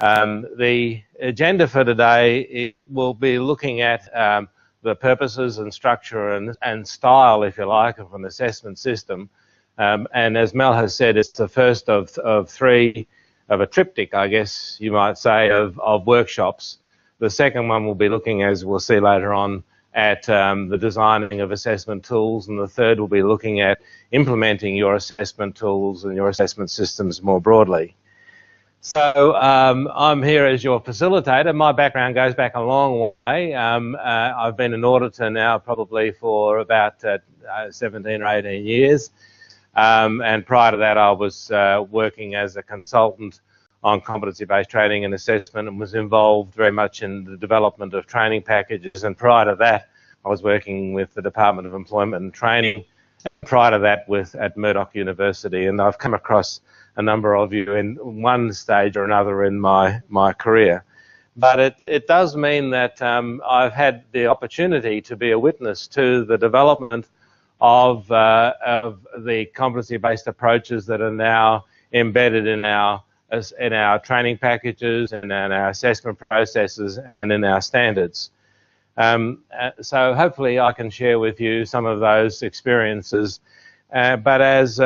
The agenda for today will be looking at the purposes and structure and style, if you like, of an assessment system. And as Mel has said, it's the first of three, of a triptych, I guess you might say, of workshops. The second one will be looking, as we'll see later on, at the designing of assessment tools, and the third will be looking at implementing your assessment tools and your assessment systems more broadly. So I'm here as your facilitator. My background goes back a long way. I've been an auditor now probably for about 17 or 18 years. And prior to that, I was working as a consultant on competency-based training and assessment, and was involved very much in the development of training packages. And prior to that, I was working with the Department of Employment and Training. Prior to that, at Murdoch University, and I've come across a number of you in one stage or another in my career. But it does mean that I've had the opportunity to be a witness to the development of the competency-based approaches that are now embedded in our training packages and in our assessment processes and in our standards. So hopefully I can share with you some of those experiences. But as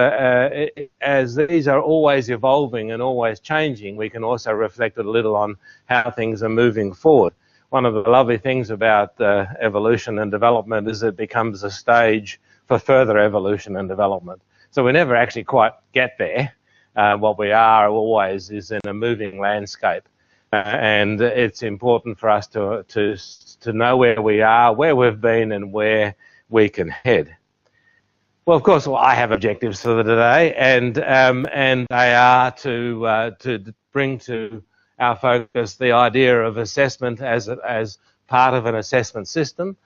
these are always evolving and always changing, we can also reflect a little on how things are moving forward. One of the lovely things about evolution and development is it becomes a stage for further evolution and development. So we never actually quite get there. What we are always is in a moving landscape, and it's important for us to know where we are, where we've been, and where we can head. Well, of course, I have objectives for today, and they are to bring to our focus the idea of assessment as part of an assessment system,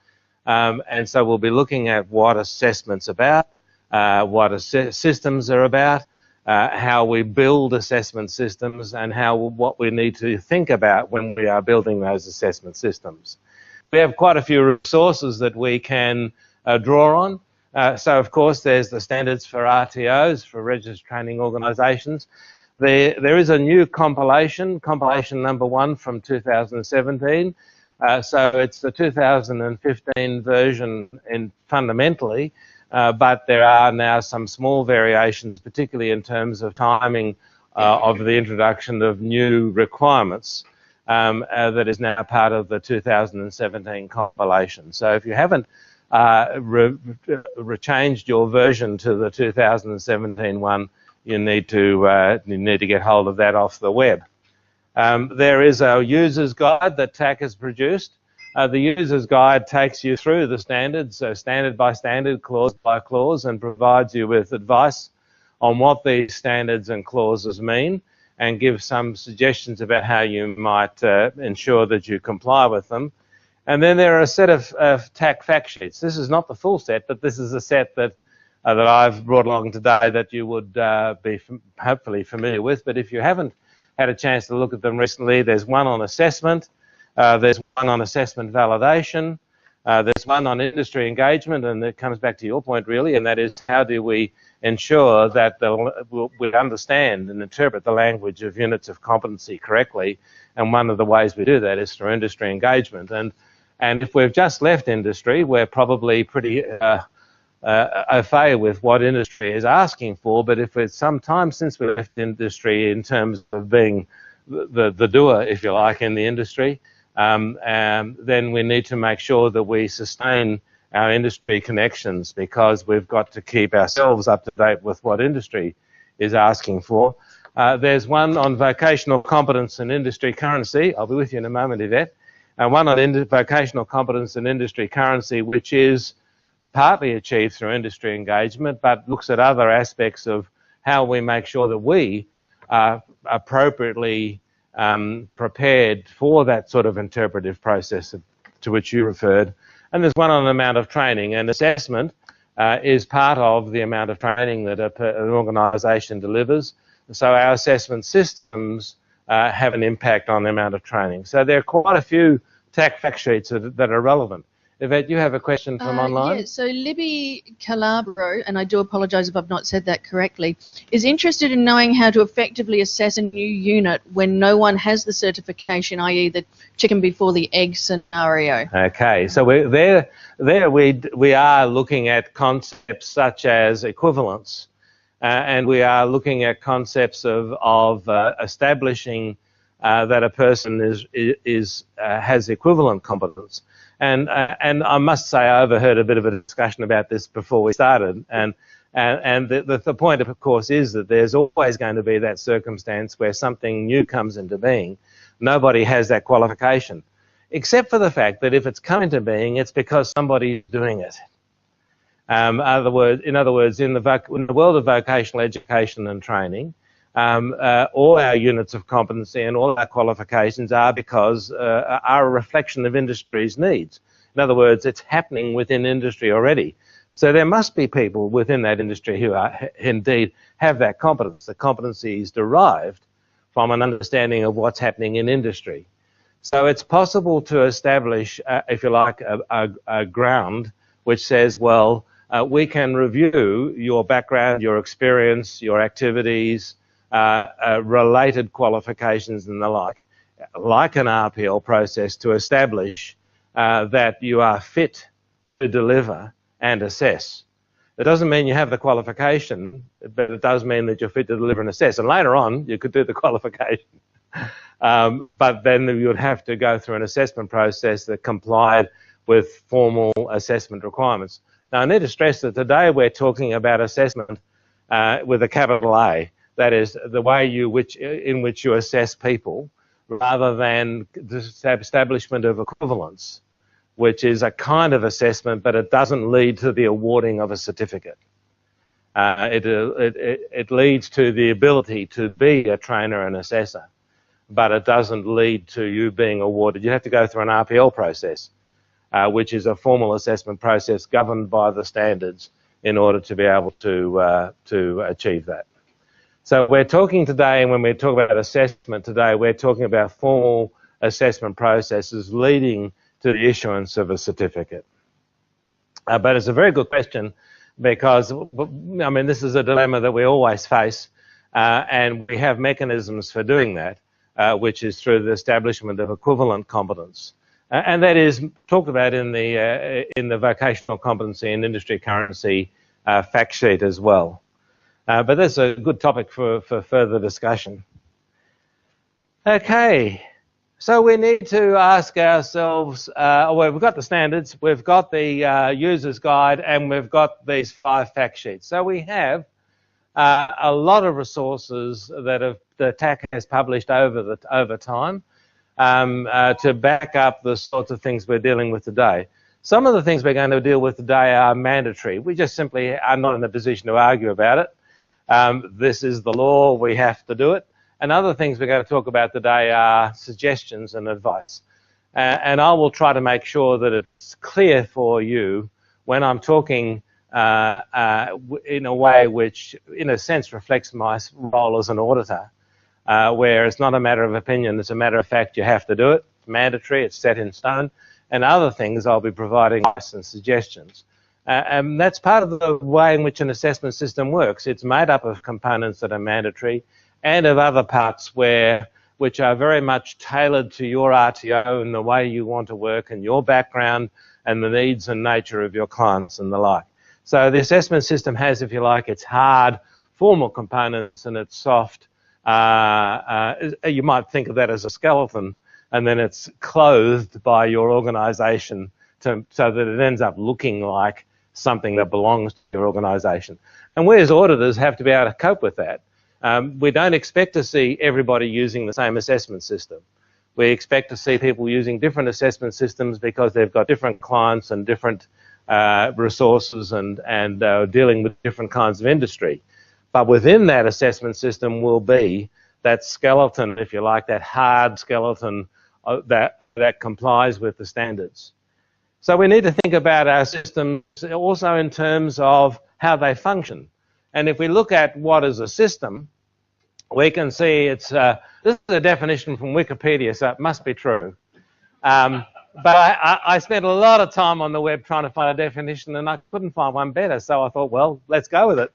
and so we'll be looking at what assessment's about, what systems are about, how we build assessment systems, and what we need to think about when we are building those assessment systems. We have quite a few resources that we can draw on. So, of course, there's the standards for RTOs, for registered training organisations. There is a new compilation number 1 from 2017. So it's the 2015 version fundamentally. But there are now some small variations, particularly in terms of timing of the introduction of new requirements that is now part of the 2017 compilation. So if you haven't changed your version to the 2017 one, you need to get hold of that off the web. There is a user's guide that TAC has produced. The user's guide takes you through the standards, so standard by standard, clause by clause, and provides you with advice on what these standards and clauses mean, and gives some suggestions about how you might ensure that you comply with them. And then there are a set of TAC fact sheets. This is not the full set, but this is a set that I've brought along today that you would be hopefully familiar with. But if you haven't had a chance to look at them recently, there's one on assessment. There's one on assessment validation, there's one on industry engagement, and it comes back to your point really, and that is how do we ensure that we understand and interpret the language of units of competency correctly, and one of the ways we do that is through industry engagement. And if we've just left industry, we're probably pretty au fait with what industry is asking for, but if it's some time since we left industry in terms of being the doer, if you like, in the industry, then we need to make sure that we sustain our industry connections, because we've got to keep ourselves up to date with what industry is asking for. There's one on vocational competence and industry currency. I'll be with you in a moment, Yvette. One on vocational competence and industry currency, which is partly achieved through industry engagement, but looks at other aspects of how we make sure that we are appropriately prepared for that sort of interpretive process to which you referred. And there's one on the amount of training, and assessment is part of the amount of training that an organisation delivers. So our assessment systems have an impact on the amount of training. So there are quite a few TAC fact sheets that are relevant. Yvette, you have a question from online? Yeah, so Libby Calabro, and I do apologise if I've not said that correctly, is interested in knowing how to effectively assess a new unit when no one has the certification, i.e. the chicken before the egg scenario. Okay, so we are looking at concepts such as equivalence, and we are looking at concepts of establishing that a person has equivalent competence. And I must say I overheard a bit of a discussion about this before we started, and the point, of course, is that there's always going to be that circumstance where something new comes into being. Nobody has that qualification, except for the fact that if it's come into being, it's because somebody's doing it. In other words, in the world of vocational education and training, all our units of competency and all our qualifications are a reflection of industry's needs. In other words, it's happening within industry already. So there must be people within that industry who indeed have that competence. The competency is derived from an understanding of what's happening in industry. So it's possible to establish, if you like, a ground which says, well, we can review your background, your experience, your activities, related qualifications and the like an RPL process to establish that you are fit to deliver and assess. It doesn't mean you have the qualification, but it does mean that you're fit to deliver and assess. And later on, you could do the qualification. But then you would have to go through an assessment process that complied with formal assessment requirements. Now, I need to stress that today we're talking about assessment with a capital A. That is the way in which you assess people, rather than the establishment of equivalence, which is a kind of assessment, but it doesn't lead to the awarding of a certificate. It leads to the ability to be a trainer and assessor, but it doesn't lead to you being awarded. You have to go through an RPL process, which is a formal assessment process governed by the standards in order to be able to achieve that. So we're talking today, and when we talk about assessment today, we're talking about formal assessment processes leading to the issuance of a certificate. But it's a very good question because, I mean, this is a dilemma that we always face, and we have mechanisms for doing that, which is through the establishment of equivalent competence. And that is talked about in the vocational competency and industry currency fact sheet as well. But that's a good topic for further discussion. Okay, so we need to ask ourselves, well, we've got the standards, we've got the user's guide, and we've got these 5 fact sheets. So we have a lot of resources that the TAC has published over time to back up the sorts of things we're dealing with today. Some of the things we're going to deal with today are mandatory. We just simply are not in a position to argue about it. This is the law, we have to do it. And other things we're going to talk about today are suggestions and advice. And I will try to make sure that it's clear for you when I'm talking in a way which, in a sense, reflects my role as an auditor, where it's not a matter of opinion, it's a matter of fact. You have to do it. It's mandatory, it's set in stone. And other things I'll be providing advice and suggestions. And that's part of the way in which an assessment system works. It's made up of components that are mandatory and of other parts which are very much tailored to your RTO and the way you want to work and your background and the needs and nature of your clients and the like. So the assessment system has, if you like, its hard formal components and its soft, you might think of that as a skeleton, and then it's clothed by your organisation so that it ends up looking like something that belongs to your organisation. And we as auditors have to be able to cope with that. We don't expect to see everybody using the same assessment system. We expect to see people using different assessment systems because they've got different clients and different resources and dealing with different kinds of industry. But within that assessment system will be that skeleton, if you like, that hard skeleton that complies with the standards. So we need to think about our systems also in terms of how they function. And if we look at what is a system, we can see it's, this is a definition from Wikipedia, so it must be true. But I spent a lot of time on the web trying to find a definition, and I couldn't find one better, so I thought, well, let's go with it.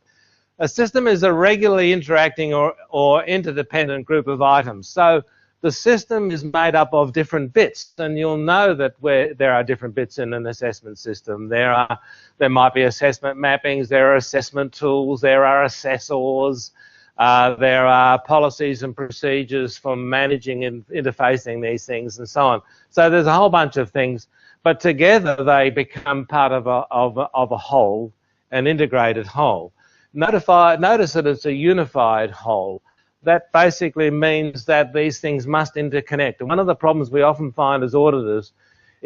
A system is a regularly interacting or interdependent group of items. So the system is made up of different bits, and you'll know that there are different bits in an assessment system. There might be assessment mappings, there are assessment tools, there are assessors, there are policies and procedures for managing and interfacing these things and so on. So there's a whole bunch of things, but together they become part of a whole, an integrated whole. Notice that it's a unified whole. That basically means that these things must interconnect. And one of the problems we often find as auditors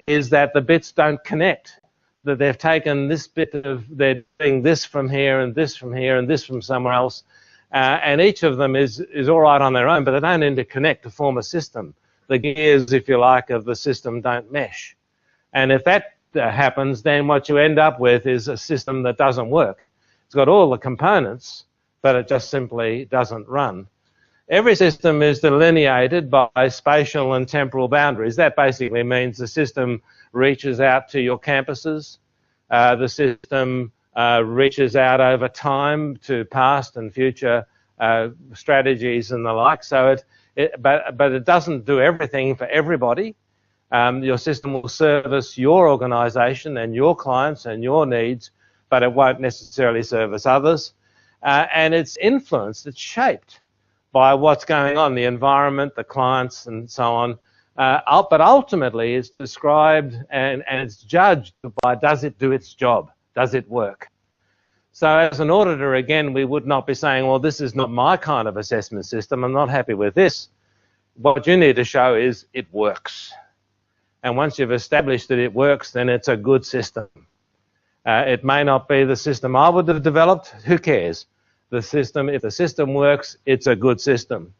is that the bits don't connect, that they've taken this bit they're doing this from here and this from here and this from somewhere else, and each of them is all right on their own, but they don't interconnect to form a system. The gears, if you like, of the system don't mesh. And if that happens, then what you end up with is a system that doesn't work. It's got all the components, but it just simply doesn't run. Every system is delineated by spatial and temporal boundaries. That basically means the system reaches out to your campuses. The system reaches out over time to past and future strategies and the like. So but it doesn't do everything for everybody. Your system will service your organisation and your clients and your needs, but it won't necessarily service others. And it's influenced, it's shaped by what's going on, the environment, the clients, and so on. But ultimately, it's described and it's judged by, does it do its job? Does it work? So as an auditor, again, we would not be saying, well, this is not my kind of assessment system. I'm not happy with this. What you need to show is it works. And once you've established that it works, then it's a good system. It may not be the system I would have developed. Who cares? The system, if the system works, it's a good system.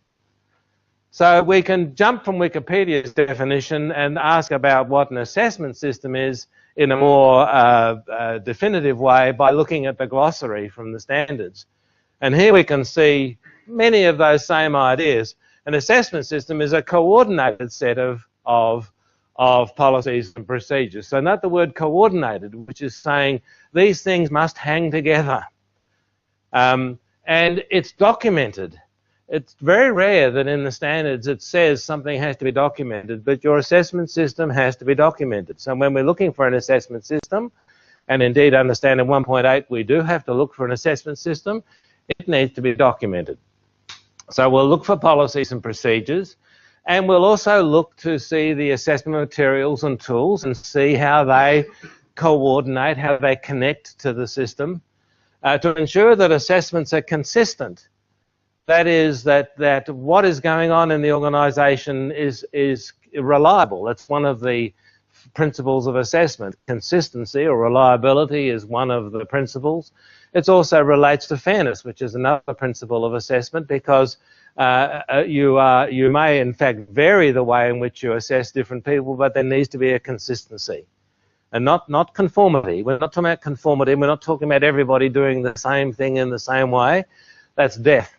So we can jump from Wikipedia's definition and ask about what an assessment system is in a more definitive way by looking at the glossary from the standards. And here we can see many of those same ideas. An assessment system is a coordinated set of policies and procedures. So note the word coordinated, which is saying these things must hang together. And it's documented. It's very rare that in the standards it says something has to be documented, but your assessment system has to be documented. So when we're looking for an assessment system, and indeed under Standard 1.8 we do have to look for an assessment system, it needs to be documented. So we'll look for policies and procedures, and we'll also look to see the assessment materials and tools and see how they coordinate, how they connect to the system, to ensure that assessments are consistent. That is, that what is going on in the organisation is reliable. That's one of the principles of assessment. Consistency or reliability is one of the principles. It also relates to fairness, which is another principle of assessment, because you may in fact vary the way in which you assess different people, but there needs to be a consistency. And not conformity. We're not talking about conformity. We're not talking about everybody doing the same thing in the same way. That's death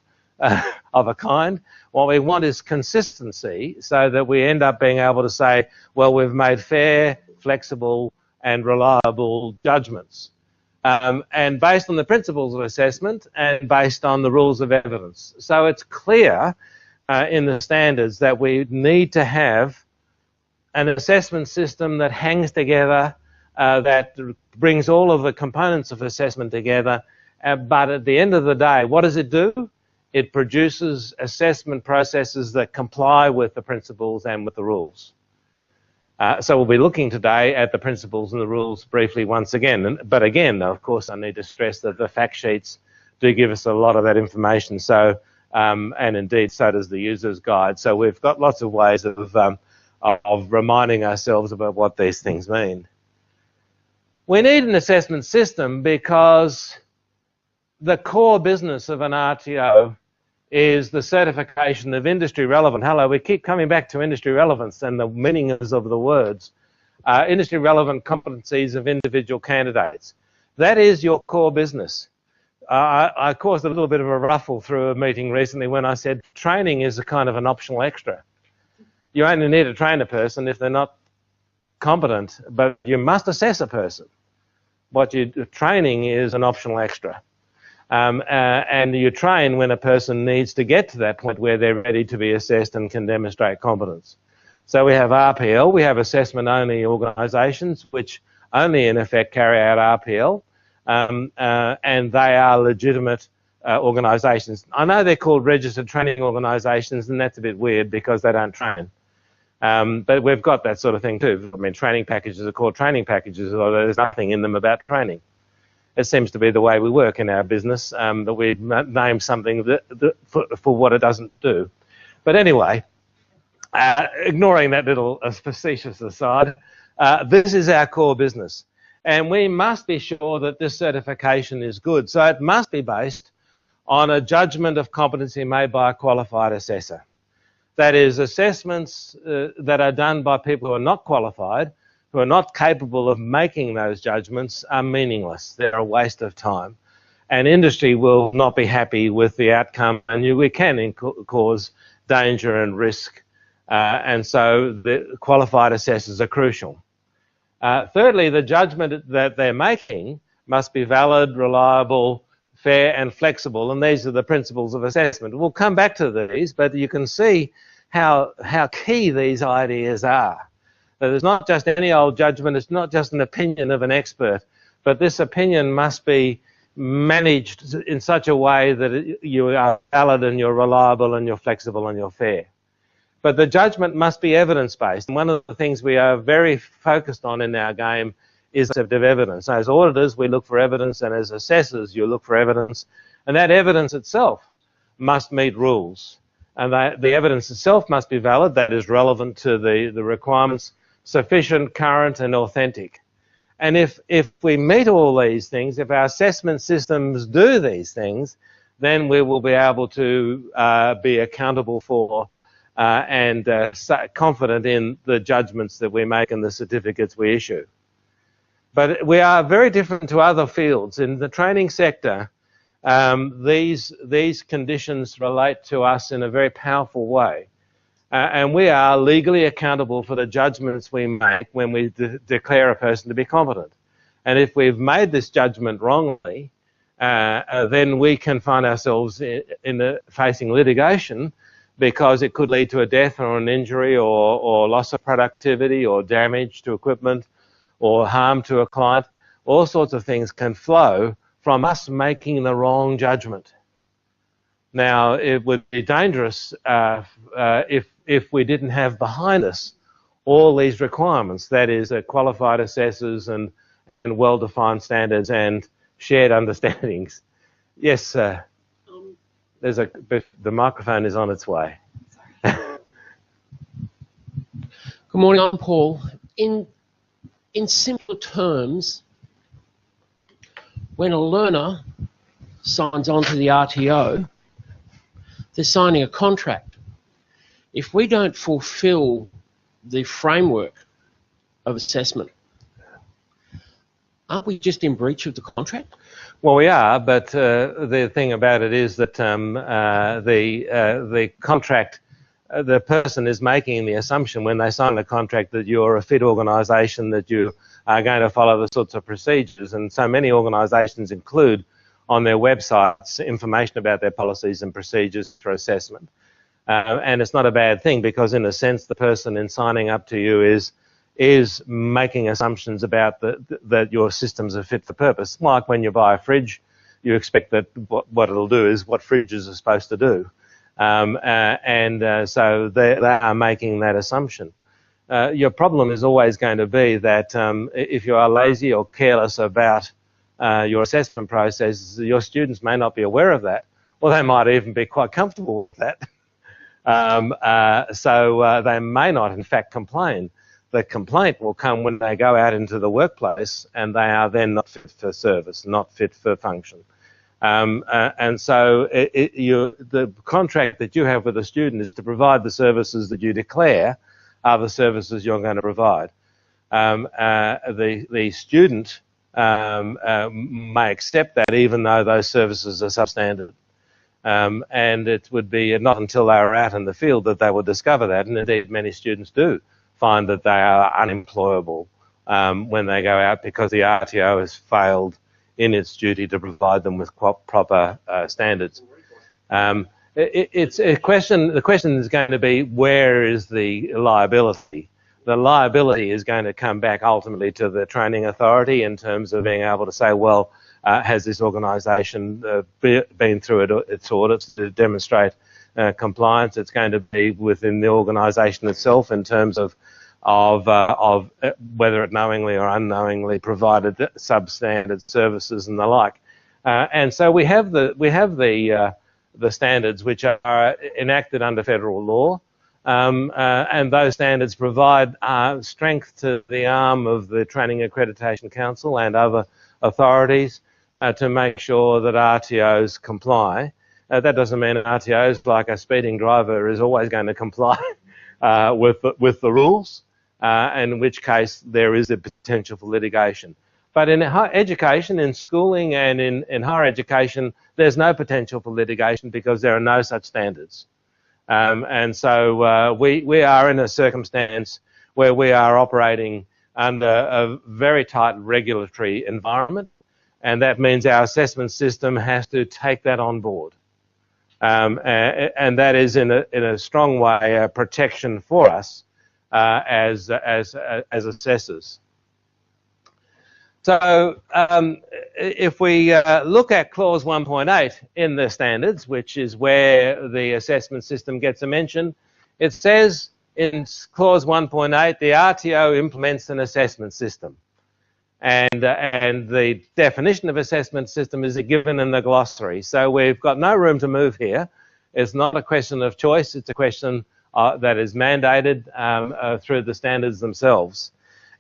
of a kind. What we want is consistency, so that we end up being able to say, well, we've made fair, flexible, and reliable judgments. And based on the principles of assessment and based on the rules of evidence. So it's clear in the standards that we need to have an assessment system that hangs together, that brings all of the components of assessment together, but at the end of the day, what does it do? It produces assessment processes that comply with the principles and with the rules. So we'll be looking today at the principles and the rules briefly once again. But again, of course, I need to stress that the fact sheets do give us a lot of that information. So, and indeed, so does the user's guide. So we've got lots of ways of reminding ourselves about what these things mean. We need an assessment system because the core business of an RTO is the certification of industry relevant. Hello, we keep coming back to industry relevance and the meanings of the words. Industry relevant competencies of individual candidates. That is your core business. I caused a little bit of a ruffle through a meeting recently when I said training is a kind of an optional extra. You only need to train a person if they're not competent, but you must assess a person. What you're training is an optional extra. And you train when a person needs to get to that point where they're ready to be assessed and can demonstrate competence. So we have RPL, we have assessment-only organisations which only in effect carry out RPL, and they are legitimate organisations. I know they're called registered training organisations, and that's a bit weird because they don't train. But we've got that sort of thing too. I mean, training packages are called training packages, although there's nothing in them about training. It seems to be the way we work in our business, that we name something for what it doesn't do. But anyway, ignoring that little facetious aside, this is our core business. And we must be sure that this certification is good. So it must be based on a judgment of competency made by a qualified assessor. That is, assessments that are done by people who are not qualified, who are not capable of making those judgments, are meaningless. They're a waste of time. And industry will not be happy with the outcome, and we can cause danger and risk. And so the qualified assessors are crucial. Thirdly, the judgment that they're making must be valid, reliable, fair and flexible, and these are the principles of assessment. We'll come back to these, but you can see how key these ideas are. There's not just any old judgment, it's not just an opinion of an expert, but this opinion must be managed in such a way that you are valid and you're reliable and you're flexible and you're fair. But the judgment must be evidence-based, and one of the things we are very focused on in our game is acceptive evidence. As auditors, we look for evidence, and as assessors, you look for evidence, and that evidence itself must meet rules. And the evidence itself must be valid, that is relevant to the requirements, sufficient, current, and authentic. And if we meet all these things, if our assessment systems do these things, then we will be able to be accountable for and confident in the judgments that we make and the certificates we issue. But we are very different to other fields. In the training sector, these conditions relate to us in a very powerful way. And we are legally accountable for the judgments we make when we declare a person to be competent. And if we've made this judgment wrongly, then we can find ourselves facing litigation, because it could lead to a death or an injury or loss of productivity or damage to equipment or harm to a client. All sorts of things can flow from us making the wrong judgment. Now, it would be dangerous if we didn't have behind us all these requirements, that is, qualified assessors and well-defined standards and shared understandings. Yes, sir. The microphone is on its way. Good morning, I'm Paul. In simple terms, when a learner signs on to the RTO, they're signing a contract. If we don't fulfill the framework of assessment, aren't we just in breach of the contract? Well, we are, but the thing about it is that the contract, the person is making the assumption when they sign the contract that you're a fit organisation, that you are going to follow the sorts of procedures. And so many organisations include on their websites information about their policies and procedures for assessment. And it's not a bad thing, because in a sense the person in signing up to you is making assumptions about that your systems are fit for purpose. Like when you buy a fridge, you expect that what it'll do is what fridges are supposed to do. So they are making that assumption. Your problem is always going to be that if you are lazy or careless about your assessment processes, your students may not be aware of that, or they might even be quite comfortable with that. So they may not in fact complain. The complaint will come when they go out into the workplace and they are then not fit for service, not fit for function. And so the contract that you have with a student is to provide the services that you declare are the services you're going to provide. The student may accept that, even though those services are substandard. And it would be not until they are out in the field that they will discover that, and indeed many students do find that they are unemployable when they go out because the RTO has failed in its duty to provide them with proper standards. It's a question. The question is going to be, where is the liability? The liability is going to come back ultimately to the training authority in terms of being able to say, well, has this organisation been through its audits to demonstrate compliance? It's going to be within the organisation itself in terms of whether it knowingly or unknowingly provided substandard services and the like. And so we have the standards which are enacted under federal law, and those standards provide strength to the arm of the Training Accreditation Council and other authorities to make sure that RTOs comply. That doesn't mean RTOs, like a speeding driver, is always going to comply with the rules, in which case there is a potential for litigation. But in higher education, in schooling and in higher education, there's no potential for litigation because there are no such standards. And so we are in a circumstance where we are operating under a very tight regulatory environment, and that means our assessment system has to take that on board. And that is in a strong way a protection for us as assessors. So if we look at clause 1.8 in the standards, which is where the assessment system gets a mention, it says in clause 1.8 the RTO implements an assessment system. And the definition of assessment system is given in the glossary. So we've got no room to move here. It's not a question of choice. It's a question that is mandated through the standards themselves.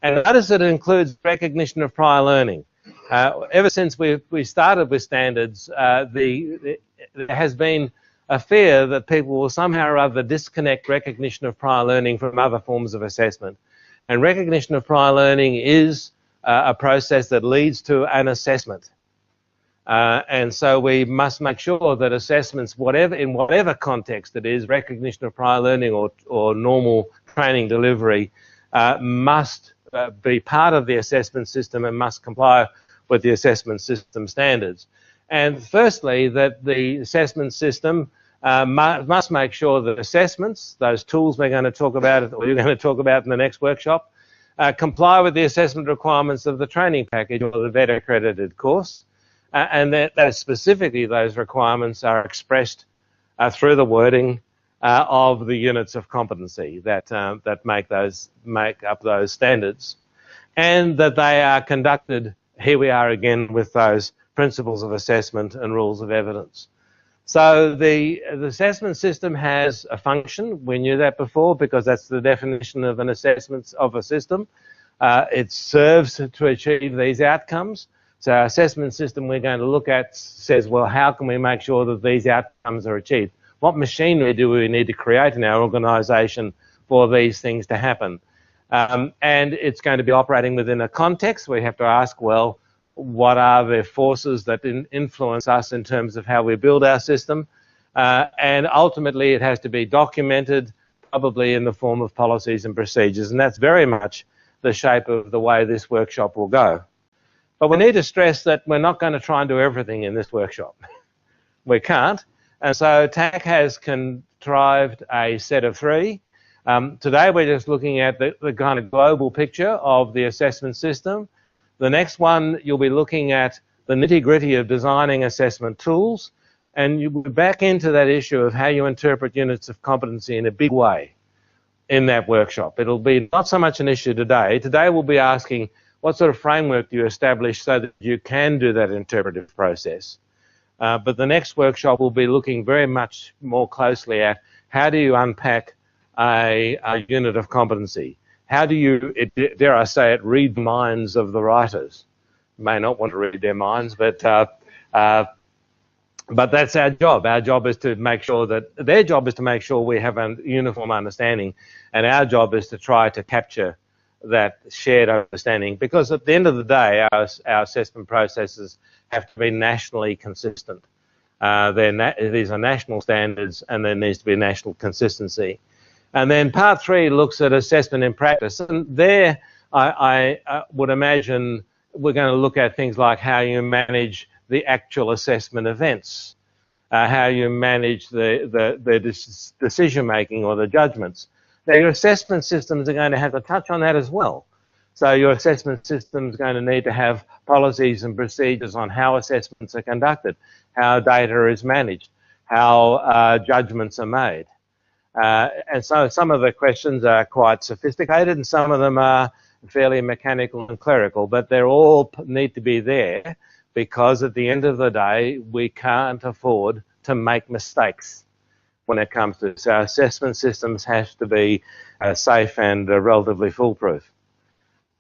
And notice it includes recognition of prior learning. Ever since we started with standards, there has been a fear that people will somehow or other disconnect recognition of prior learning from other forms of assessment. And recognition of prior learning is a process that leads to an assessment. And so we must make sure that assessments, in whatever context it is, recognition of prior learning or normal training delivery, must be part of the assessment system and must comply with the assessment system standards. And firstly, that the assessment system must make sure that assessments, those tools we're going to talk about, or you're going to talk about in the next workshop, comply with the assessment requirements of the training package or the VET accredited course, and that specifically those requirements are expressed through the wording of the units of competency that make up those standards, and that they are conducted. Here we are again with those principles of assessment and rules of evidence. So the assessment system has a function. We knew that before because that's the definition of an assessment of a system. It serves to achieve these outcomes. So our assessment system we're going to look at says, well, how can we make sure that these outcomes are achieved? What machinery do we need to create in our organisation for these things to happen? And it's going to be operating within a context. We have to ask, well, what are the forces that influence us in terms of how we build our system? And ultimately, it has to be documented, probably in the form of policies and procedures. And that's very much the shape of the way this workshop will go. But we need to stress that we're not going to try and do everything in this workshop. We can't. And so TAC has contrived a set of three. Today we're just looking at the kind of global picture of the assessment system. The next one you'll be looking at the nitty-gritty of designing assessment tools, and you'll be back into that issue of how you interpret units of competency in a big way in that workshop. It'll be not so much an issue today. Today we'll be asking what sort of framework do you establish so that you can do that interpretive process. But the next workshop will be looking very much more closely at how do you unpack a unit of competency. How do you, dare I say it, read the minds of the writers? You may not want to read their minds, but that's our job. Our job is to make sure that, their job is to make sure we have a uniform understanding, and our job is to try to capture that shared understanding, because at the end of the day, our assessment processes have to be nationally consistent. These are national standards, and there needs to be national consistency. And then part 3 looks at assessment in practice. And there I would imagine we're going to look at things like how you manage the actual assessment events, how you manage the decision making or the judgments. Now your assessment systems are going to have to touch on that as well. So your assessment system is going to need to have policies and procedures on how assessments are conducted, how data is managed, how judgments are made. And so some of the questions are quite sophisticated and some of them are fairly mechanical and clerical, but they all need to be there because at the end of the day, we can't afford to make mistakes when it comes to this. Our assessment systems have to be safe and relatively foolproof.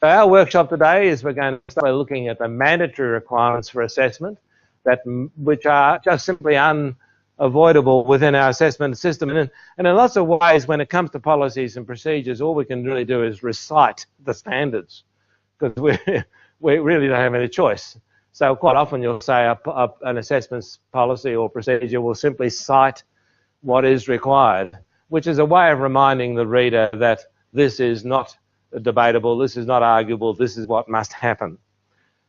So our workshop today is we're going to start looking at the mandatory requirements for assessment, which are just simply unavoidable within our assessment system. And in lots of ways, when it comes to policies and procedures, all we can really do is recite the standards because we really don't have any choice. So quite often you'll say an assessment policy or procedure will simply cite what is required, which is a way of reminding the reader that this is not debatable, this is not arguable, this is what must happen.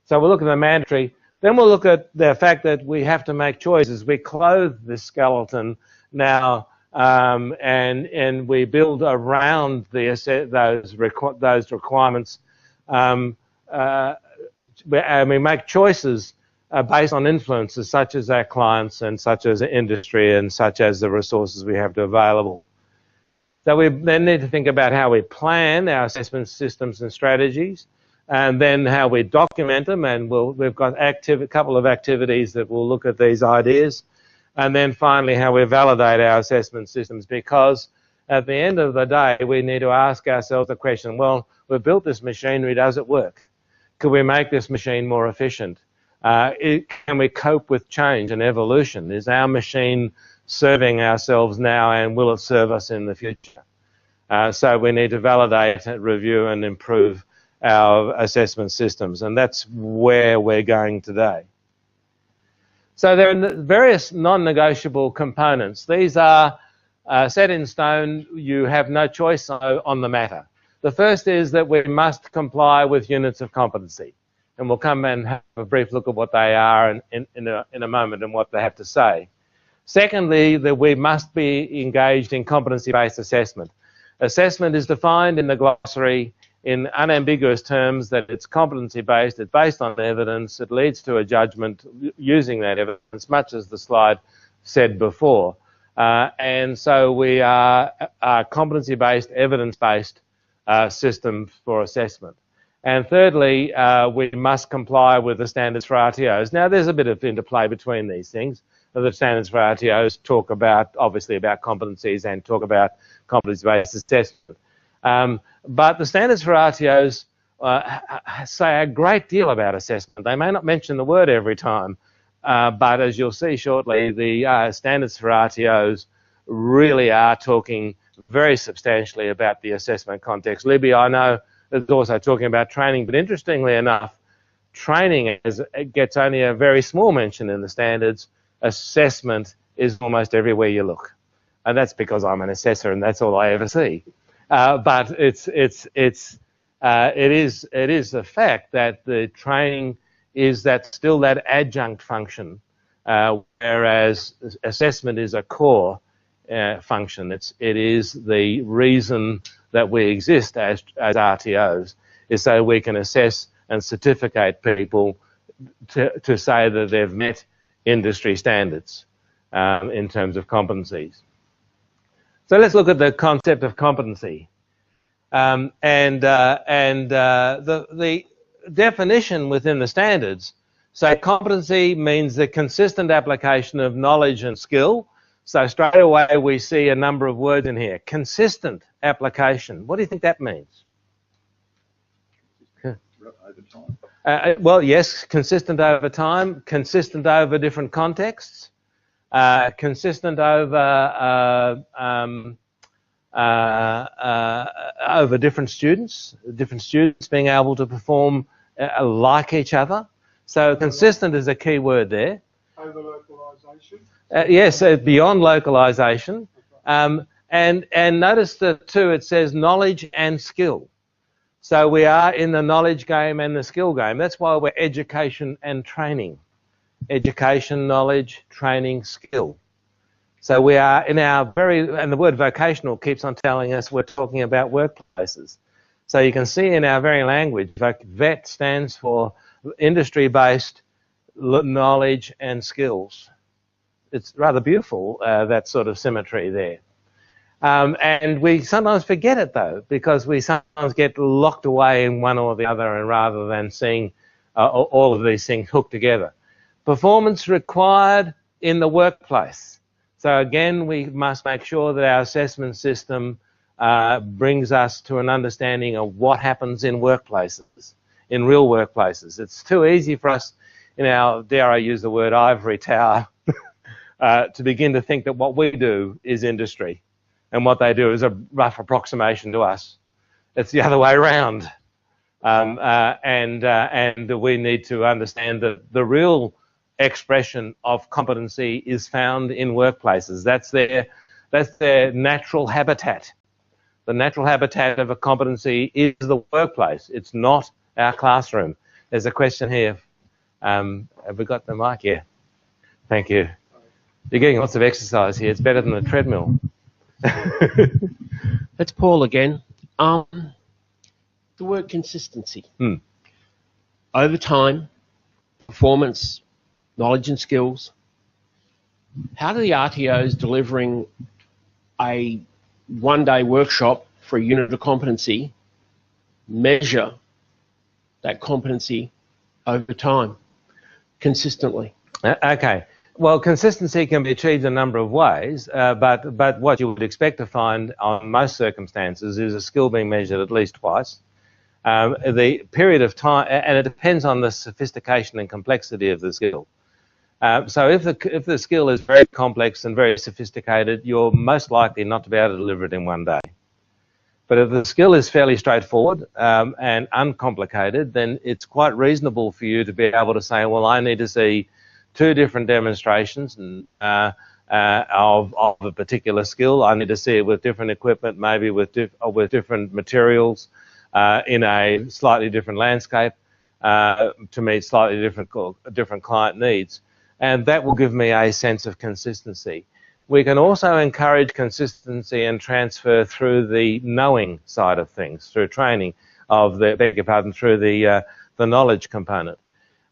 So we'll look at the mandatory. Then we'll look at the fact that we have to make choices. We clothe this skeleton now and we build around those requirements and we make choices based on influences such as our clients and such as the industry and such as the resources we have available. So we then need to think about how we plan our assessment systems and strategies, and then how we document them, and we've got a couple of activities that will look at these ideas, and then finally how we validate our assessment systems, because at the end of the day we need to ask ourselves the question, well, we've built this machinery, does it work? Could we make this machine more efficient? Can we cope with change and evolution? Is our machine serving ourselves now and will it serve us in the future? So we need to validate, review and improve our assessment systems, and that's where we're going today. So there are various non-negotiable components. These are set in stone. You have no choice on the matter. The first is that we must comply with units of competency, and we'll come and have a brief look at what they are in a moment and what they have to say. Secondly, that we must be engaged in competency-based assessment. Assessment is defined in the glossary in unambiguous terms that it's competency-based, it's based on evidence, it leads to a judgment using that evidence, much as the slide said before. And so we are a competency-based, evidence-based system for assessment. And thirdly, we must comply with the standards for RTOs. Now, there's a bit of interplay between these things. The standards for RTOs talk about, obviously, about competencies and talk about competency-based assessment. But the standards for RTOs say a great deal about assessment. They may not mention the word every time, but as you'll see shortly, the standards for RTOs really are talking very substantially about the assessment context. Libby, I know, is also talking about training, but interestingly enough, training gets only a very small mention in the standards. Assessment is almost everywhere you look, and that's because I'm an assessor and that's all I ever see. But it is a fact that the training is still that adjunct function, whereas assessment is a core function. It is the reason that we exist as RTOs, is so we can assess and certificate people to say that they've met industry standards in terms of competencies. So let's look at the concept of competency. The definition within the standards say competency means the consistent application of knowledge and skill. So straight away we see a number of words in here. Consistent application. What do you think that means? Over time. Well, yes, consistent over time, consistent over different contexts, consistent over different students being able to perform like each other. So consistent is a key word there. Over localisation? Yes, beyond localisation. And And notice the two, it says knowledge and skill. So we are in the knowledge game and the skill game. That's why we're education and training. Education, knowledge, training, skill. So we are in our and the word vocational keeps on telling us we're talking about workplaces. So you can see in our very language, VET stands for industry-based knowledge and skills. It's rather beautiful, that sort of symmetry there. And we sometimes forget it, though, because we sometimes get locked away in one or the other, and rather than seeing all of these things hooked together. Performance required in the workplace. So again, we must make sure that our assessment system brings us to an understanding of what happens in workplaces, in real workplaces. It's too easy for us in our, dare I use the word, ivory tower, to begin to think that what we do is industry and what they do is a rough approximation to us. It's the other way around. And we need to understand that the real expression of competency is found in workplaces. That's their natural habitat. The natural habitat of a competency is the workplace. It's not our classroom. There's a question here. Have we got the mic? Yeah. Thank you. You're getting lots of exercise here. It's better than the treadmill. That's Paul again. The word consistency. Over time, performance, knowledge and skills. How do the RTOs delivering a one-day workshop for a unit of competency measure that competency over time, consistently? Okay. Well, consistency can be achieved a number of ways, but what you would expect to find on most circumstances is a skill being measured at least twice. The period of time, and it depends on the sophistication and complexity of the skill. So if the skill is very complex and very sophisticated, you're most likely not to be able to deliver it in one day. But if the skill is fairly straightforward and uncomplicated, then it's quite reasonable for you to be able to say, well, I need to see 2 different demonstrations of a particular skill. I need to see it with different equipment, maybe with different materials, in a slightly different landscape, to meet slightly different client needs. And that will give me a sense of consistency. We can also encourage consistency and transfer through the knowing side of things, through training of through the knowledge component.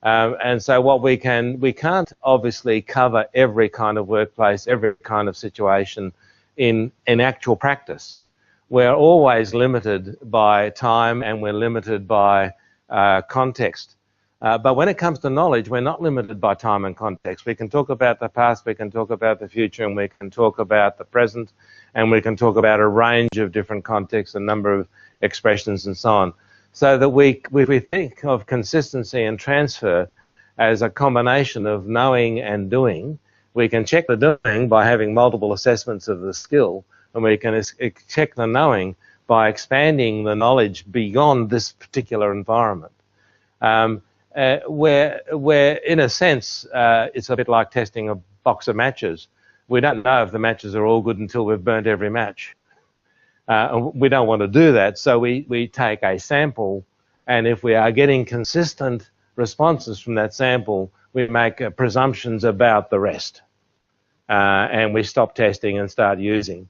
And so what we can't obviously cover every kind of workplace, every kind of situation in actual practice. We're always limited by time and we're limited by context. But when it comes to knowledge, we're not limited by time and context. We can talk about the past, we can talk about the future, and we can talk about the present, and we can talk about a range of different contexts, a number of expressions and so on. So that we think of consistency and transfer as a combination of knowing and doing. We can check the doing by having multiple assessments of the skill, and we can check the knowing by expanding the knowledge beyond this particular environment. Where in a sense, it's a bit like testing a box of matches. We don't know if the matches are all good until we've burnt every match. We don't want to do that, so we take a sample, and if we are getting consistent responses from that sample, we make presumptions about the rest, and we stop testing and start using.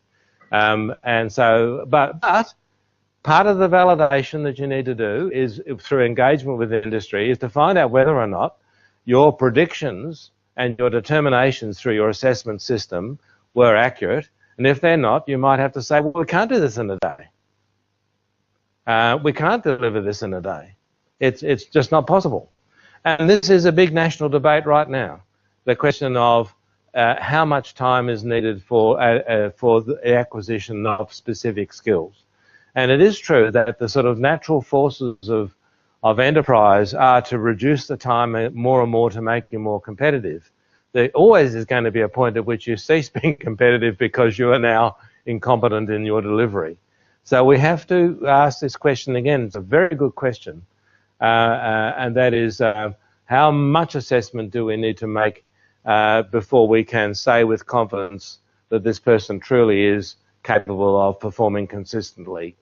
And so, but part of the validation that you need to do is, through engagement with the industry, is to find out whether or not your predictions and your determinations through your assessment system were accurate. And if they're not, you might have to say, well, we can't do this in a day. We can't deliver this in a day. It's just not possible. And this is a big national debate right now. The question of how much time is needed for the acquisition of specific skills. And it is true that the sort of natural forces of enterprise are to reduce the time more and more to make you more competitive. There always is going to be a point at which you cease being competitive because you are now incompetent in your delivery. So we have to ask this question again. It's a very good question. And that is, how much assessment do we need to make before we can say with confidence that this person truly is capable of performing consistently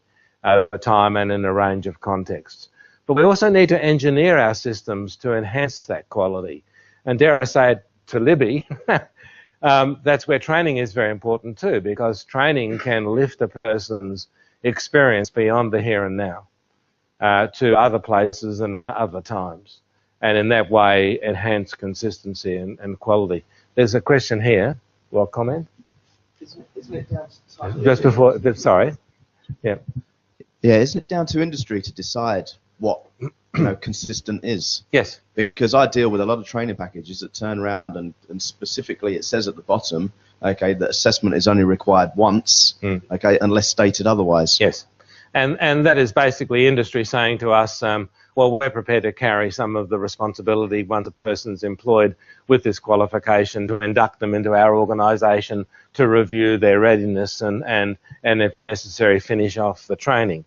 over time and in a range of contexts. But we also need to engineer our systems to enhance that quality. And dare I say it to Libby, that's where training is very important too, because training can lift a person's experience beyond the here and now to other places and other times, and in that way enhance consistency and quality. There's a question here. Well, comment? Isn't it down to Just before, sorry. Yeah. Yeah, isn't it down to industry to decide what consistent is? Yes. Because I deal with a lot of training packages that turn around and specifically it says at the bottom, okay, that assessment is only required once, okay, unless stated otherwise. Yes. And that is basically industry saying to us, well, we're prepared to carry some of the responsibility once a person's employed with this qualification to induct them into our organisation to review their readiness and if necessary, finish off the training.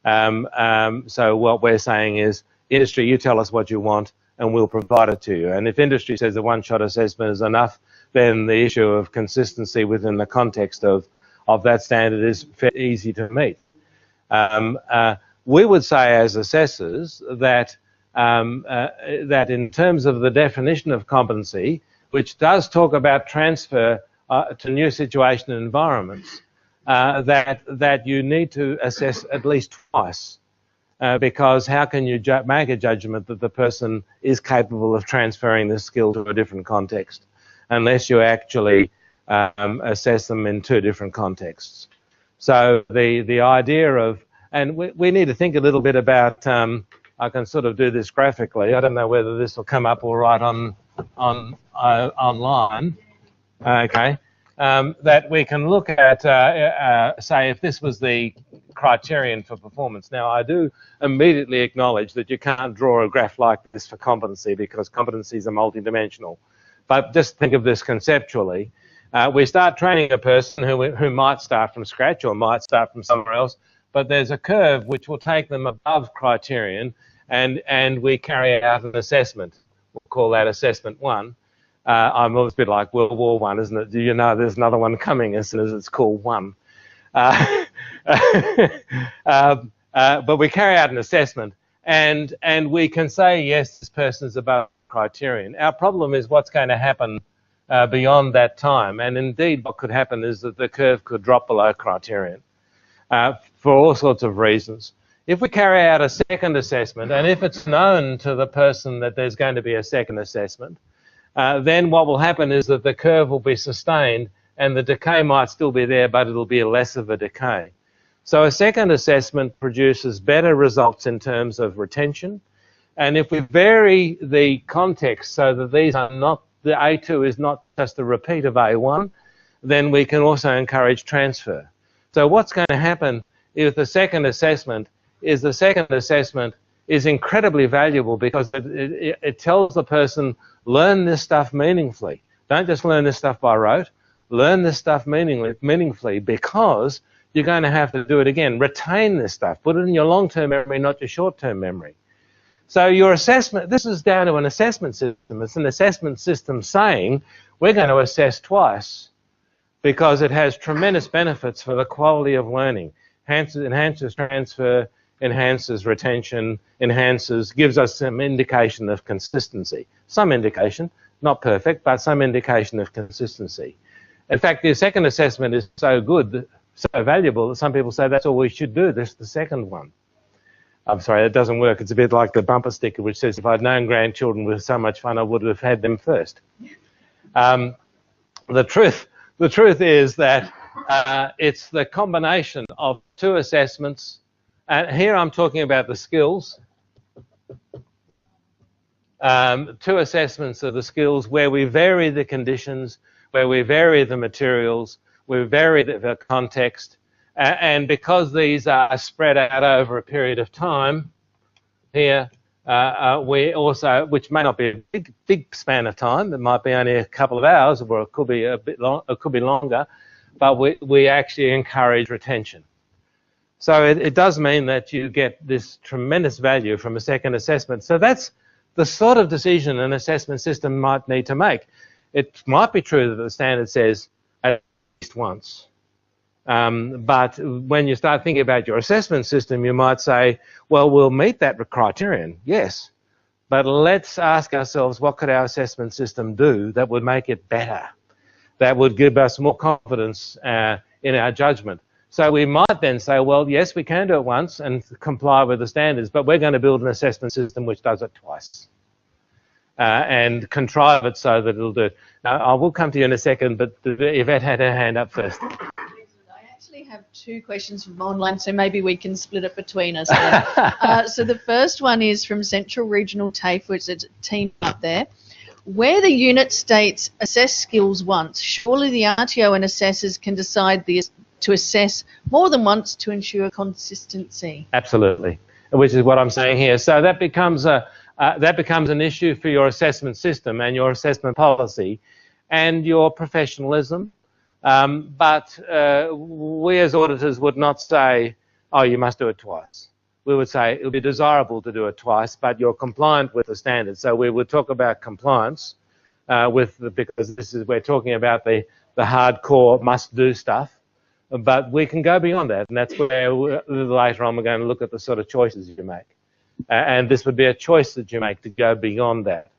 So what we're saying is, industry, you tell us what you want and we'll provide it to you. And if industry says a one-shot assessment is enough, then the issue of consistency within the context of that standard is easy to meet. We would say as assessors that that in terms of the definition of competency, which does talk about transfer to new situation and environments, that you need to assess at least twice, because how can you make a judgment that the person is capable of transferring this skill to a different context unless you actually assess them in two different contexts? So the idea of, and we need to think a little bit about, I can sort of do this graphically. I don't know whether this will come up all right online. Okay. That we can look at, say, if this was the criterion for performance. Now, I do immediately acknowledge that you can't draw a graph like this for competency because competencies are multidimensional. But just think of this conceptually. We start training a person who might start from scratch or might start from somewhere else, but there's a curve which will take them above criterion, and we carry out an assessment. We'll call that assessment 1. I'm always a bit like World War I, isn't it? Do you know there's another one coming as soon as it's called 1? But we carry out an assessment, and we can say, yes, this person is above criterion. Our problem is what's going to happen beyond that time, and indeed what could happen is that the curve could drop below criterion for all sorts of reasons. If we carry out a second assessment, and if it's known to the person that there's going to be a second assessment, then what will happen is that the curve will be sustained and the decay might still be there, but it'll be less of a decay. So a second assessment produces better results in terms of retention, and if we vary the context so that these are not, the A2 is not just a repeat of A1, then we can also encourage transfer. So what's going to happen if the second assessment is incredibly valuable because it tells the person, learn this stuff meaningfully. Don't just learn this stuff by rote. Learn this stuff meaningfully because you're going to have to do it again. Retain this stuff. Put it in your long-term memory, not your short-term memory. So your assessment, this is down to an assessment system. It's an assessment system saying we're going to assess twice because it has tremendous benefits for the quality of learning. Enhances transfer, enhances retention, gives us some indication of consistency. Some indication, not perfect, but some indication of consistency. In fact, the second assessment is so good, so valuable, that some people say that's all we should do, this is the second one. I'm sorry, it doesn't work. It's a bit like the bumper sticker which says, if I'd known grandchildren were so much fun, I would have had them first. The truth is that it's the combination of two assessments. And here I'm talking about the skills. Two assessments of the skills where we vary the conditions, where we vary the materials, we vary the context, and because these are spread out over a period of time, here we also, which may not be a big span of time, it might be only a couple of hours, or it could be a bit long, it could be longer, but we actually encourage retention. So it does mean that you get this tremendous value from a second assessment. So that's the sort of decision an assessment system might need to make. It might be true that the standard says at least once, But when you start thinking about your assessment system, you might say, well, we'll meet that criterion, yes. But let's ask ourselves, what could our assessment system do that would make it better, that would give us more confidence in our judgment? So we might then say, well, yes, we can do it once and comply with the standards, but we're going to build an assessment system which does it twice and contrive it so that it'll do it. Now, I will come to you in a second, but Yvette had her hand up first. I actually have two questions from online, so maybe we can split it between us. So the first one is from Central Regional TAFE, which is a team up there. Where the unit states assess skills once, surely the RTO and assessors can decide to assess more than once to ensure consistency. Absolutely, which is what I'm saying here. So that becomes an issue for your assessment system and your assessment policy and your professionalism. But we as auditors would not say, oh, you must do it twice. We would say it would be desirable to do it twice, but you're compliant with the standards. So we would talk about compliance because we're talking about the hardcore must-do stuff. But we can go beyond that, and that's where later on we're going to look at the sort of choices you make. And this would be a choice that you make to go beyond that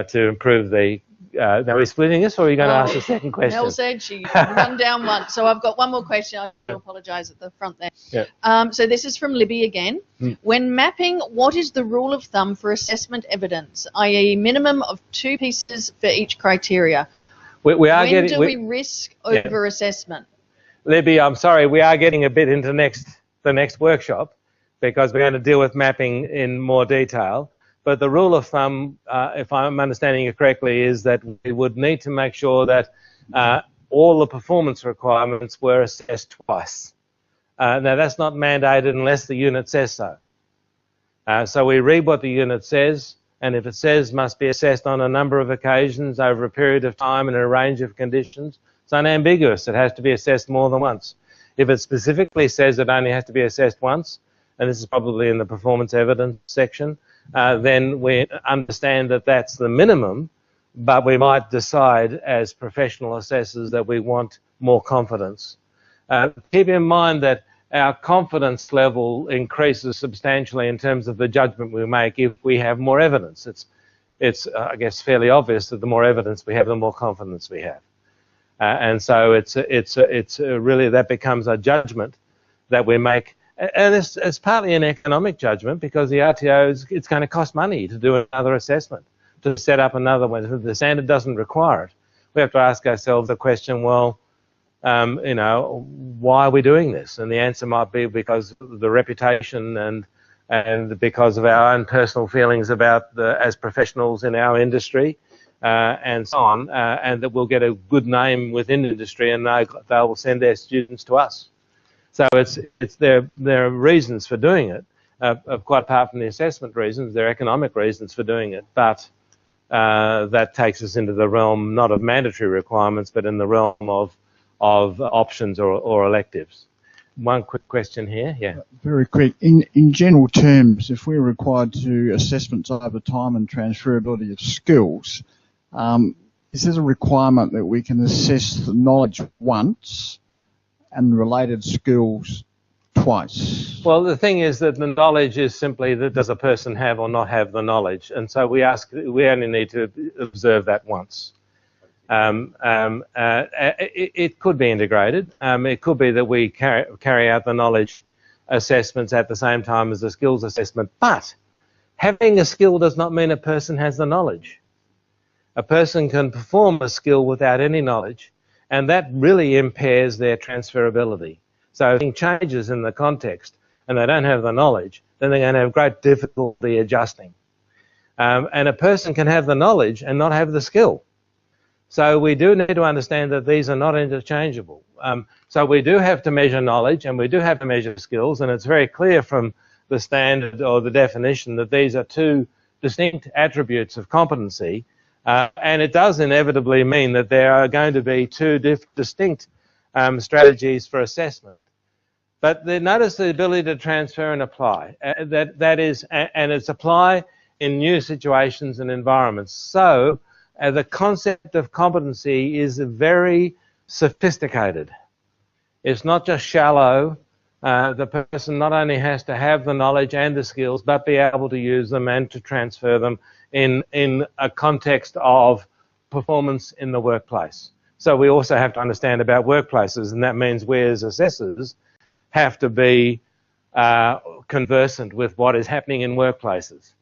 to improve the... now, are we splitting this, or are you going to ask a second question? Mel said she run down one. So I've got one more question. I apologise at the front there. Yeah. So this is from Libby again. When mapping, what is the rule of thumb for assessment evidence, i.e. minimum of 2 pieces for each criteria? When do we risk over-assessment? Libby, I'm sorry, we are getting a bit into the next workshop because we're going to deal with mapping in more detail. But the rule of thumb, if I'm understanding you correctly, is that we would need to make sure that all the performance requirements were assessed twice. Now, that's not mandated unless the unit says so. So we read what the unit says, and if it says must be assessed on a number of occasions over a period of time in a range of conditions, it's unambiguous. It has to be assessed more than once. If it specifically says it only has to be assessed once, and this is probably in the performance evidence section, then we understand that that's the minimum, but we might decide as professional assessors that we want more confidence. Keep in mind that our confidence level increases substantially in terms of the judgment we make if we have more evidence. It's I guess, fairly obvious that the more evidence we have, the more confidence we have. And so it's really that becomes a judgment that we make. And it's partly an economic judgment because the RTOs, it's going to cost money to do another assessment, to set up another one. The standard doesn't require it. We have to ask ourselves the question, well, you know, why are we doing this? And the answer might be because of the reputation and because of our own personal feelings about as professionals in our industry and so on, and that we'll get a good name within industry and they will send their students to us. So there are reasons for doing it, quite apart from the assessment reasons. There are economic reasons for doing it, but that takes us into the realm not of mandatory requirements, but in the realm of options or electives. One quick question here, yeah. Very quick. In general terms, if we're required to do assessments over time and transferability of skills, is there a requirement that we can assess the knowledge once and related skills twice? Well, the thing is that the knowledge is simply that does a person have or not have the knowledge, and so we only need to observe that once. It could be integrated. It could be that we carry out the knowledge assessments at the same time as the skills assessment, but having a skill does not mean a person has the knowledge. A person can perform a skill without any knowledge, and that really impairs their transferability. So if something changes in the context and they don't have the knowledge, then they're going to have great difficulty adjusting. And a person can have the knowledge and not have the skill. So we do need to understand that these are not interchangeable. So we do have to measure knowledge and we do have to measure skills, and it's very clear from the standard or the definition that these are two distinct attributes of competency. And it does inevitably mean that there are going to be two distinct strategies for assessment. But notice the ability to transfer and apply. That is, and it's apply in new situations and environments. So the concept of competency is very sophisticated. It's not just shallow. The person not only has to have the knowledge and the skills, but be able to use them and to transfer them in a context of performance in the workplace. So we also have to understand about workplaces, and that means we as assessors have to be conversant with what is happening in workplaces.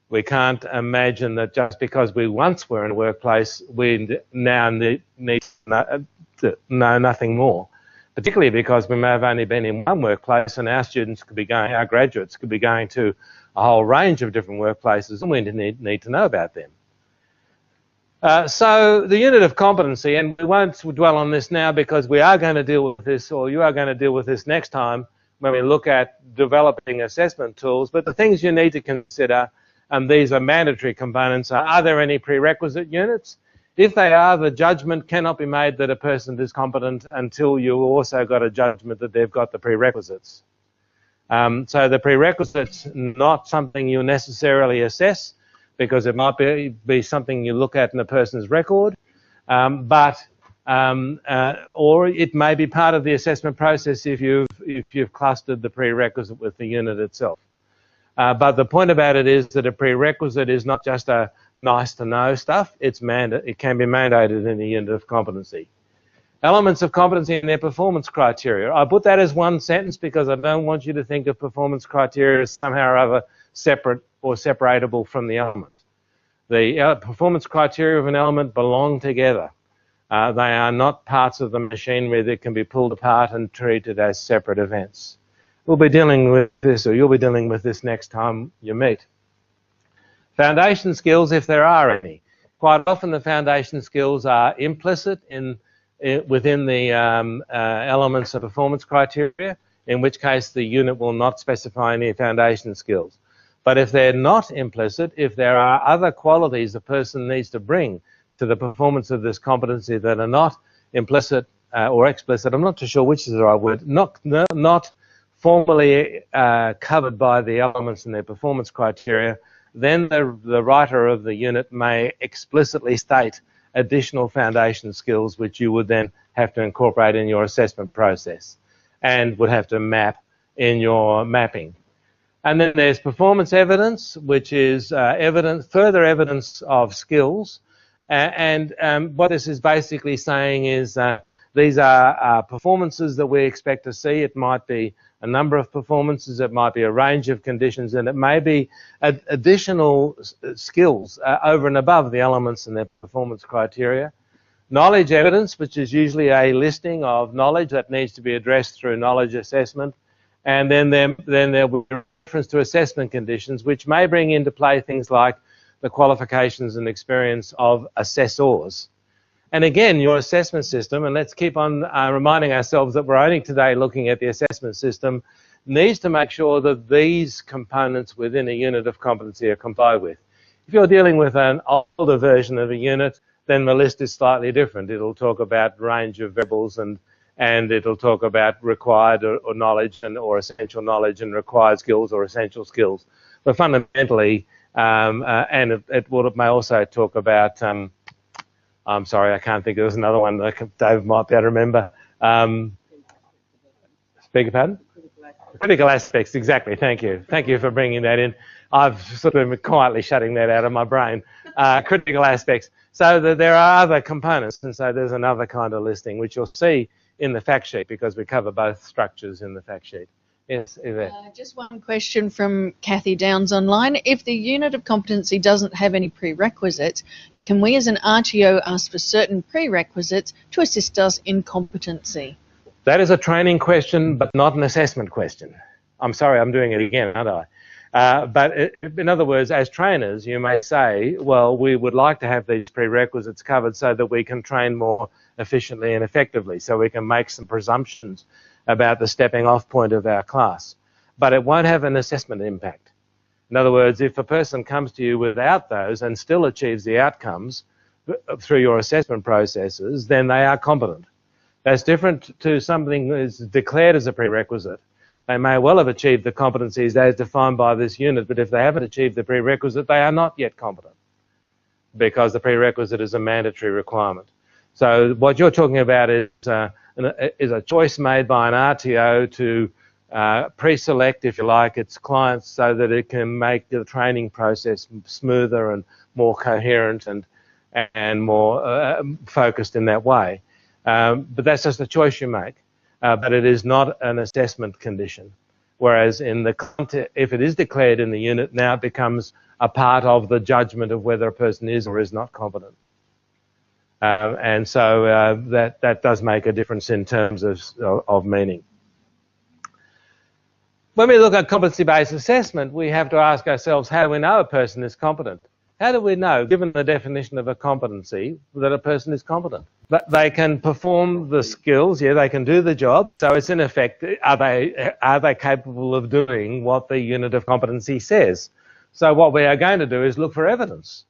We can't imagine that just because we once were in a workplace, we now need to know nothing more. Particularly because we may have only been in one workplace, and our students could be going, our graduates could be going to a whole range of different workplaces, and we need to know about them. So the unit of competency, and we won't dwell on this now because we are going to deal with this, or you are going to deal with this next time when we look at developing assessment tools, but the things you need to consider, and these are mandatory components, are there any prerequisite units? If they are, the judgment cannot be made that a person is competent until you also got a judgment that they've got the prerequisites. So the prerequisites not something you necessarily assess, because it might be something you look at in a person's record, or it may be part of the assessment process if you've clustered the prerequisite with the unit itself. But the point about it is that a prerequisite is not just a nice to know stuff, it can be mandated in the unit of competency. Elements of competency and their performance criteria. I put that as one sentence because I don't want you to think of performance criteria as somehow or other separate or separatable from the element. The performance criteria of an element belong together. They are not parts of the machinery that can be pulled apart and treated as separate events. We'll be dealing with this, or you'll be dealing with this next time you meet. Foundation skills, if there are any. Quite often the foundation skills are implicit within the elements of performance criteria, in which case the unit will not specify any foundation skills. But if they're not implicit, if there are other qualities the person needs to bring to the performance of this competency that are not implicit or explicit, I'm not too sure which is the right word, not formally covered by the elements in their performance criteria, then the writer of the unit may explicitly state additional foundation skills which you would then have to incorporate in your assessment process and would have to map in your mapping. And then there's performance evidence, which is further evidence of skills. And what this is basically saying is these are performances that we expect to see. It might be a number of performances, it might be a range of conditions, and it may be additional skills over and above the elements in their performance criteria. Knowledge evidence, which is usually a listing of knowledge that needs to be addressed through knowledge assessment, and then there will be reference to assessment conditions, which may bring into play things like the qualifications and experience of assessors. And again, your assessment system, and let's keep on reminding ourselves that we're only today looking at the assessment system, needs to make sure that these components within a unit of competency are complied with. If you're dealing with an older version of a unit, then the list is slightly different. It'll talk about range of variables and it'll talk about required or knowledge or essential knowledge and required skills or essential skills. But fundamentally, and it may also talk about I'm sorry, I can't think. There's another one that Dave might be able to remember. Beg your pardon? Critical aspects, exactly. Thank you. Thank you for bringing that in. I've sort of been quietly shutting that out of my brain. Critical aspects. So there are other components, and so there's another kind of listing, which you'll see in the fact sheet because we cover both structures in the fact sheet. Yes, Yvette. Just one question from Kathy Downs online. If the unit of competency doesn't have any prerequisites, can we as an RTO ask for certain prerequisites to assist us in competency? That is a training question, but not an assessment question. I'm sorry, I'm doing it again, aren't I? But in other words, as trainers, you may say, well, we would like to have these prerequisites covered so that we can train more efficiently and effectively, so we can make some presumptions about the stepping off point of our class. But it won't have an assessment impact. In other words, if a person comes to you without those and still achieves the outcomes through your assessment processes, then they are competent. That's different to something that is declared as a prerequisite. They may well have achieved the competencies as defined by this unit, but if they haven't achieved the prerequisite, they are not yet competent because the prerequisite is a mandatory requirement. So what you're talking about is is a choice made by an RTO to pre-select, if you like, its clients so that it can make the training process smoother and more coherent and more focused in that way. But that's just a choice you make. But it is not an assessment condition. Whereas in the if it is declared in the unit, now it becomes a part of the judgment of whether a person is or is not competent. And so that does make a difference in terms of meaning. When we look at competency-based assessment, we have to ask ourselves, how do we know a person is competent? How do we know, given the definition of a competency, that a person is competent? But they can perform the skills, yeah, they can do the job. So it's in effect, are they capable of doing what the unit of competency says? So what we are going to do is look for evidence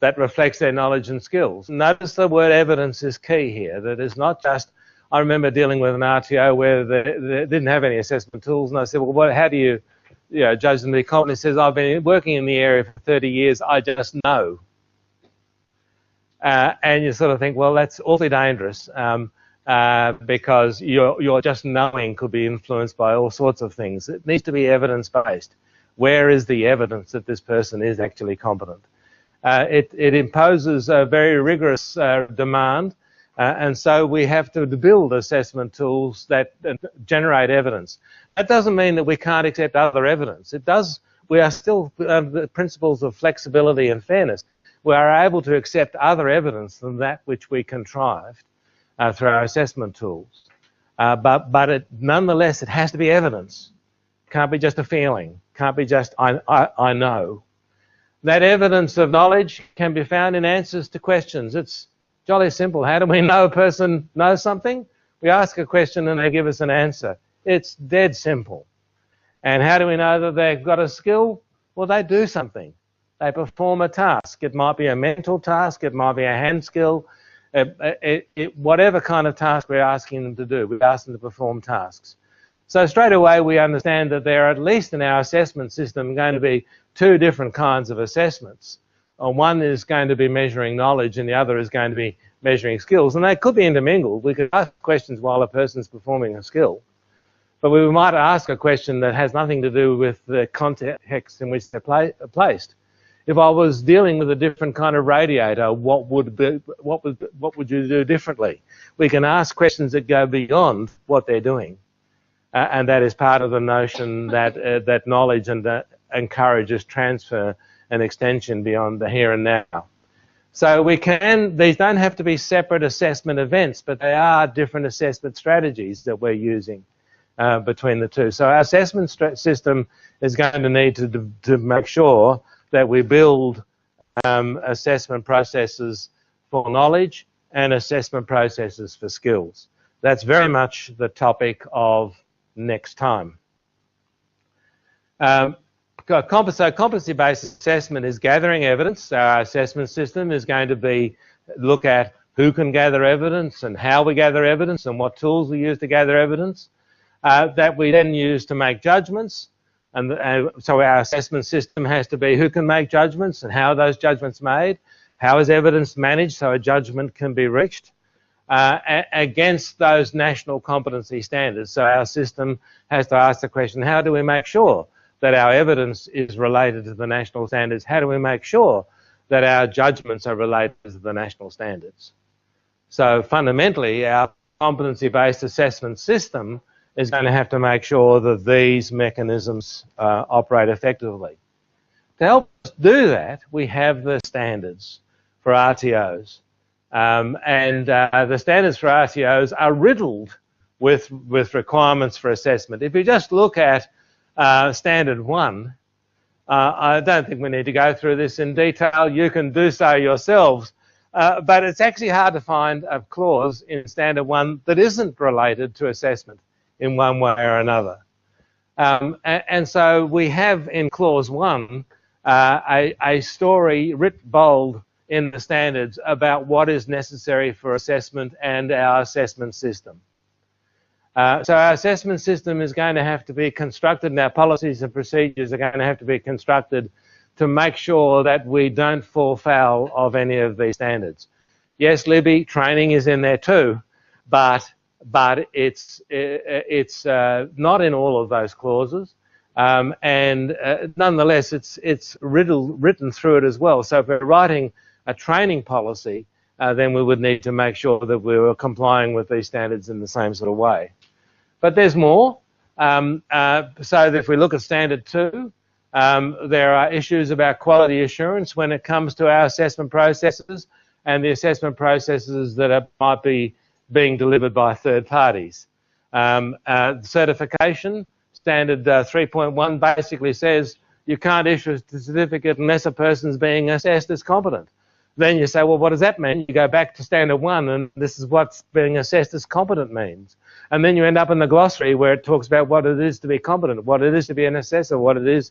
that reflects their knowledge and skills. Notice the word evidence is key here. That is not just, I remember dealing with an RTO where they didn't have any assessment tools, and I said, well, how do you judge them to be competent? He says, I've been working in the area for 30 years, I just know. And you sort of think, well, that's awfully dangerous because your just knowing could be influenced by all sorts of things. It needs to be evidence-based. Where is the evidence that this person is actually competent? It imposes a very rigorous demand, and so we have to build assessment tools that generate evidence. That doesn't mean that we can't accept other evidence. It does. We are still the principles of flexibility and fairness. We are able to accept other evidence than that which we contrived through our assessment tools. But nonetheless, it has to be evidence. It can't be just a feeling. It can't be just I know. That evidence of knowledge can be found in answers to questions. It's jolly simple. How do we know a person knows something? We ask a question and they give us an answer. It's dead simple. And how do we know that they've got a skill? Well, they do something. They perform a task. It might be a mental task. It might be a hand skill. Whatever kind of task we're asking them to do, we ask them to perform tasks. So straight away we understand that there are, at least in our assessment system, going to be two different kinds of assessments. One is going to be measuring knowledge and the other is going to be measuring skills. And they could be intermingled. We could ask questions while a person's performing a skill. But we might ask a question that has nothing to do with the context in which they're placed. If I was dealing with a different kind of radiator, what would you do differently? We can ask questions that go beyond what they're doing. And that is part of the notion that that knowledge encourages transfer and extension beyond the here and now. So these don't have to be separate assessment events, but they are different assessment strategies that we're using between the two. So our assessment system is going to need to make sure that we build assessment processes for knowledge and assessment processes for skills. That's very much the topic of next time. Competency-based assessment is gathering evidence. Our assessment system is going to look at who can gather evidence and how we gather evidence and what tools we use to gather evidence that we then use to make judgments. And so our assessment system has to be who can make judgments and how are those judgments made, how is evidence managed so a judgment can be reached against those national competency standards. So our system has to ask the question, how do we make sure that our evidence is related to the national standards? How do we make sure that our judgments are related to the national standards? So fundamentally, our competency-based assessment system is going to have to make sure that these mechanisms operate effectively. To help us do that, we have the standards for RTOs. The standards for RTOs are riddled with requirements for assessment. If you just look at Standard 1, I don't think we need to go through this in detail. You can do so yourselves. But it's actually hard to find a clause in Standard 1 that isn't related to assessment in one way or another. And so we have in Clause 1 a story writ bold in the standards about what is necessary for assessment and our assessment system. So our assessment system is going to have to be constructed, and our policies and procedures are going to have to be constructed to make sure that we don't fall foul of any of these standards. Yes, Libby, training is in there too, but but it's not in all of those clauses. Nonetheless, it's written through it as well. So if we're writing a training policy, then we would need to make sure that we were complying with these standards in the same sort of way. But there's more. So that if we look at Standard 2, there are issues about quality assurance when it comes to our assessment processes and the assessment processes that might be being delivered by third parties. Certification, Standard 3.1 basically says you can't issue a certificate unless a person's being assessed as competent. Then you say, well, what does that mean? You go back to Standard 1, and this is what being assessed as competent means. And then you end up in the glossary where it talks about what it is to be competent, what it is to be an assessor, what it is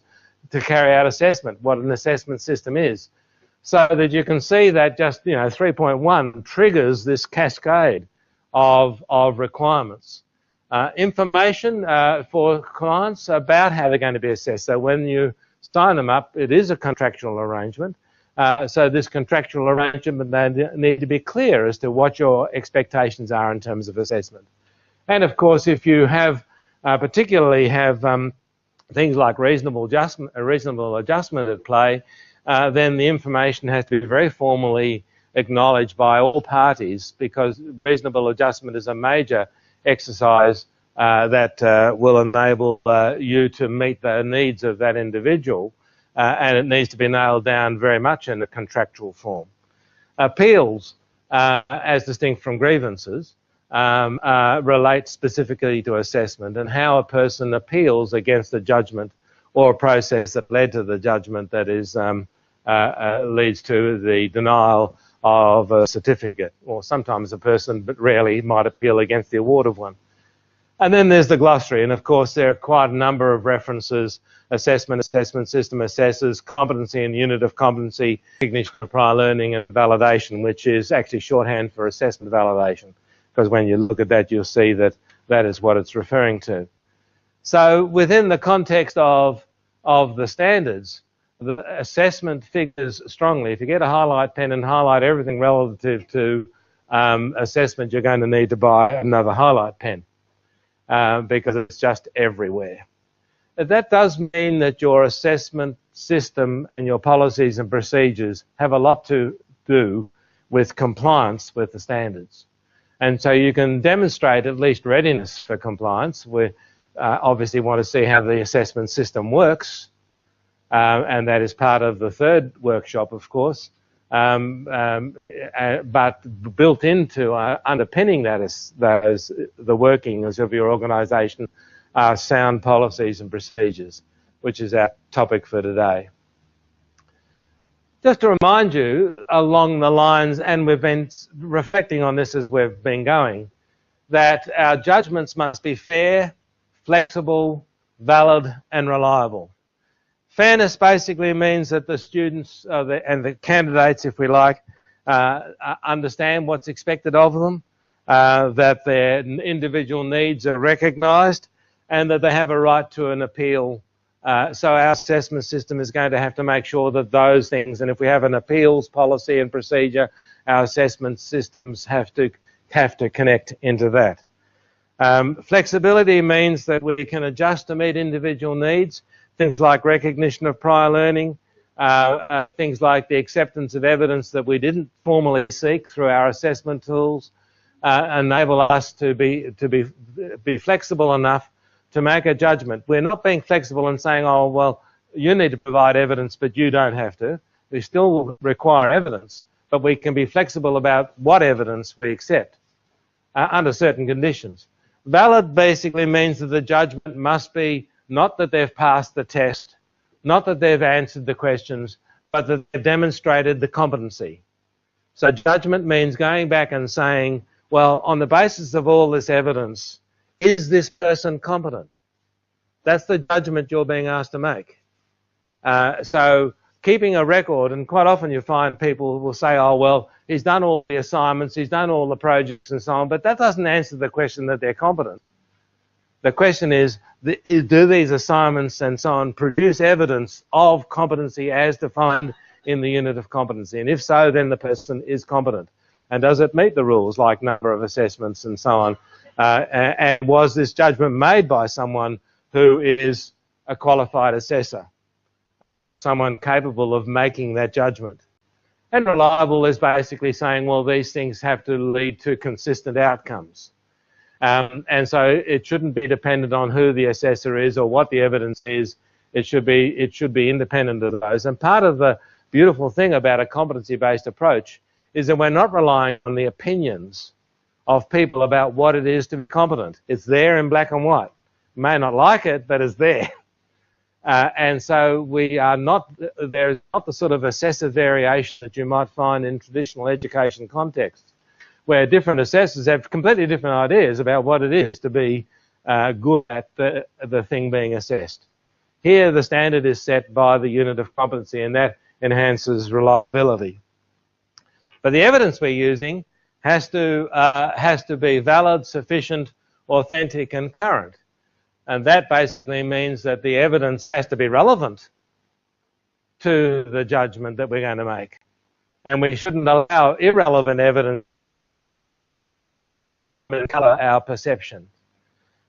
to carry out assessment, what an assessment system is. So that you can see that just, 3.1 triggers this cascade of requirements. Information for clients about how they're going to be assessed. So when you sign them up, it is a contractual arrangement. So this contractual arrangement, they need to be clear as to what your expectations are in terms of assessment. And of course, if you have particularly have things like reasonable adjustment at play, then the information has to be very formally acknowledged by all parties, because reasonable adjustment is a major exercise that will enable you to meet the needs of that individual, and it needs to be nailed down very much in a contractual form. Appeals, as distinct from grievances, relate specifically to assessment and how a person appeals against a judgment or a process that led to the judgment that is leads to the denial of a certificate, or sometimes a person, but rarely, might appeal against the award of one. And then there's the glossary, and of course there are quite a number of references: assessment system, assessors, competency and unit of competency, recognition of prior learning, and validation, which is actually shorthand for assessment validation, because when you look at that, you'll see that that is what it's referring to. So within the context of the standards, the assessment figures strongly. If you get a highlight pen and highlight everything relative to assessment, you're going to need to buy another highlight pen because it's just everywhere. That does mean that your assessment system and your policies and procedures have a lot to do with compliance with the standards. And so you can demonstrate at least readiness for compliance. We obviously want to see how the assessment system works, and that is part of the third workshop, of course. But built into underpinning that is the workings of your organisation are sound policies and procedures, which is our topic for today. Just to remind you, along the lines, and we've been reflecting on this as we've been going, that our judgments must be fair, flexible, valid, and reliable. Fairness basically means that the students and the candidates, if we like, understand what's expected of them, that their individual needs are recognised, and that they have a right to an appeal. So our assessment system is going to have to make sure that those things, and if we have an appeals policy and procedure, our assessment systems have to connect into that. Flexibility means that we can adjust to meet individual needs, things like recognition of prior learning, things like the acceptance of evidence that we didn't formally seek through our assessment tools, enable us to be flexible enough to make a judgment. We're not being flexible and saying, oh, well, you need to provide evidence, but you don't have to. We still require evidence, but we can be flexible about what evidence we accept under certain conditions. Valid basically means that the judgment must be not that they've passed the test, not that they've answered the questions, but that they've demonstrated the competency. So judgment means going back and saying, well, on the basis of all this evidence, is this person competent? That's the judgment you're being asked to make. So keeping a record, and quite often you find people will say, oh, well, he's done all the assignments, he's done all the projects and so on, but that doesn't answer the question that they're competent. The question is, do these assignments and so on produce evidence of competency as defined in the unit of competency? And if so, then the person is competent. And does it meet the rules, like number of assessments and so on, And was this judgment made by someone who is a qualified assessor, someone capable of making that judgment? And reliable is basically saying, well, these things have to lead to consistent outcomes. And so it shouldn't be dependent on who the assessor is or what the evidence is. It should be independent of those. And part of the beautiful thing about a competency-based approach is that we're not relying on the opinions of people about what it is to be competent. It's there in black and white. You may not like it, but it's there. And so we are not, there is not the sort of assessor variation that you might find in traditional education contexts, where different assessors have completely different ideas about what it is to be good at the thing being assessed. Here the standard is set by the unit of competency, and that enhances reliability. But the evidence we're using has to be valid, sufficient, authentic, and current. And that basically means that the evidence has to be relevant to the judgment that we're going to make. And we shouldn't allow irrelevant evidence to colour our perception.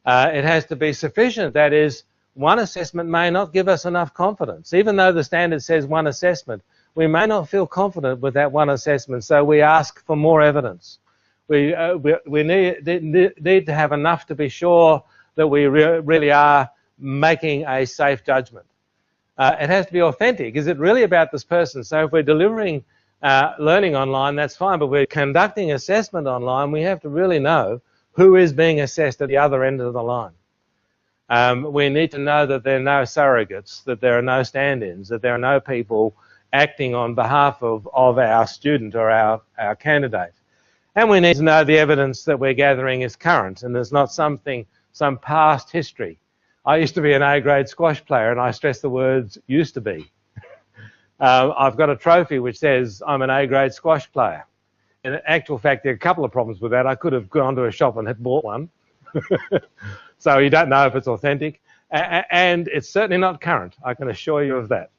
It has to be sufficient. That is, one assessment may not give us enough confidence. Even though the standard says one assessment, we may not feel confident with that one assessment, so we ask for more evidence. We need to have enough to be sure that we really are making a safe judgment. It has to be authentic. Is it really about this person? So if we're delivering learning online, that's fine, but we're conducting assessment online, we have to really know who is being assessed at the other end of the line. We need to know that there are no surrogates, that there are no stand-ins, that there are no people acting on behalf of our student or our candidate. And we need to know the evidence that we're gathering is current, and there's not some past history. I used to be an A-grade squash player, and I stress the words used to be. I've got a trophy which says I'm an A-grade squash player. In actual fact, there are a couple of problems with that. I could have gone to a shop and had bought one. So you don't know if it's authentic. And it's certainly not current, I can assure you of that.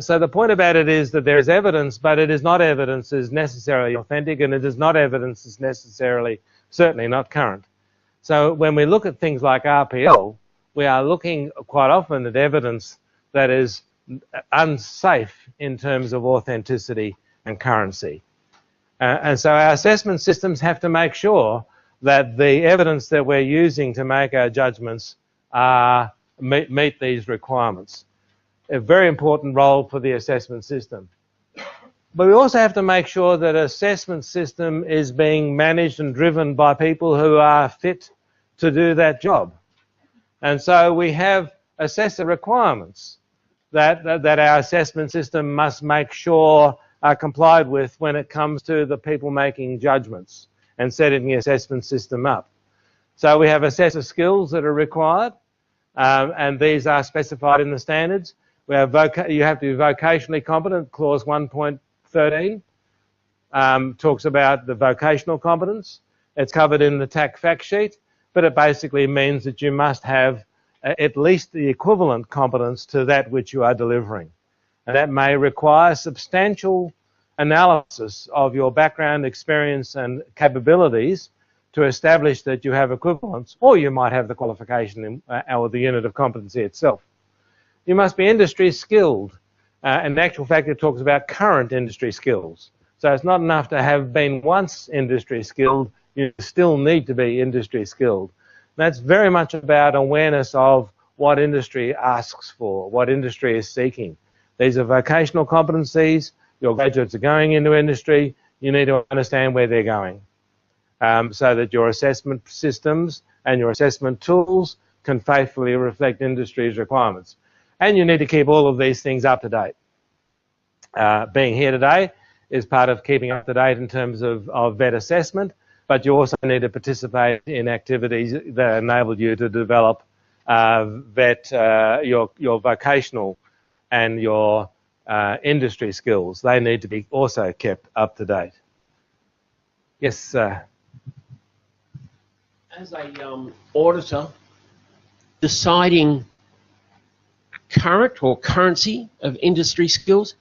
So the point about it is that there is evidence, but it is not evidence that is necessarily authentic, and it is not evidence that's necessarily, certainly not current. So when we look at things like RPL, we are looking quite often at evidence that is unsafe in terms of authenticity and currency. And so our assessment systems have to make sure that the evidence that we're using to make our judgments meet these requirements. A very important role for the assessment system. But we also have to make sure that an assessment system is being managed and driven by people who are fit to do that job. And so we have assessor requirements that our assessment system must make sure are complied with when it comes to the people making judgments and setting the assessment system up. So we have assessor skills that are required, and these are specified in the standards. We have you have to be vocationally competent. Clause 1.13 talks about the vocational competence. It's covered in the TAC fact sheet, but it basically means that you must have at least the equivalent competence to that which you are delivering. And that may require substantial analysis of your background, experience and capabilities to establish that you have equivalence, or you might have the qualification or the unit of competency itself. You must be industry skilled. In actual fact, it talks about current industry skills. So it's not enough to have been once industry skilled, you still need to be industry skilled. That's very much about awareness of what industry asks for, what industry is seeking. These are vocational competencies. Your graduates are going into industry. You need to understand where they're going so that your assessment systems and your assessment tools can faithfully reflect industry's requirements. And you need to keep all of these things up to date. Being here today is part of keeping up to date in terms of vet assessment, but you also need to participate in activities that enable you to develop your vocational and your industry skills. They need to be also kept up to date. Yes, sir. As a auditor, deciding current or currency of industry skills,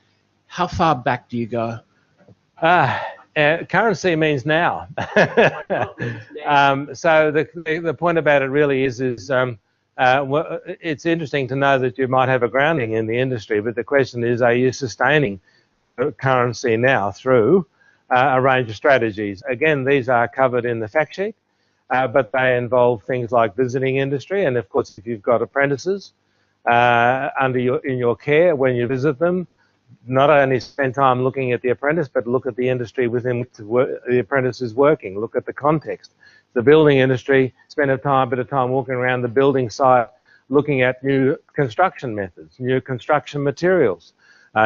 how far back do you go? Currency means now. So the point about it really is it's interesting to know that you might have a grounding in the industry, but the question is, are you sustaining currency now through a range of strategies? Again, these are covered in the fact sheet, but they involve things like visiting industry, and of course, if you've got apprentices in your care, when you visit them, not only spend time looking at the apprentice, but look at the industry within which the apprentice is working. Look at the context. The building industry, spend a bit of time walking around the building site, looking at new construction methods, new construction materials,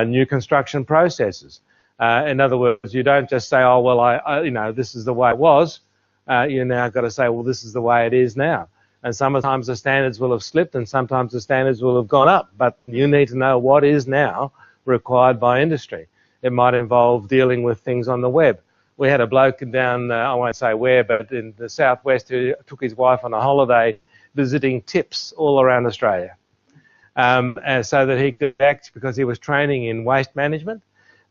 new construction processes. In other words, you don't just say, oh, well, this is the way it was. You now got to say, well, this is the way it is now. And sometimes the standards will have slipped and sometimes the standards will have gone up, but you need to know what is now required by industry. It might involve dealing with things on the web. We had a bloke down, I won't say where, but in the southwest who took his wife on a holiday visiting tips all around Australia. So that he could act, because he was training in waste management,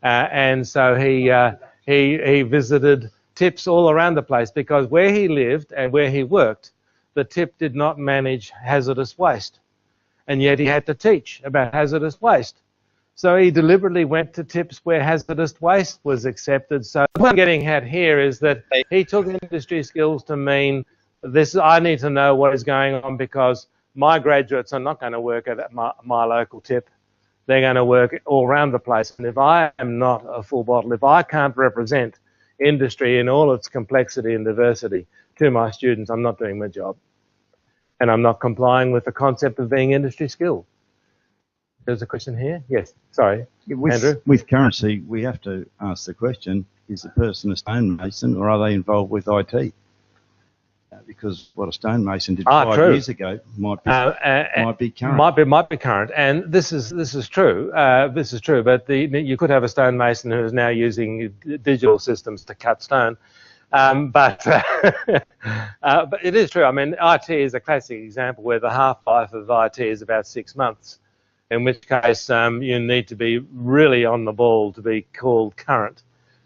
and so he visited tips all around the place, because where he lived and where he worked, the tip did not manage hazardous waste, and yet he had to teach about hazardous waste. So he deliberately went to tips where hazardous waste was accepted. So what I'm getting at here is that he took industry skills to mean this: I need to know what is going on, because my graduates are not going to work at my local tip. They're going to work all around the place. And if I am not a full bottle, if I can't represent industry in all its complexity and diversity to my students, I'm not doing my job. And I'm not complying with the concept of being industry skilled. There's a question here? Yes, sorry, Andrew. With currency, we have to ask the question, is the person a stonemason or are they involved with IT? Because what a stonemason did 5 years ago might be current. Might be current, and this is true. This is true, but you could have a stonemason who is now using digital systems to cut stone. But it is true. I mean, IT is a classic example where the half-life of IT is about 6 months, in which case you need to be really on the ball to be called current.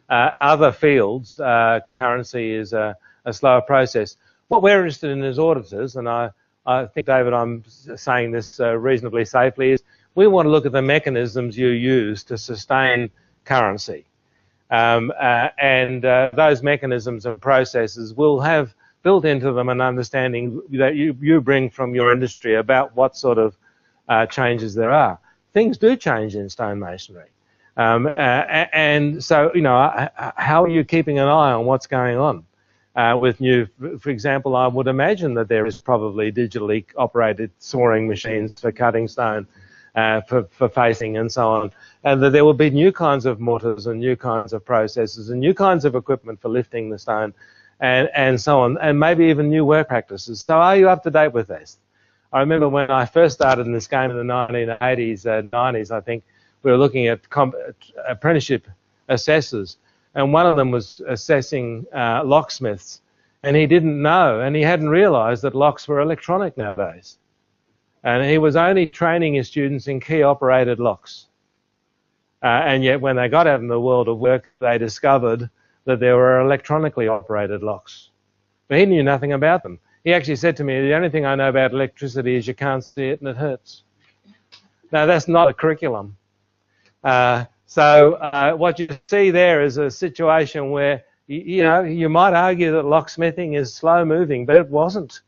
Other fields, currency is a slower process. What we're interested in as auditors, and I think, David, I'm saying this reasonably safely, is we want to look at the mechanisms you use to sustain currency. Those mechanisms and processes will have built into them an understanding that you bring from your industry about what sort of changes there are. Things do change in stonemasonry. And so, how are you keeping an eye on what's going on? With new, for example, I would imagine that there is probably digitally operated sawing machines for cutting stone, for facing and so on, and that there will be new kinds of mortars and new kinds of processes and new kinds of equipment for lifting the stone and so on, and maybe even new work practices. So are you up to date with this? I remember when I first started in this game in the 1980s, 90s, I think, we were looking at apprenticeship assessors, and one of them was assessing locksmiths, and he didn't know, and he hadn't realised that locks were electronic nowadays. And he was only training his students in key-operated locks. And yet when they got out in the world of work, they discovered that there were electronically operated locks. But he knew nothing about them. He actually said to me, the only thing I know about electricity is you can't see it and it hurts. Now, that's not a curriculum. So what you see there is a situation where, you might argue that locksmithing is slow-moving, but it wasn't.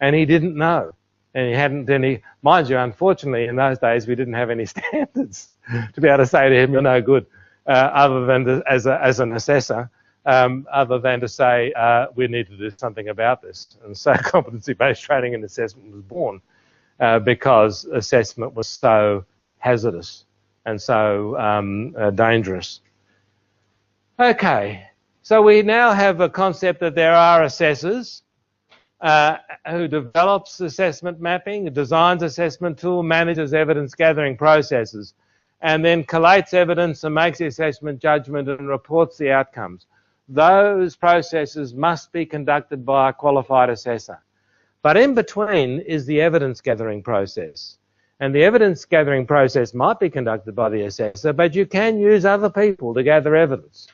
And he didn't know. And he hadn't any, mind you, unfortunately, in those days, we didn't have any standards to be able to say to him, you're no good, other than as an assessor, other than to say, we need to do something about this. And so competency-based training and assessment was born because assessment was so hazardous and so dangerous. Okay, so we now have a concept that there are assessors who develops assessment mapping, designs assessment tool, manages evidence gathering processes, and then collates evidence and makes the assessment judgment and reports the outcomes. Those processes must be conducted by a qualified assessor. But in between is the evidence gathering process. And the evidence gathering process might be conducted by the assessor, but you can use other people to gather evidence.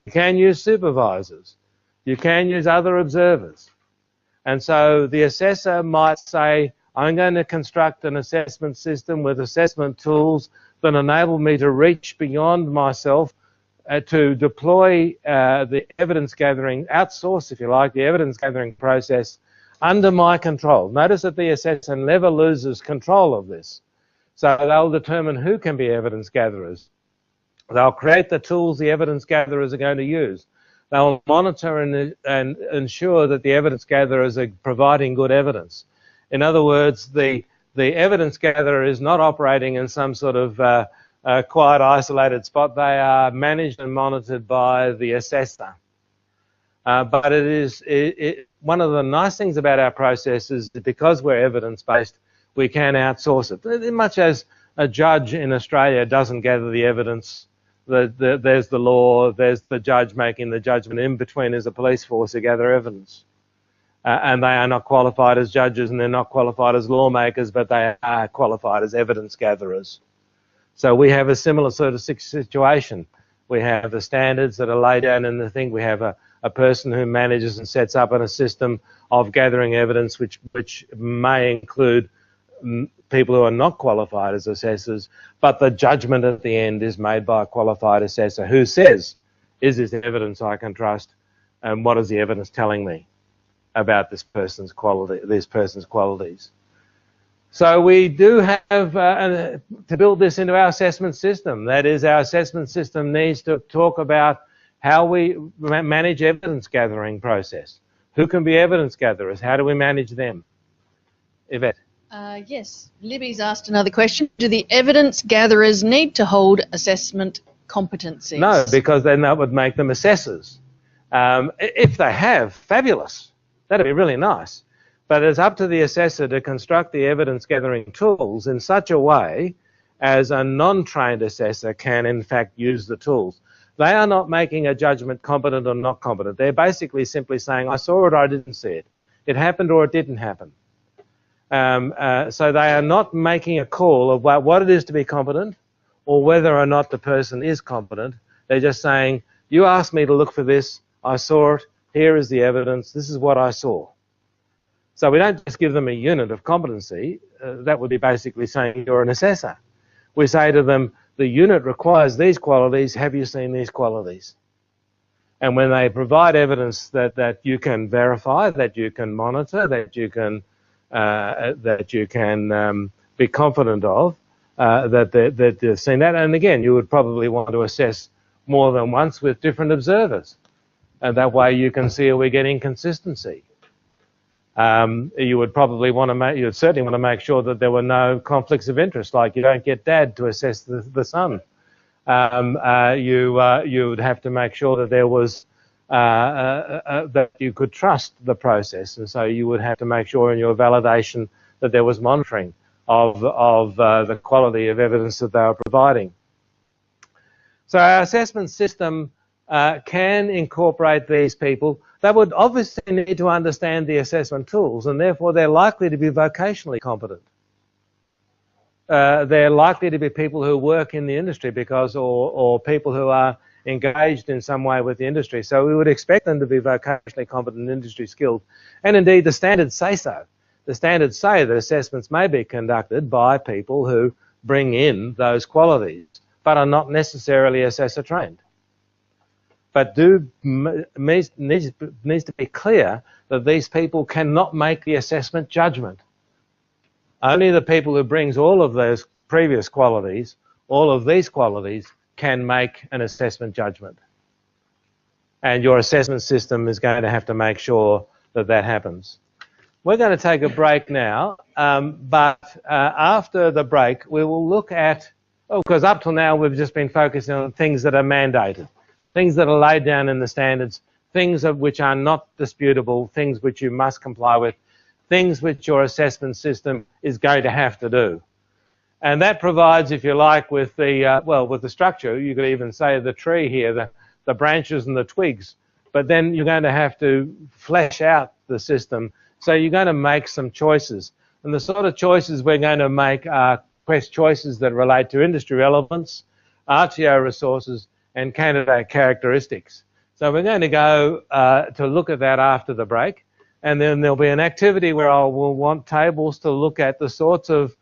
You can use supervisors. You can use other observers. And so the assessor might say, I'm going to construct an assessment system with assessment tools that enable me to reach beyond myself, to deploy the evidence gathering, outsource, if you like, the evidence gathering process under my control. Notice that the assessor never loses control of this. So they'll determine who can be evidence gatherers. They'll create the tools the evidence gatherers are going to use. They'll monitor and ensure that the evidence gatherers are providing good evidence. In other words, the evidence gatherer is not operating in some sort of quiet, isolated spot. They are managed and monitored by the assessor. But one of the nice things about our process is that because we're evidence-based, we can outsource it. Much as a judge in Australia doesn't gather the evidence, there's the law, there's the judge making the judgment. In between is a police force who gather evidence. And they are not qualified as judges and they're not qualified as lawmakers, but they are qualified as evidence gatherers. So we have a similar sort of situation. We have the standards that are laid down in the thing. We have a person who manages and sets up a system of gathering evidence, which may include people who are not qualified as assessors, but the judgment at the end is made by a qualified assessor who says, is this evidence I can trust, and what is the evidence telling me about this person's qualities. So we do have to build this into our assessment system. That is, our assessment system needs to talk about how we manage evidence gathering process. Who can be evidence gatherers? How do we manage them? Yvette. Yes, Libby's asked another question. Do the evidence gatherers need to hold assessment competencies? No, because then that would make them assessors. If they have, fabulous. That'd be really nice. But it's up to the assessor to construct the evidence gathering tools in such a way as a non-trained assessor can in fact use the tools. They are not making a judgment competent or not competent. They're basically simply saying, I saw it or I didn't see it. It happened or it didn't happen. So they are not making a call about what it is to be competent or whether or not the person is competent. They're just saying, you asked me to look for this, I saw it, here is the evidence, this is what I saw. So we don't just give them a unit of competency. That would be basically saying you're an assessor. We say to them, the unit requires these qualities, have you seen these qualities? And when they provide evidence that you can verify, that you can monitor, that you can be confident of, that they've seen that. And again, you would probably want to assess more than once with different observers. And that way you can see are we getting consistency. You would probably want to you would certainly want to make sure that there were no conflicts of interest, like you don't get Dad to assess the son. You would have to make sure that there was that you could trust the process, and so you would have to make sure in your validation that there was monitoring of the quality of evidence that they were providing. So our assessment system can incorporate these people. They would obviously need to understand the assessment tools, and therefore they're likely to be vocationally competent. They're likely to be people who work in the industry or people who are engaged in some way with the industry. So we would expect them to be vocationally competent and industry skilled. And indeed, the standards say so. The standards say that assessments may be conducted by people who bring in those qualities, but are not necessarily assessor trained. But needs to be clear that these people cannot make the assessment judgment. Only the people who brings all of those previous qualities, all of these qualities, can make an assessment judgment. And your assessment system is going to have to make sure that that happens. We're going to take a break now, but after the break we will look at, because up till now we've just been focusing on things that are mandated, things that are laid down in the standards, things which are not disputable, things which you must comply with, things which your assessment system is going to have to do. And that provides, if you like, with the with the structure, you could even say the tree here, the branches and the twigs, but then you're going to have to flesh out the system. So you're going to make some choices. And the sort of choices we're going to make are choices that relate to industry relevance, RTO resources, and candidate characteristics. So we're going to go to look at that after the break, and then there'll be an activity where I will want tables to look at the sorts of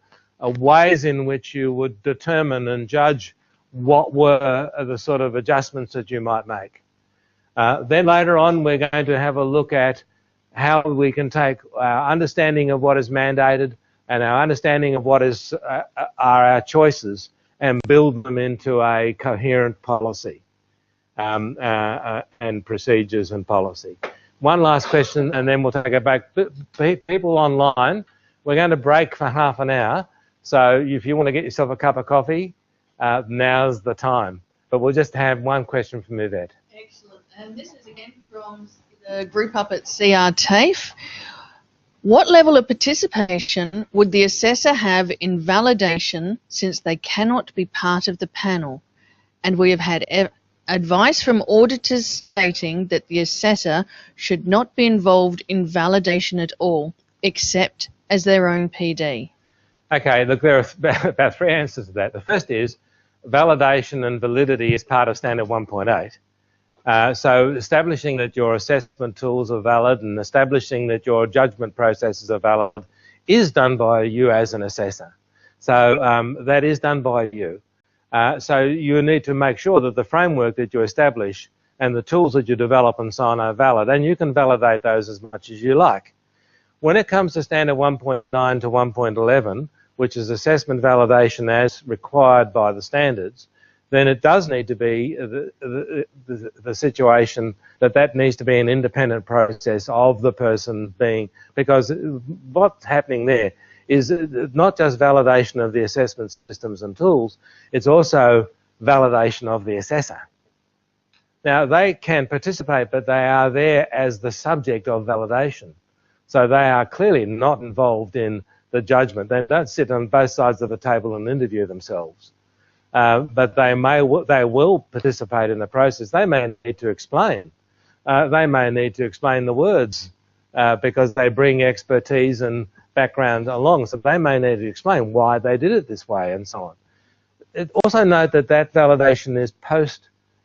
ways in which you would determine and judge what were the sort of adjustments that you might make. Then later on we're going to have a look at how we can take our understanding of what is mandated and our understanding of what are our choices and build them into a coherent policy and procedures and policy. One last question and then we'll take it back. People online, we're going to break for half an hour, so if you want to get yourself a cup of coffee, now's the time. But we'll just have one question from Yvette. Excellent. And this is again from the group up at CRTAFE. What level of participation would the assessor have in validation since they cannot be part of the panel? And we have had advice from auditors stating that the assessor should not be involved in validation at all, except as their own PD. Okay, look, there are about three answers to that. The first is validation and validity is part of Standard 1.8. So establishing that your assessment tools are valid and establishing that your judgment processes are valid is done by you as an assessor. So that is done by you. So you need to make sure that the framework that you establish and the tools that you develop and so on are valid, and you can validate those as much as you like. When it comes to Standard 1.9 to 1.11, which is assessment validation as required by the standards, then it does need to be the situation that needs to be an independent process of the person being, because what's happening there is not just validation of the assessment systems and tools, it's also validation of the assessor. Now, they can participate, but they are there as the subject of validation. So they are clearly not involved in the judgment. They don't sit on both sides of the table and interview themselves. But they will participate in the process. They may need to explain. They may need to explain the words because they bring expertise and background along. So they may need to explain why they did it this way and so on. Also note that that validation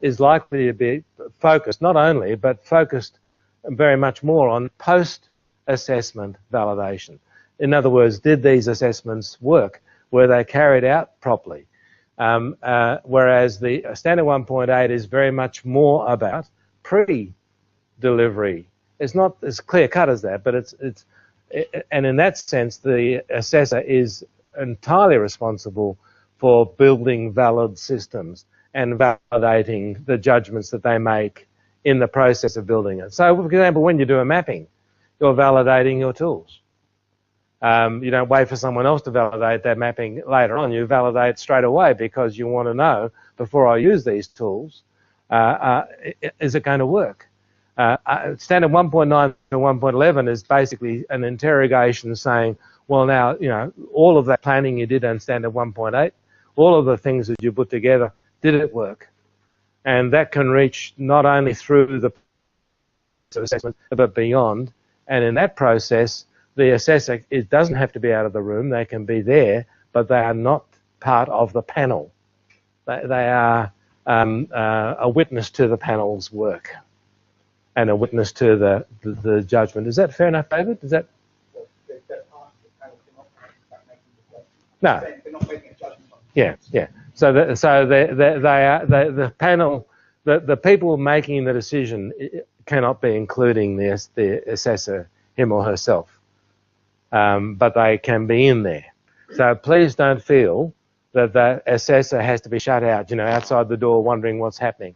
is likely to be focused, not only, but focused very much more on post-assessment validation. In other words, did these assessments work? Were they carried out properly? Whereas the Standard 1.8 is very much more about pre-delivery. It's not as clear-cut as that, but and in that sense, the assessor is entirely responsible for building valid systems and validating the judgments that they make in the process of building it. So, for example, when you do a mapping, you're validating your tools. You don't wait for someone else to validate that mapping later on. You validate straight away because you want to know, before I use these tools, is it going to work? Standard 1.9 to 1.11 is basically an interrogation saying, well, now, all of that planning you did on Standard 1.8, all of the things that you put together, did it work? And that can reach not only through the assessment, but beyond. And in that process, the assessor, it doesn't have to be out of the room. They can be there, but they are not part of the panel. They are a witness to the panel's work and a witness to the judgment. Is that fair enough, David? Is that? No. Yeah. So the panel, the people making the decision cannot be including the assessor, him or herself. But they can be in there. So please don't feel that the assessor has to be shut out, outside the door wondering what's happening.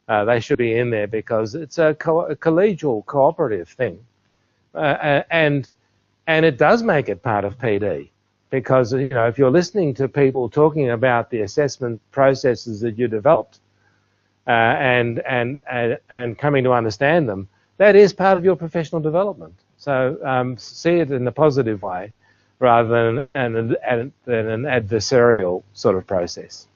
They should be in there because it's a collegial, cooperative thing. And it does make it part of PD because, if you're listening to people talking about the assessment processes that you developed and coming to understand them, that is part of your professional development. So see it in a positive way rather than an adversarial sort of process.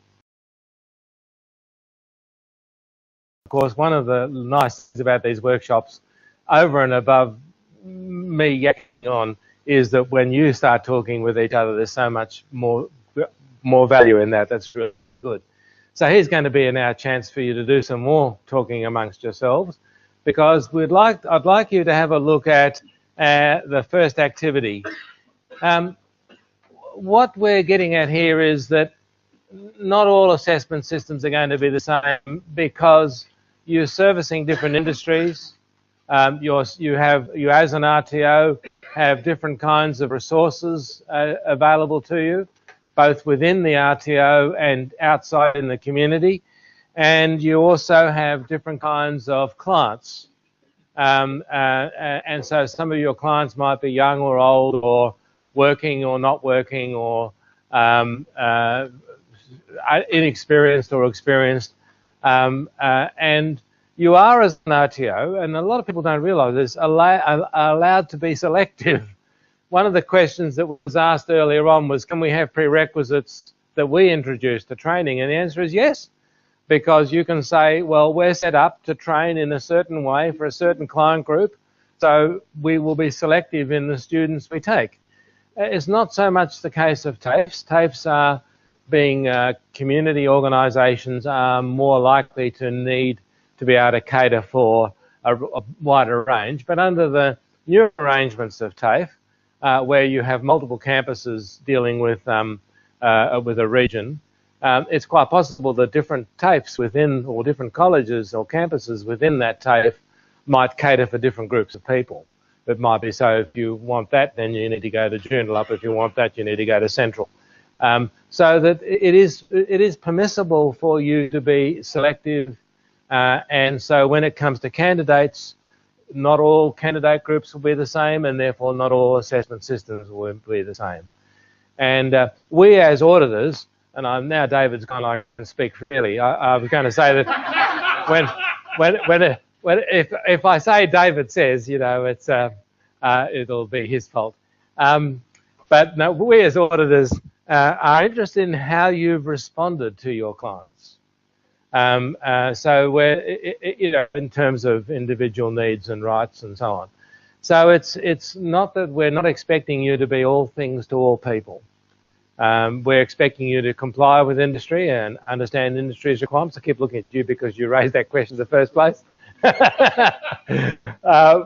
Of course, one of the nice things about these workshops, over and above me yakking on, is that when you start talking with each other, there's so much more value in that. That's really good. So here's going to be now a chance for you to do some more talking amongst yourselves, because I'd like you to have a look at the first activity. What we're getting at here is that not all assessment systems are going to be the same, because you're servicing different industries. You as an RTO have different kinds of resources available to you, both within the RTO and outside in the community, and you also have different kinds of clients. And so some of your clients might be young or old, or working or not working, or inexperienced or experienced. And you are, as an RTO, and a lot of people don't realise this, are allowed to be selective. One of the questions that was asked earlier on was, can we have prerequisites that we introduce to training? And the answer is yes, because you can say, well, we're set up to train in a certain way for a certain client group, so we will be selective in the students we take. It's not so much the case of TAFEs. TAFEs are, being community organisations, are more likely to need to be able to cater for a wider range. But under the new arrangements of TAFE, where you have multiple campuses dealing with a region, it's quite possible that different TAFEs within, or different colleges or campuses within that TAFE might cater for different groups of people. It might be, so if you want that, then you need to go to Joondalup. If you want that, you need to go to Central. So that it is permissible for you to be selective, and so when it comes to candidates, not all candidate groups will be the same, and therefore not all assessment systems will be the same. And we as auditors, and now David's gone, I can speak freely. I was going to say that if I say David says, you know, it's it'll be his fault. But no, we as auditors are interested in how you've responded to your clients. So we're, you know, in terms of individual needs and rights and so on. So it's not that we're not expecting you to be all things to all people. We're expecting you to comply with industry and understand industry's requirements. I keep looking at you because you raised that question in the first place.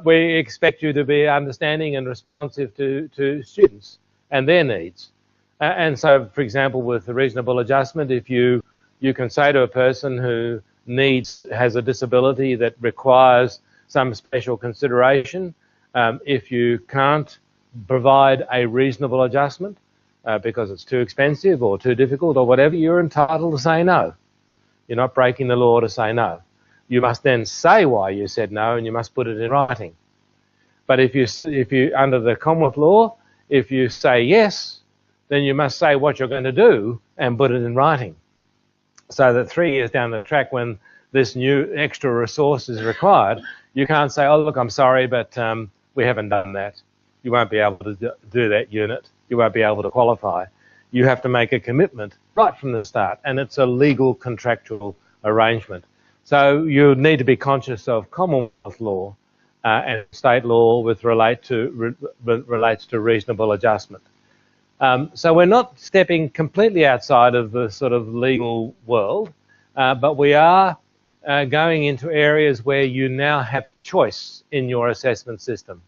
We expect you to be understanding and responsive to students and their needs. And so, for example, with the reasonable adjustment, if you can say to a person who has a disability that requires some special consideration, if you can't provide a reasonable adjustment because it's too expensive or too difficult or whatever, you're entitled to say no. You're not breaking the law to say no. You must then say why you said no, and you must put it in writing. But if you under the Commonwealth law, if you say yes, then you must say what you're going to do and put it in writing. So that 3 years down the track, when this new extra resource is required, you can't say, oh, look, I'm sorry, but we haven't done that. You won't be able to do that unit. You won't be able to qualify. You have to make a commitment right from the start, and it's a legal contractual arrangement. So you need to be conscious of Commonwealth law and state law with relates to reasonable adjustment. So we're not stepping completely outside of the sort of legal world, but we are going into areas where you now have choice in your assessment system.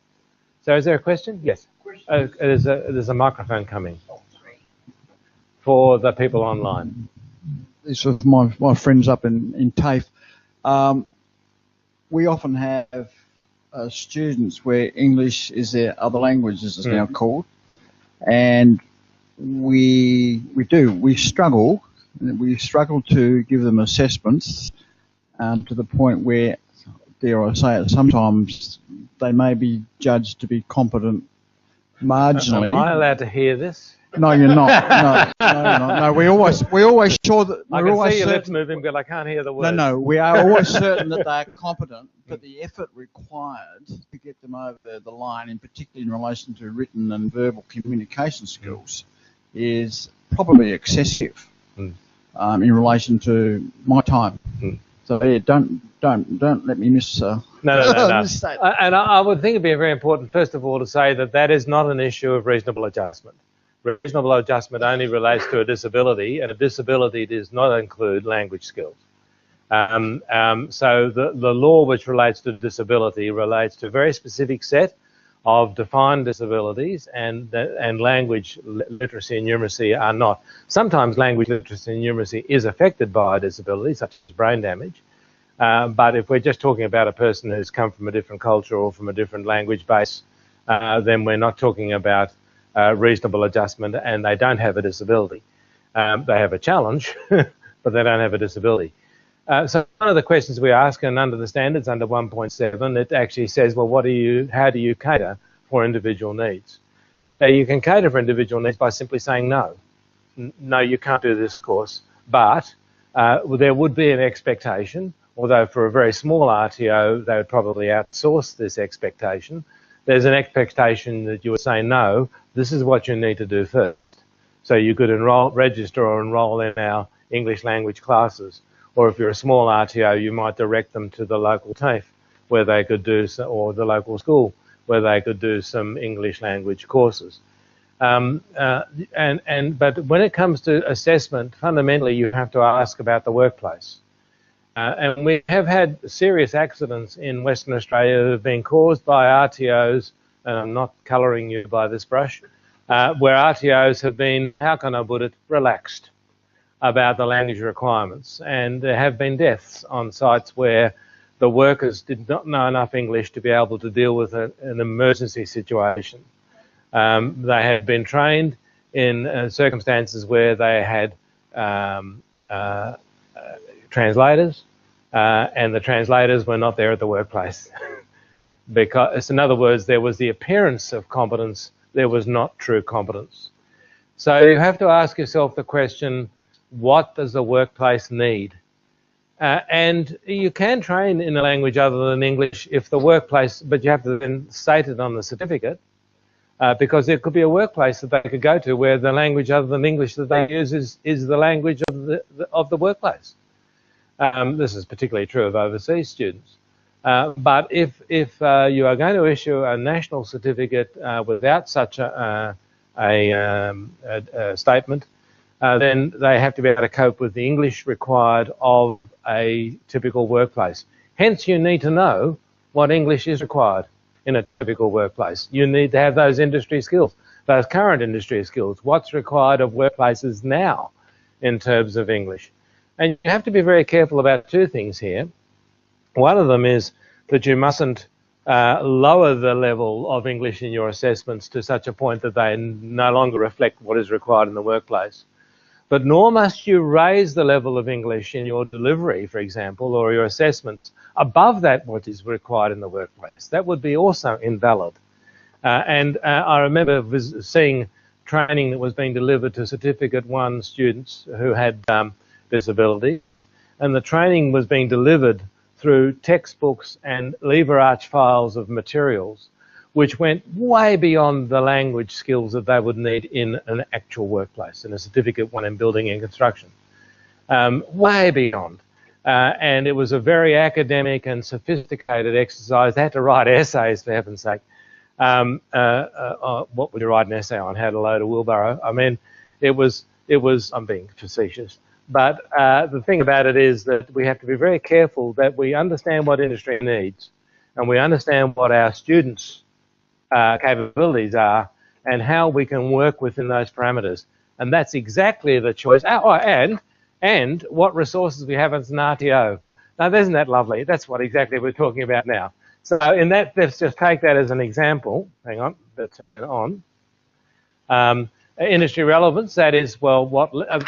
So is there a question? Yes. There's a microphone coming for the people online. This is my friends up in TAFE. We often have students where English is their other language, as it's now called, and we struggle to give them assessments to the point where, dare I say it, sometimes they may be judged to be competent marginally. Am I allowed to hear this? No, you're not. No. We always sure that I can see your lips moving, but I can't hear the words. No. We are always certain that they are competent, but the effort required to get them over the line, in particular in relation to written and verbal communication skills, is probably excessive in relation to my time. So yeah, don't let me miss. No. And I would think it'd be very important, first of all, to say that is not an issue of reasonable adjustment. Reasonable adjustment only relates to a disability, and a disability does not include language skills. So the law which relates to disability relates to a very specific set of defined disabilities, and language literacy and numeracy are not. Sometimes language literacy and numeracy is affected by a disability, such as brain damage. But if we're just talking about a person who's come from a different culture or from a different language base, then we're not talking about reasonable adjustment, and they don't have a disability. They have a challenge, but they don't have a disability. So one of the questions we ask, and under the standards, under 1.7, it actually says, well, how do you cater for individual needs? Now, you can cater for individual needs by simply saying no. No, you can't do this course, but there would be an expectation, although for a very small RTO, they would probably outsource this expectation. There's an expectation that you would say, no, this is what you need to do first. So you could register or enroll in our English language classes. Or if you're a small RTO, you might direct them to the local TAFE where they could do, or the local school where they could do some English language courses. But when it comes to assessment, fundamentally you have to ask about the workplace. And we have had serious accidents in Western Australia that have been caused by RTOs, and I'm not colouring you by this brush, where RTOs have been, how can I put it, relaxed about the language requirements. And there have been deaths on sites where the workers did not know enough English to be able to deal with an emergency situation. They had been trained in circumstances where they had translators, and the translators were not there at the workplace. Because, in other words, there was the appearance of competence, there was not true competence. So you have to ask yourself the question, what does the workplace need? And you can train in a language other than English if the workplace, but you have to then state it on the certificate, because there could be a workplace that they could go to where the language other than English that they use is the language of the workplace. This is particularly true of overseas students. But if you are going to issue a national certificate without such a statement, then they have to be able to cope with the English required of a typical workplace. Hence, you need to know what English is required in a typical workplace. You need to have those industry skills, those current industry skills, what's required of workplaces now in terms of English. And you have to be very careful about two things here. One of them is that you mustn't lower the level of English in your assessments to such a point that they no longer reflect what is required in the workplace. But nor must you raise the level of English in your delivery, for example, or your assessments above that what is required in the workplace. That would be also invalid. I remember seeing training that was being delivered to Certificate 1 students who had disability, and the training was being delivered through textbooks and lever arch files of materials, which went way beyond the language skills that they would need in an actual workplace, in a Certificate 1 in building and construction. Way beyond. And it was a very academic and sophisticated exercise. They had to write essays, for heaven's sake. What would you write an essay on? How to load a wheelbarrow? I mean, it was, I'm being facetious. But the thing about it is that we have to be very careful that we understand what industry needs, and we understand what our students' capabilities are, and how we can work within those parameters. And that's exactly the choice. And what resources we have as an RTO. Now, isn't that lovely? That's what exactly we're talking about now. So in that, let's just take that as an example. Hang on, let's turn it on. Industry relevance, that is, well,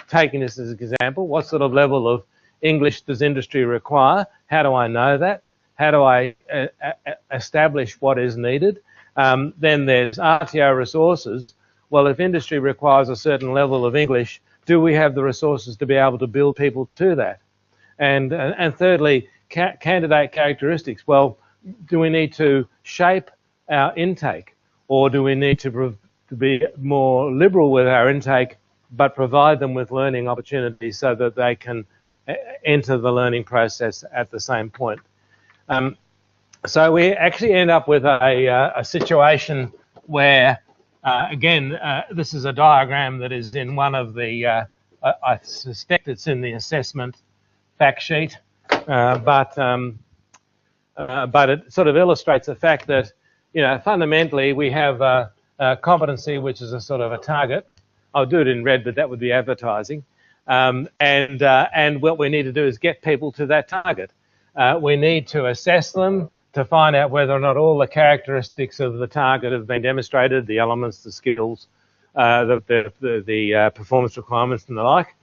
taking this as an example, what sort of level of English does industry require? How do I know that? How do I establish what is needed? Then there's RTO resources. Well, if industry requires a certain level of English, do we have the resources to be able to build people to that? And thirdly, candidate characteristics. Well, do we need to shape our intake, or do we need to be more liberal with our intake but provide them with learning opportunities so that they can enter the learning process at the same point? So we actually end up with a situation where Again, this is a diagram that is in one of the, I suspect it's in the assessment fact sheet, but it sort of illustrates the fact that, fundamentally we have competency, which is a sort of a target. I'll do it in red, but that would be advertising. And what we need to do is get people to that target. We need to assess them to find out whether or not all the characteristics of the target have been demonstrated, the elements, the skills, the performance requirements and the like.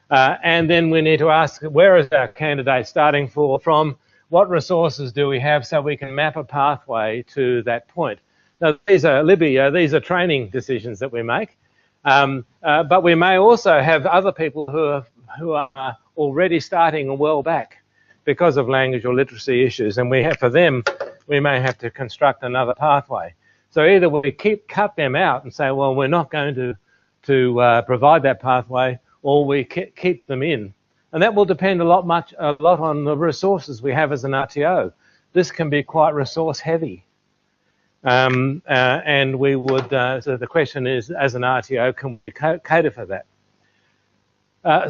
And then we need to ask, where is our candidate starting from? What resources do we have so we can map a pathway to that point? Now, these are training decisions that we make. But we may also have other people who are already starting well back because of language or literacy issues, and for them we may have to construct another pathway. So either we cut them out and say, well, we're not going to provide that pathway, or we keep them in, and that will depend a lot on the resources we have as an RTO. This can be quite resource heavy. And we would, so the question is, as an RTO, can we cater for that?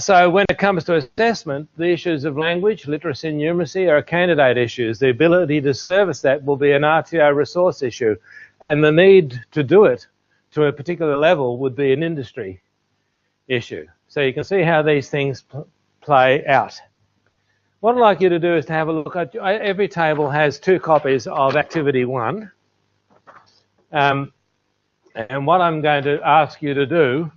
So when it comes to assessment, the issues of language, literacy and numeracy are candidate issues. The ability to service that will be an RTO resource issue. And the need to do it to a particular level would be an industry issue. So you can see how these things play out. What I'd like you to do is to have a look at, every table has 2 copies of Activity 1. And what I'm going to ask you to do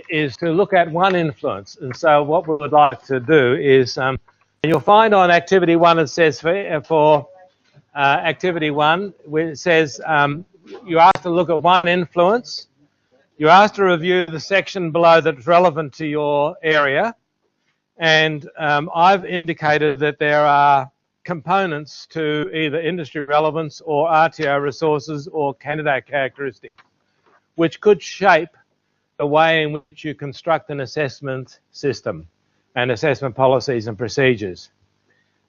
is to look at one influence. And so what we would like to do is, and you'll find on Activity 1 it says for Activity 1, it says you're asked to look at one influence. You're asked to review the section below that's relevant to your area. And I've indicated that there are components to either industry relevance or RTO resources or candidate characteristics, which could shape the way in which you construct an assessment system and assessment policies and procedures.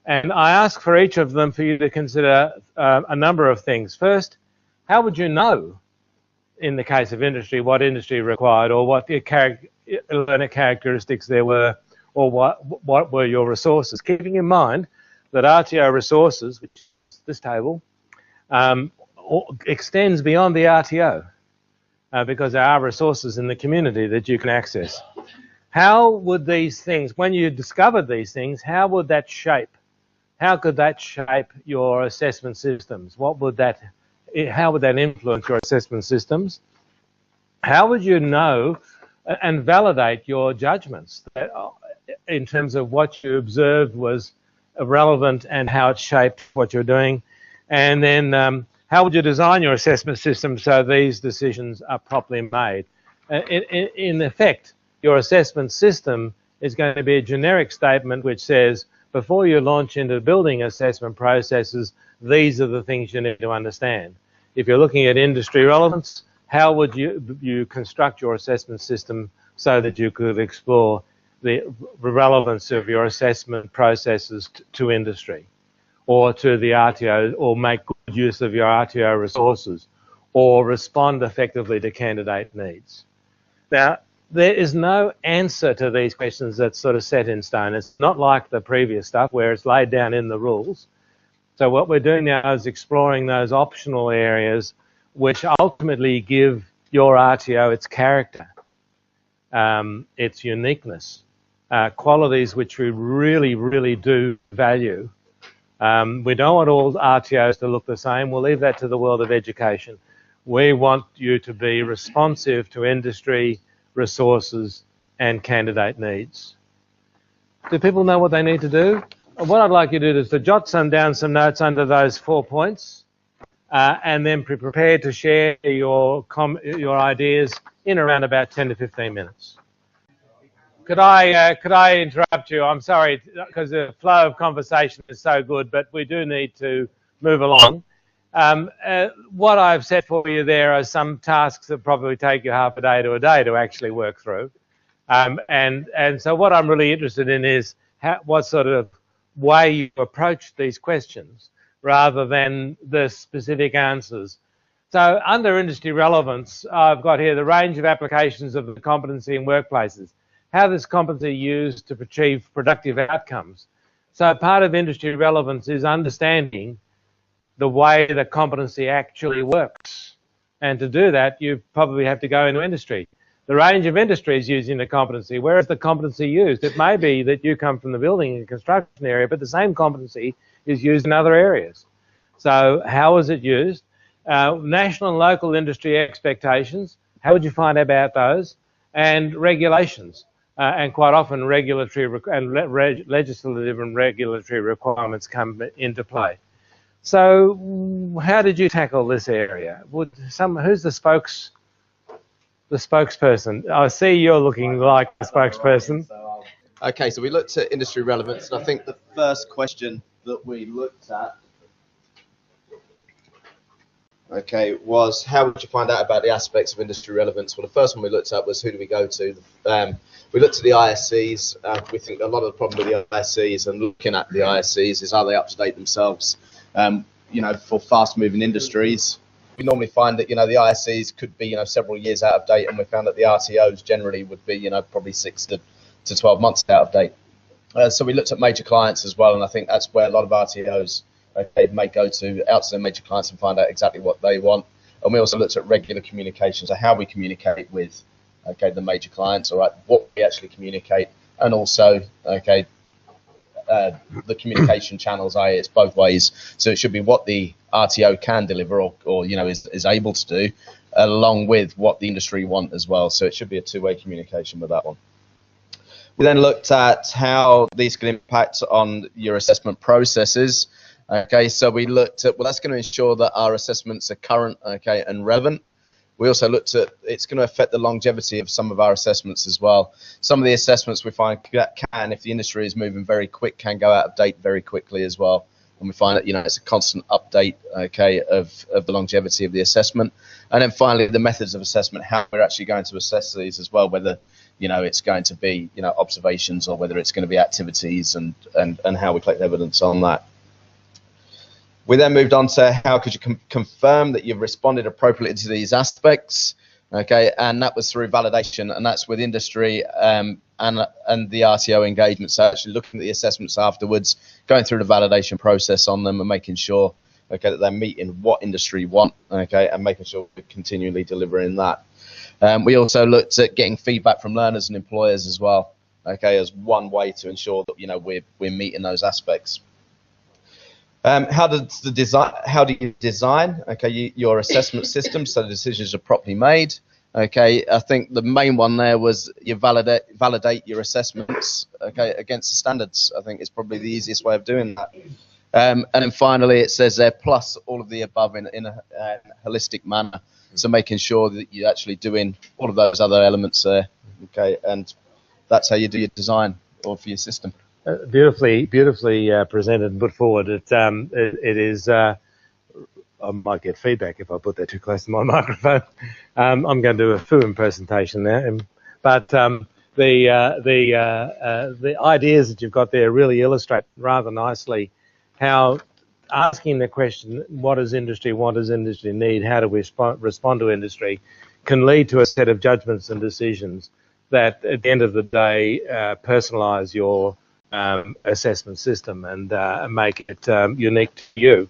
And I ask for each of them for you to consider a number of things. First, how would you know, in the case of industry, what industry required, or what learner characteristics there were, or what were your resources? Keeping in mind that RTO resources, which is this table, extends beyond the RTO because there are resources in the community that you can access. How would these things, when you discovered these things, how could that shape your assessment systems? How would that influence your assessment systems? How would you know and validate your judgments in terms of what you observed was relevant and how it shaped what you're doing? And then how would you design your assessment system so these decisions are properly made? In effect, your assessment system is going to be a generic statement which says, before you launch into building assessment processes, these are the things you need to understand. If you're looking at industry relevance, how would you construct your assessment system so that you could explore the relevance of your assessment processes to industry, or to the RTO, or make good use of your RTO resources, or respond effectively to candidate needs? Now, there is no answer to these questions that's sort of set in stone. It's not like the previous stuff where it's laid down in the rules. So what we're doing now is exploring those optional areas which ultimately give your RTO its character, its uniqueness, qualities which we really, really do value. We don't want all RTOs to look the same. We'll leave that to the world of education. We want you to be responsive to industry, resources and candidate needs. Do people know what they need to do? What I'd like you to do is to jot down some notes under those 4 points, and then be prepared to share your ideas in around about 10 to 15 minutes. Could I interrupt you? I'm sorry, because the flow of conversation is so good, but we do need to move along. What I've set for you there are some tasks that probably take you half a day to actually work through. And so what I'm really interested in is what sort of way you approach these questions rather than the specific answers. So under industry relevance, I've got here the range of applications of the competency in workplaces. How is competency used to achieve productive outcomes? So part of industry relevance is understanding the way that competency actually works. And to do that, you probably have to go into industry. The range of industries using the competency, where is the competency used? It may be that you come from the building and construction area, but the same competency is used in other areas. So how is it used? National and local industry expectations, how would you find out about those? And regulations, and quite often regulatory legislative and regulatory requirements come into play. So how did you tackle this area? Who's the spokesperson? I see you're looking like the spokesperson. Okay, so we looked at industry relevance, and I think the first question that we looked at, okay, was how would you find out about the aspects of industry relevance? Well, the first one we looked at was who do we go to? We looked at the ISCs. We think a lot of the problem with the ISCs and looking at the ISCs is are they up to date themselves? You know, for fast-moving industries, we normally find that, you know, the ISCs could be, you know, several years out of date, and we found that the RTOs generally would be, you know, probably 6 to 12 months out of date. So we looked at major clients as well, and I think that's where a lot of RTOs may go to out to their major clients and find out exactly what they want. And we also looked at regular communication, so how we communicate with the major clients, all right, what we actually communicate, and also the communication channels, i.e. it's both ways. So it should be what the RTO can deliver or you know is able to do, along with what the industry want as well. So it should be a two-way communication with that one. We then looked at how these can impact on your assessment processes. Okay, so we looked at, well, that's going to ensure that our assessments are current, okay, and relevant. We also looked at, it's going to affect the longevity of some of our assessments as well. Some of the assessments we find can, if the industry is moving very quick, can go out of date very quickly as well. And we find that, you know, it's a constant update, okay, of the longevity of the assessment. And then finally, the methods of assessment, how we're actually going to assess these as well, whether, you know, it's going to be, you know, observations or whether it's going to be activities and how we collect evidence on that. We then moved on to how could you confirm that you've responded appropriately to these aspects, okay, and that was through validation, and that's with industry and the RTO engagement, so actually looking at the assessments afterwards, going through the validation process on them and making sure, okay, that they're meeting what industry want, okay, and making sure we're continually delivering that. We also looked at getting feedback from learners and employers as well, okay, as one way to ensure that, you know, we're meeting those aspects. How do you design, okay, your assessment system so the decisions are properly made? Okay, I think the main one there was you validate your assessments, okay, against the standards. I think it's probably the easiest way of doing that. And then finally, it says there plus all of the above in a holistic manner. So making sure that you're actually doing all of those other elements there, okay, and that's how you do your design or for your system. Beautifully presented and put forward. It is. I might get feedback if I put that too close to my microphone. I'm going to do a FUM presentation there, but the ideas that you've got there really illustrate rather nicely how asking the question, what does industry want, does industry need, how do we respond to industry, can lead to a set of judgments and decisions that at the end of the day personalise your assessment system and make it unique to you.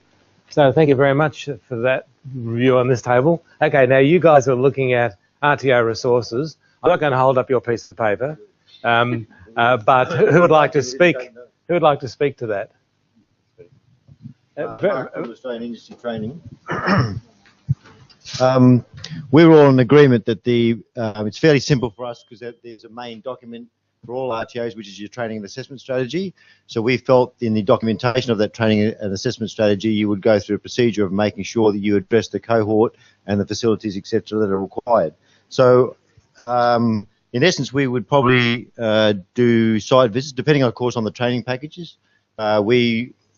So thank you very much for that review on this table. Okay, now you guys are looking at RTO resources. I'm not going to hold up your piece of paper, but who would like to speak? Who would like to speak to that? From Australian Industry Training. We're all in agreement that it's fairly simple for us because there's a main document for all RTOs, which is your training and assessment strategy. So we felt in the documentation of that training and assessment strategy, you would go through a procedure of making sure that you address the cohort and the facilities, etc., that are required. So in essence, we would probably do site visits, depending, of course, on the training packages.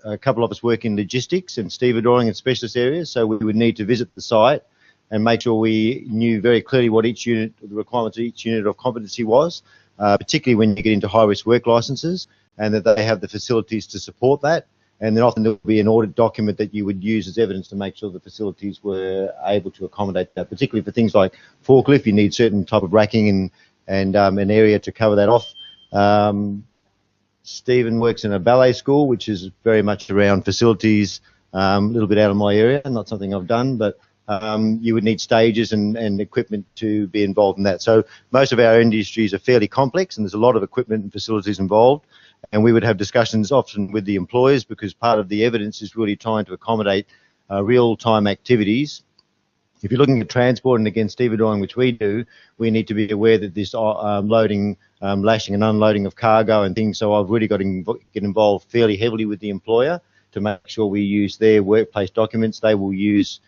A couple of us work in logistics and stevedoring and specialist areas, so we would need to visit the site and make sure we knew very clearly what each unit, the requirements of each unit of competency was, particularly when you get into high-risk work licenses, and that they have the facilities to support that, and then often there will be an audit document that you would use as evidence to make sure the facilities were able to accommodate that. Particularly for things like forklift, you need certain type of racking and an area to cover that off. Stephen works in a ballet school, which is very much around facilities, a little bit out of my area, not something I've done, but you would need stages and equipment to be involved in that. So most of our industries are fairly complex, and there's a lot of equipment and facilities involved. And we would have discussions often with the employers, because part of the evidence is really trying to accommodate real-time activities. If you're looking at transport and again stevedoring, which we do, we need to be aware that this loading, lashing and unloading of cargo and things, so I've really got to get involved fairly heavily with the employer to make sure we use their workplace documents. They will use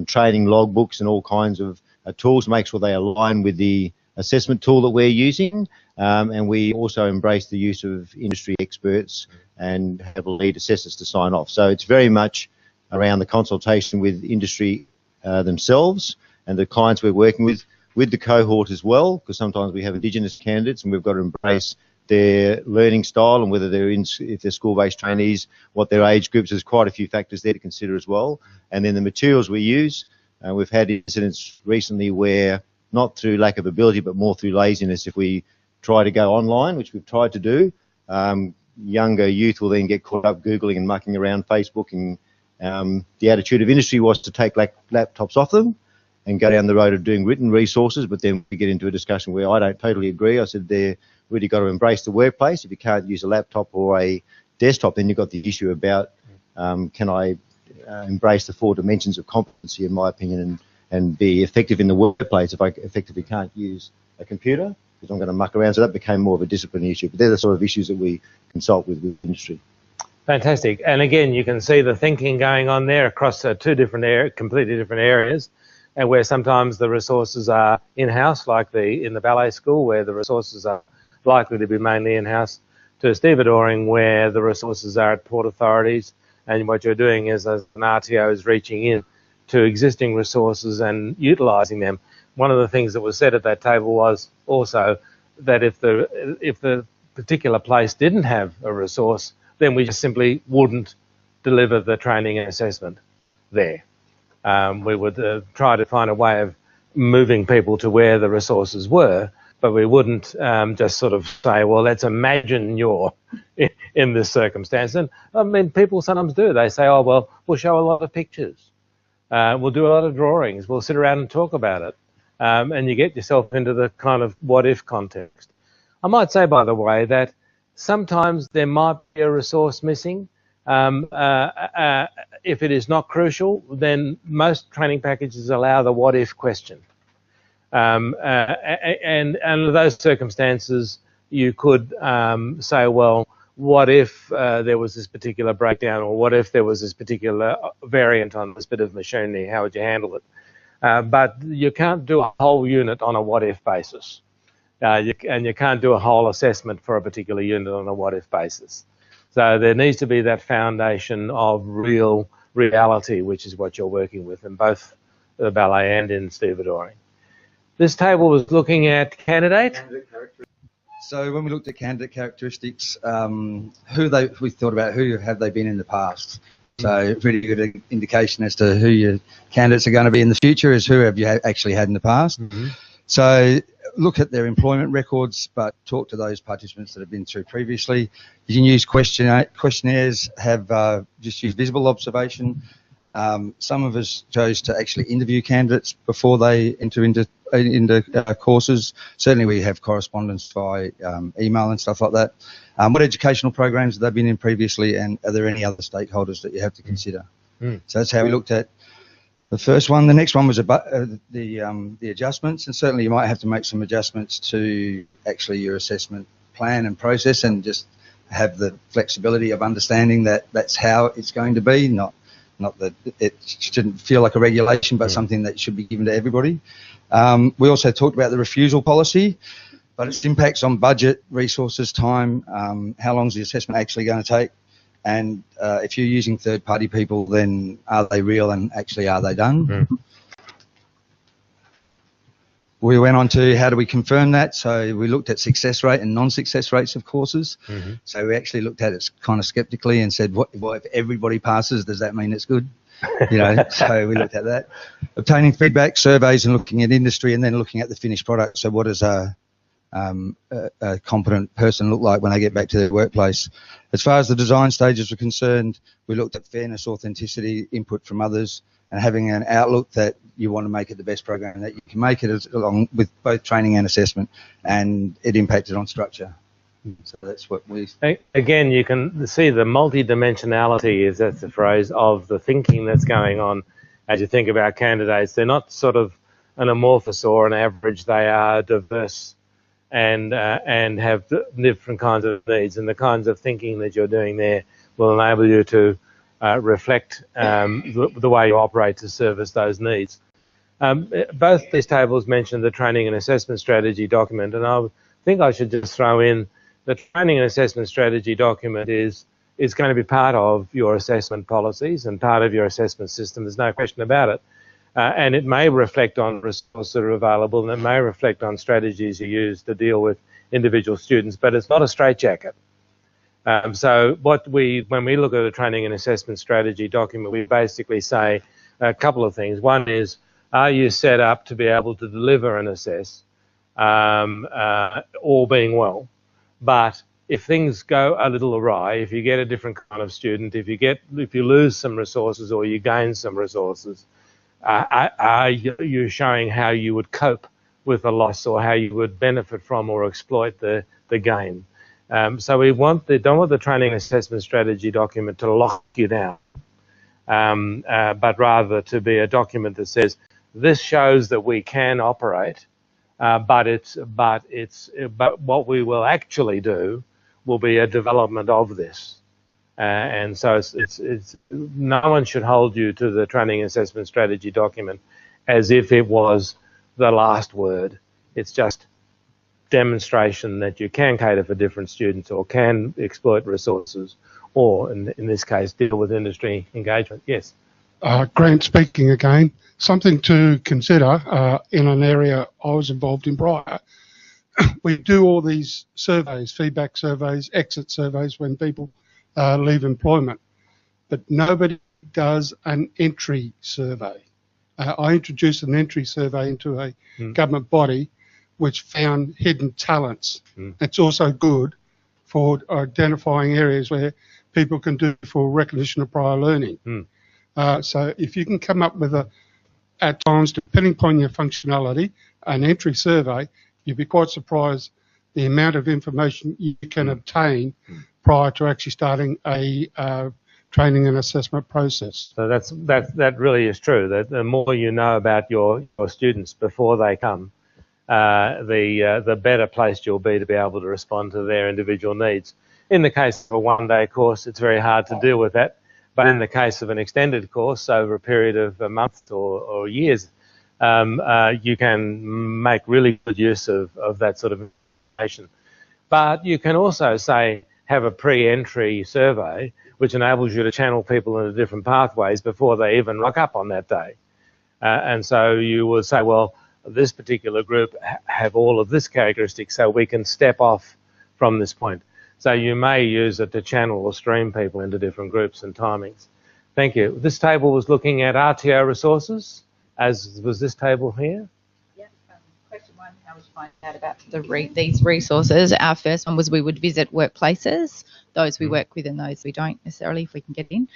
training logbooks and all kinds of tools to make sure they align with the assessment tool that we're using, and we also embrace the use of industry experts and have lead assessors to sign off. So it's very much around the consultation with industry themselves and the clients we're working with the cohort as well, because sometimes we have Indigenous candidates and we've got to embrace their learning style and whether if they're school-based trainees, what their age groups. There's quite a few factors there to consider as well. And then the materials we use, we've had incidents recently where, not through lack of ability, but more through laziness, if we try to go online, which we've tried to do, younger youth will then get caught up Googling and mucking around Facebook, and the attitude of industry was to take laptops off them and go down the road of doing written resources, but then we get into a discussion where I don't totally agree. I said they've really got to embrace the workplace. If you can't use a laptop or a desktop, then you've got the issue about can I embrace the 4 dimensions of competency, in my opinion, and be effective in the workplace if I effectively can't use a computer, because I'm going to muck around. So that became more of a discipline issue. But they're the sort of issues that we consult with industry. Fantastic. And again, you can see the thinking going on there across 2 different completely different areas, and where sometimes the resources are in-house, like in the ballet school, where the resources are likely to be mainly in-house, to stevedoring, where the resources are at port authorities, and what you're doing is, as an RTO, is reaching in to existing resources and utilising them. One of the things that was said at that table was also that if the particular place didn't have a resource, then we just simply wouldn't deliver the training and assessment there. We would try to find a way of moving people to where the resources were, but we wouldn't just sort of say, well, let's imagine you're in this circumstance. And I mean, people sometimes do. They say, oh, well, we'll show a lot of pictures. We'll do a lot of drawings. We'll sit around and talk about it. And you get yourself into the kind of what-if context. I might say, by the way, that sometimes there might be a resource missing. If it is not crucial, then most training packages allow the what-if question. And under those circumstances, you could say, well, what if there was this particular breakdown, or what if there was this particular variant on this bit of machinery, how would you handle it? But you can't do a whole unit on a what-if basis. And you can't do a whole assessment for a particular unit on a what-if basis. So there needs to be that foundation of reality, which is what you're working with in both the ballet and in stevedoring. This table was looking at candidate. So when we looked at candidate characteristics, we thought about who have they been in the past. So pretty good indication as to who your candidates are going to be in the future is who have you actually had in the past. Mm-hmm. So look at their employment records, but talk to those participants that have been through previously. You can use questionnaires, have just use visible observation. Some of us chose to actually interview candidates before they enter into courses. Certainly we have correspondence via email and stuff like that. What educational programs have they been in previously, and are there any other stakeholders that you have to consider? So that's how we looked at the first one. The next one was about the adjustments, and certainly you might have to make some adjustments to actually your assessment plan and process, and just have the flexibility of understanding that that's how it's going to be, not that it shouldn't feel like a regulation, but something that should be given to everybody. We also talked about the refusal policy, but its impacts on budget, resources, time, how long is the assessment actually going to take, and if you're using third-party people, then are they real and actually are they done? we went on to how do we confirm that. So we looked at success rate and non-success rates of courses. Mm-hmm. So we actually looked at it kind of skeptically and said, what if everybody passes, does that mean it's good? So we looked at that. Obtaining feedback, surveys, and looking at industry, and then looking at the finished product. So what does a competent person look like when they get back to their workplace? As far as the design stages are concerned, we looked at fairness, authenticity, input from others, and having an outlook that you want to make it the best program that you can make it, along with both training and assessment, and it impacted on structure. So that's what we... Again, you can see the multidimensionality, is that's the phrase, of the thinking that's going on as you think about candidates. They're not sort of an amorphous or an average, they are diverse and have different kinds of needs, and the kinds of thinking that you're doing there will enable you to reflect the way you operate to service those needs. Both these tables mention the training and assessment strategy document, and I think I should just throw in the training and assessment strategy document is going to be part of your assessment policies and part of your assessment system. There's no question about it. And it may reflect on resources that are available, and it may reflect on strategies you use to deal with individual students, but it's not a straitjacket. So when we look at a training and assessment strategy document, we basically say a couple of things. One is, are you set up to be able to deliver and assess, all being well? But if things go a little awry, if you get a different kind of student, if you lose some resources or you gain some resources, are you showing how you would cope with a loss or how you would benefit from or exploit the gain? So we don't want the training and assessment strategy document to lock you down, but rather to be a document that says this shows that we can operate, but what we will actually do will be a development of this. And so it's no one should hold you to the training and assessment strategy document as if it was the last word. It's just demonstration that you can cater for different students or can exploit resources or, in this case, deal with industry engagement. Yes. Grant speaking again. Something to consider in an area I was involved in prior. We do all these surveys, feedback surveys, exit surveys when people leave employment, but nobody does an entry survey. I introduced an entry survey into a government body which found hidden talents. It's also good for identifying areas where people can do for recognition of prior learning. So if you can come up with at times, depending upon your functionality, an entry survey, you'd be quite surprised the amount of information you can obtain prior to actually starting a training and assessment process. So that really is true. That the more you know about your students before they come, the better placed you'll be to be able to respond to their individual needs. In the case of a one-day course, it's very hard to deal with that. But in the case of an extended course over a period of a month or years, you can make really good use of that sort of information. But you can also have a pre-entry survey which enables you to channel people into different pathways before they even rock up on that day. And so you will say, well, this particular group have all of this characteristic, so we can step off from this point. So you may use it to channel or stream people into different groups and timings. Thank you. This table was looking at RTO resources, as was this table here. Yeah. Question one, how would you find out about these resources? Our first one was we would visit workplaces, those we work with and those we don't necessarily, if we can get in.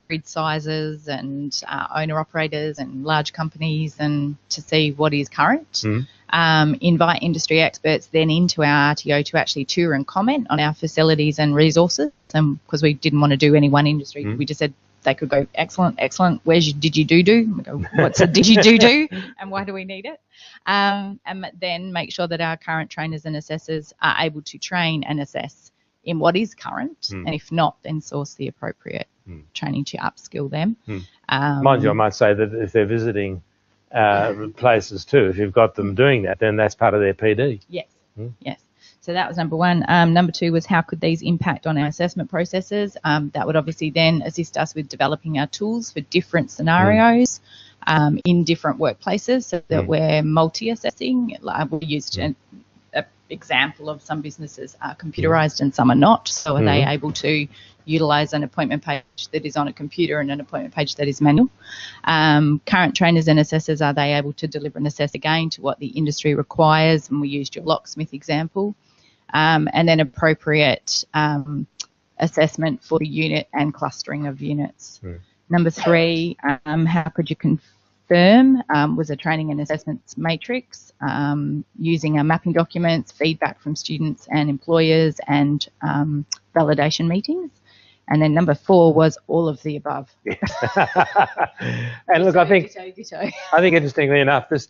Grid sizes and owner-operators and large companies, and to see what is current. Invite industry experts then into our RTO to actually tour and comment on our facilities and resources, and because we didn't want to do any one industry, we just said they could go, excellent, where's your did you do? We go, what's a did you do and why do we need it? And then make sure that our current trainers and assessors are able to train and assess in what is current, and if not, then source the appropriate training to upskill them. Mind you, I might say that if they're visiting places too, if you've got them doing that, then that's part of their PD. Yes, yes. So that was number one. Number two was how could these impact on our assessment processes? That would obviously then assist us with developing our tools for different scenarios. in different workplaces so that we're multi-assessing. We used an example of some businesses are computerized and some are not. So are they able to utilize an appointment page that is on a computer and an appointment page that is manual? Current trainers and assessors, are they able to deliver and assess again to what the industry requires? And we used your locksmith example. And then appropriate assessment for the unit and clustering of units. Number 3, how could you confirm, was a training and assessments matrix using our mapping documents, feedback from students and employers, and validation meetings. And then number 4 was all of the above. And look, I think interestingly enough, this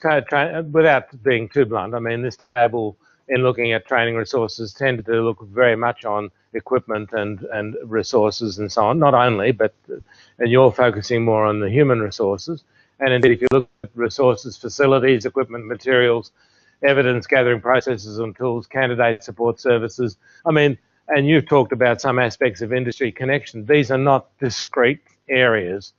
without being too blunt, I mean, this table in looking at training resources tended to look very much on equipment and resources and so on, not only, but and you're focusing more on the human resources. And indeed, if you look at resources, facilities, equipment, materials, evidence gathering processes and tools, candidate support services, I mean, and you've talked about some aspects of industry connection. These are not discrete areas.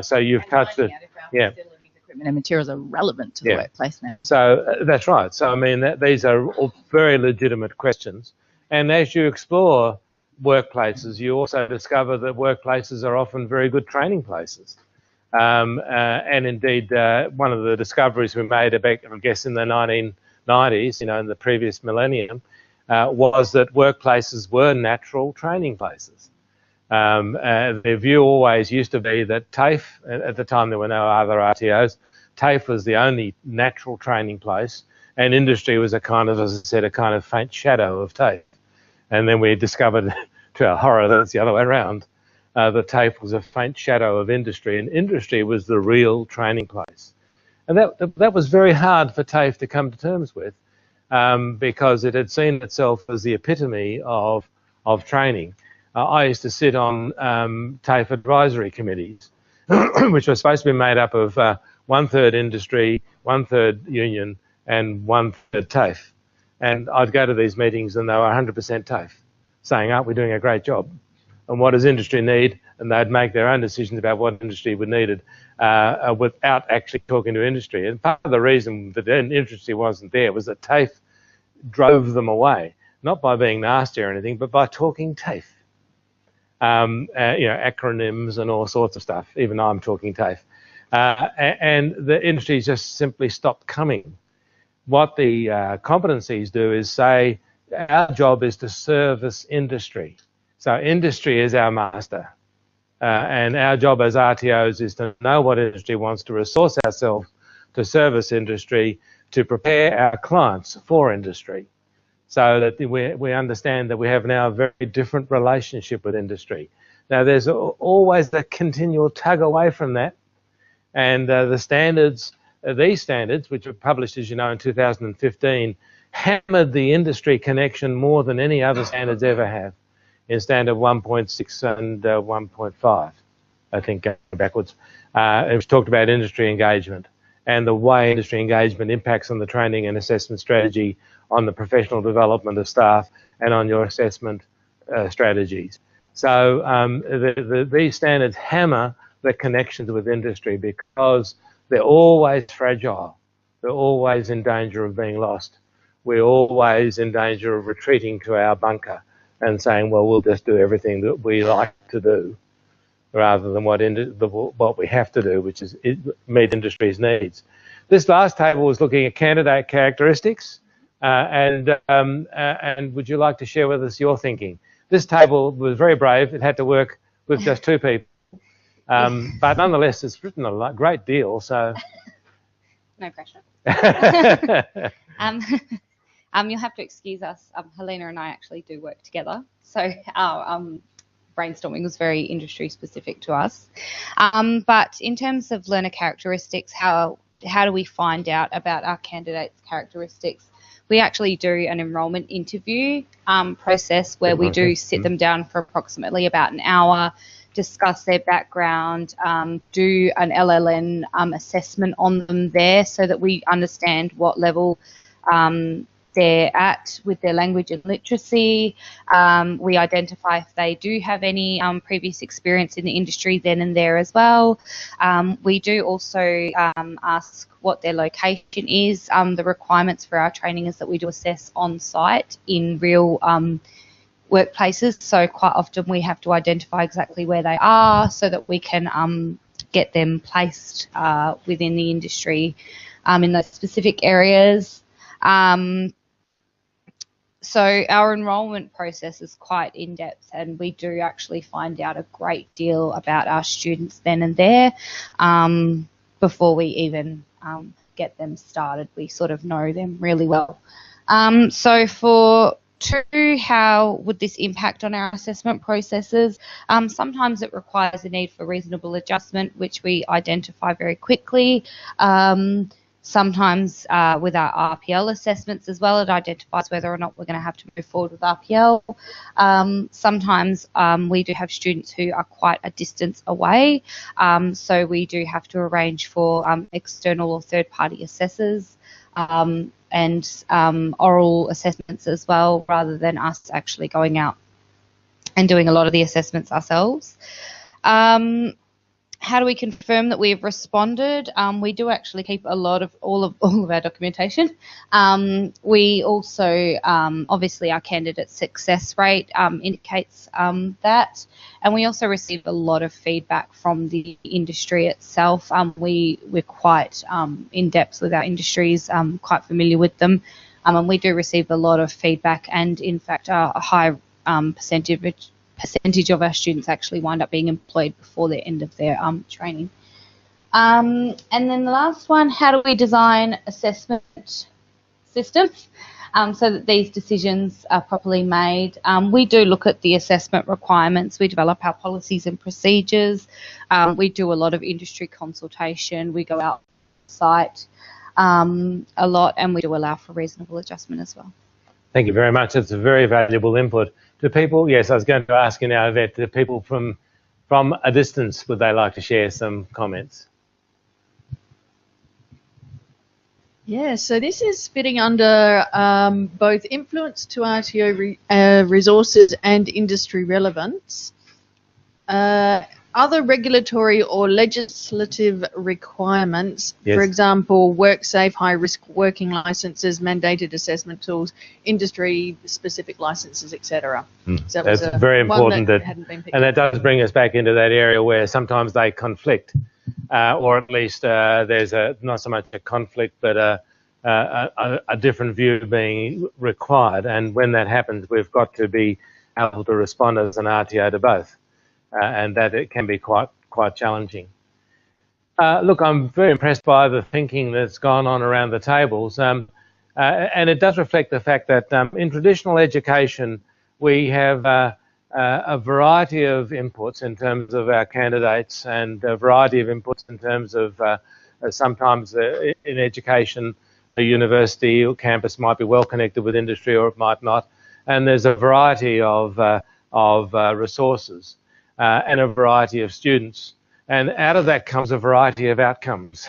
So you've touched it. Yeah. Equipment and materials are relevant to the workplace now. So that's right. So, I mean, these are all very legitimate questions. And as you explore workplaces, you also discover that workplaces are often very good training places. And indeed, one of the discoveries we made, I guess, in the 1990s, in the previous millennium, was that workplaces were natural training places. The view always used to be that TAFE, at the time there were no other RTOs, TAFE was the only natural training place, and industry was a kind of, as I said, a kind of faint shadow of TAFE. And then we discovered, to our horror, that it's the other way around. The TAFE was a faint shadow of industry, and industry was the real training place. And that was very hard for TAFE to come to terms with, because it had seen itself as the epitome of training. I used to sit on TAFE advisory committees, which were supposed to be made up of 1/3 industry, 1/3 union, and 1/3 TAFE. And I'd go to these meetings and they were 100% TAFE, saying, aren't we doing a great job? And what does industry need? And they'd make their own decisions about what industry would needed without actually talking to industry. And part of the reason that industry wasn't there was that TAFE drove them away, not by being nasty or anything, but by talking TAFE. Acronyms and all sorts of stuff. Even I'm talking TAFE. And the industry just simply stopped coming. What the competencies do is say, our job is to service industry. So industry is our master. And our job as RTOs is to know what industry wants, to resource ourselves to service industry, to prepare our clients for industry, so that we understand that we have now a very different relationship with industry. Now, there's always the continual tug away from that, and these standards, which were published, as you know, in 2015, hammered the industry connection more than any other standards ever have, in standard 1.6 and 1.5, I think, going backwards. It was talked about industry engagement and the way industry engagement impacts on the training and assessment strategy, on the professional development of staff, and on your assessment strategies. So these standards hammer the connections with industry because they're always fragile. They're always in danger of being lost. We're always in danger of retreating to our bunker and saying, well, we'll just do everything that we like to do, rather than what we have to do, which is meet industry's needs. This last table was looking at candidate characteristics, and would you like to share with us your thinking? This table was very brave. It had to work with just 2 people, but nonetheless, it's written a great deal. So, no pressure. You'll have to excuse us. Helena and I actually do work together, so our brainstorming was very industry specific to us. But in terms of learner characteristics, how do we find out about our candidates' characteristics? We actually do an enrolment interview process where we do sit them down for approximately about an hour, discuss their background, do an LLN assessment on them there so that we understand what level they're at with their language and literacy. We identify if they do have any previous experience in the industry then and there as well. We do also ask what their location is. The requirements for our training is that we do assess on site in real workplaces, so quite often we have to identify exactly where they are so that we can get them placed within the industry in those specific areas. So our enrolment process is quite in-depth, and we do actually find out a great deal about our students then and there before we even get them started. We sort of know them really well. So for 2, how would this impact on our assessment processes? Sometimes it requires a need for reasonable adjustment, which we identify very quickly. Sometimes with our RPL assessments as well, it identifies whether or not we're going to have to move forward with RPL. Sometimes we do have students who are quite a distance away, so we do have to arrange for external or third-party assessors and oral assessments as well, rather than us actually going out and doing a lot of the assessments ourselves. How do we confirm that we have responded? We do actually keep a lot of all of our documentation. We also, obviously, our candidate success rate indicates that, and we also receive a lot of feedback from the industry itself. We're quite in depth with our industries, quite familiar with them, and we do receive a lot of feedback, and in fact, a high percentage of our students actually wind up being employed before the end of their training. And then the last one, how do we design assessment systems so that these decisions are properly made? We do look at the assessment requirements. We develop our policies and procedures. We do a lot of industry consultation. We go out site a lot, and we do allow for reasonable adjustment as well. Thank you very much. It's a very valuable input. Do people, yes, I was going to ask you now, Yvette, do people from a distance, would they like to share some comments? Yeah, so this is fitting under both influence to RTO resources and industry relevance. Other regulatory or legislative requirements, yes. For example, WorkSafe, high-risk working licenses, mandated assessment tools, industry-specific licenses, etc. So that's very important. And that does bring us back into that area where sometimes they conflict, or at least there's not so much a conflict, but a different view being required. And when that happens, we've got to be able to respond as an RTO to both. And that it can be quite challenging. Look, I'm very impressed by the thinking that's gone on around the tables, and it does reflect the fact that in traditional education we have a variety of inputs in terms of our candidates, and a variety of inputs in terms of sometimes in education a university or campus might be well connected with industry or it might not, and there's a variety of resources. And a variety of students, and out of that comes a variety of outcomes.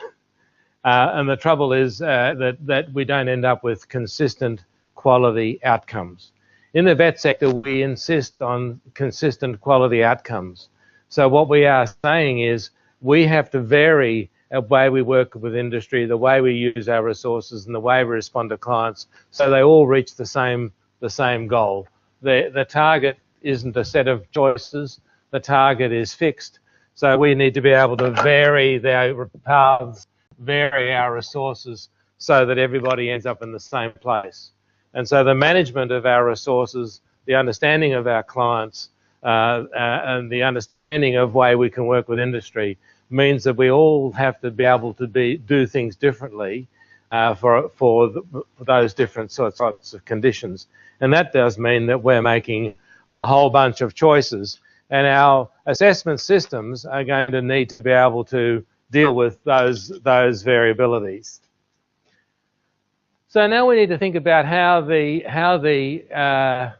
And the trouble is that we don't end up with consistent quality outcomes. In the vet sector, we insist on consistent quality outcomes. So what we are saying is we have to vary the way we work with industry, the way we use our resources, and the way we respond to clients, so they all reach the same goal. The target isn't a set of choices. The target is fixed, so we need to be able to vary their paths, vary our resources, so that everybody ends up in the same place. And so the management of our resources, the understanding of our clients, and the understanding of way we can work with industry means that we all have to be able to do things differently for those different sorts of conditions. And that does mean that we're making a whole bunch of choices. And our assessment systems are going to need to be able to deal with those variabilities. So now we need to think about how the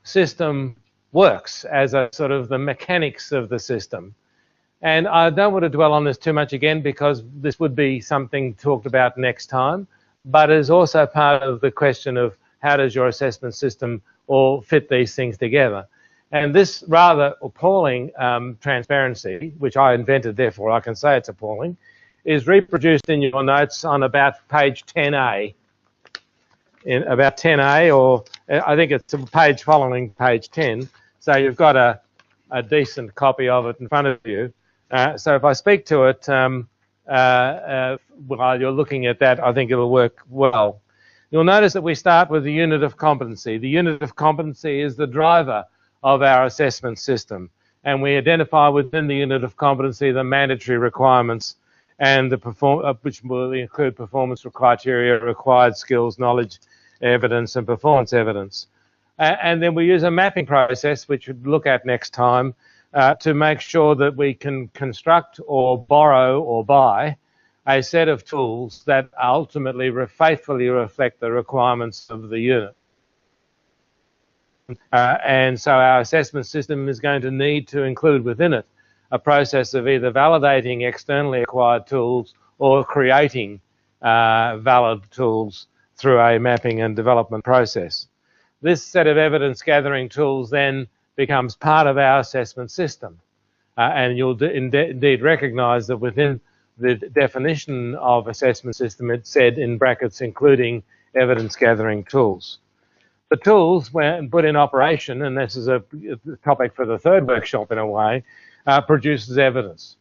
system works as a sort of the mechanics of the system. And I don't want to dwell on this too much again, because this would be something talked about next time, but is also part of the question of how does your assessment system all fit these things together. And this rather appalling transparency, which I invented, therefore I can say it's appalling, is reproduced in your notes on about page 10A. In about 10A, or I think it's a page following page 10. So you've got a decent copy of it in front of you. So if I speak to it while you're looking at that, I think it'll work well. You'll notice that we start with the unit of competency. The unit of competency is the driver of our assessment system, and we identify within the unit of competency the mandatory requirements and which will include performance criteria, required skills, knowledge, evidence, and performance evidence. And then we use a mapping process, which we'll look at next time, to make sure that we can construct or borrow or buy a set of tools that ultimately faithfully reflect the requirements of the unit. And so our assessment system is going to need to include within it a process of either validating externally acquired tools or creating valid tools through a mapping and development process. This set of evidence gathering tools then becomes part of our assessment system. And you'll indeed recognize that within the definition of assessment system, it said in brackets, including evidence gathering tools. The tools, when put in operation, and this is a topic for the third workshop in a way, produces evidence.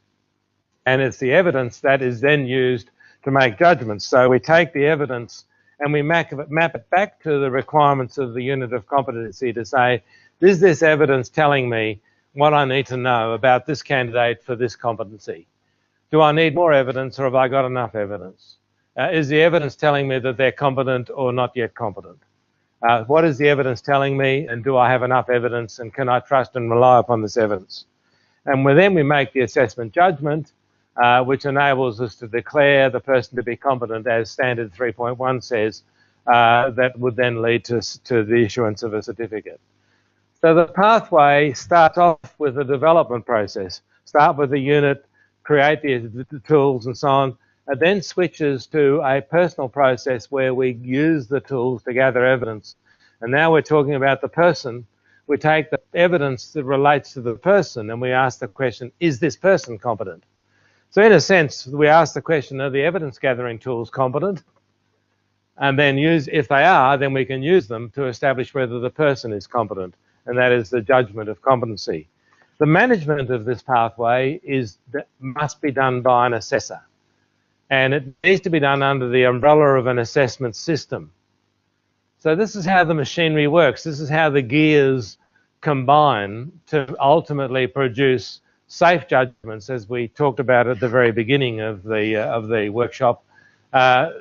And it's the evidence that is then used to make judgments. So we take the evidence and we map it back to the requirements of the unit of competency to say, is this evidence telling me what I need to know about this candidate for this competency? Do I need more evidence, or have I got enough evidence? Is the evidence telling me that they're competent or not yet competent? What is the evidence telling me, and do I have enough evidence, and can I trust and rely upon this evidence? And then we make the assessment judgment, which enables us to declare the person to be competent, as standard 3.1 says, that would then lead to the issuance of a certificate. So the pathway starts off with a development process. Start with the unit, create the tools and so on, and then switches to a personal process where we use the tools to gather evidence. And now we're talking about the person. We take the evidence that relates to the person and we ask the question, is this person competent? So in a sense, we ask the question, are the evidence gathering tools competent? And then if they are, then we can use them to establish whether the person is competent. And that is the judgment of competency. The management of this pathway must be done by an assessor. And it needs to be done under the umbrella of an assessment system. So this is how the machinery works. This is how the gears combine to ultimately produce safe judgments, as we talked about at the very beginning of the workshop,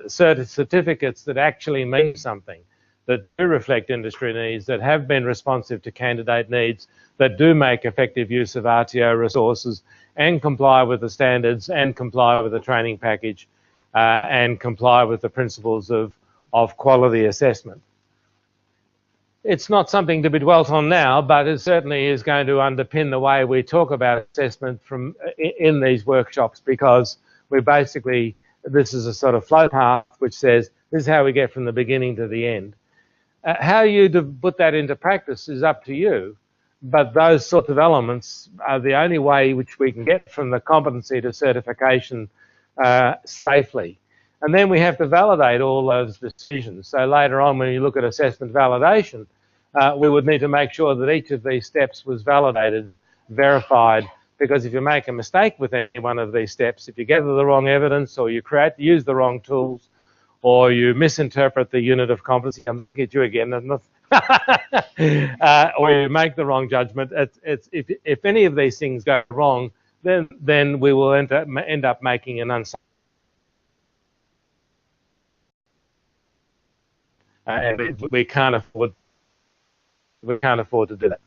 certificates that actually mean something, that do reflect industry needs, that have been responsive to candidate needs, that do make effective use of RTO resources and comply with the standards and comply with the training package and comply with the principles of quality assessment. It's not something to be dwelt on now, but it certainly is going to underpin the way we talk about assessment in these workshops, because this is a sort of flow path which says this is how we get from the beginning to the end. How you put that into practice is up to you, but those sorts of elements are the only way which we can get from the competency to certification safely. And then we have to validate all those decisions. So later on, when you look at assessment validation, we would need to make sure that each of these steps was validated, verified, because if you make a mistake with any one of these steps, if you gather the wrong evidence or you use the wrong tools, or you misinterpret the unit of competency, I'm going to get you again, or you make the wrong judgment, if any of these things go wrong, then we will end up making an unsafe. And we can't afford to do that.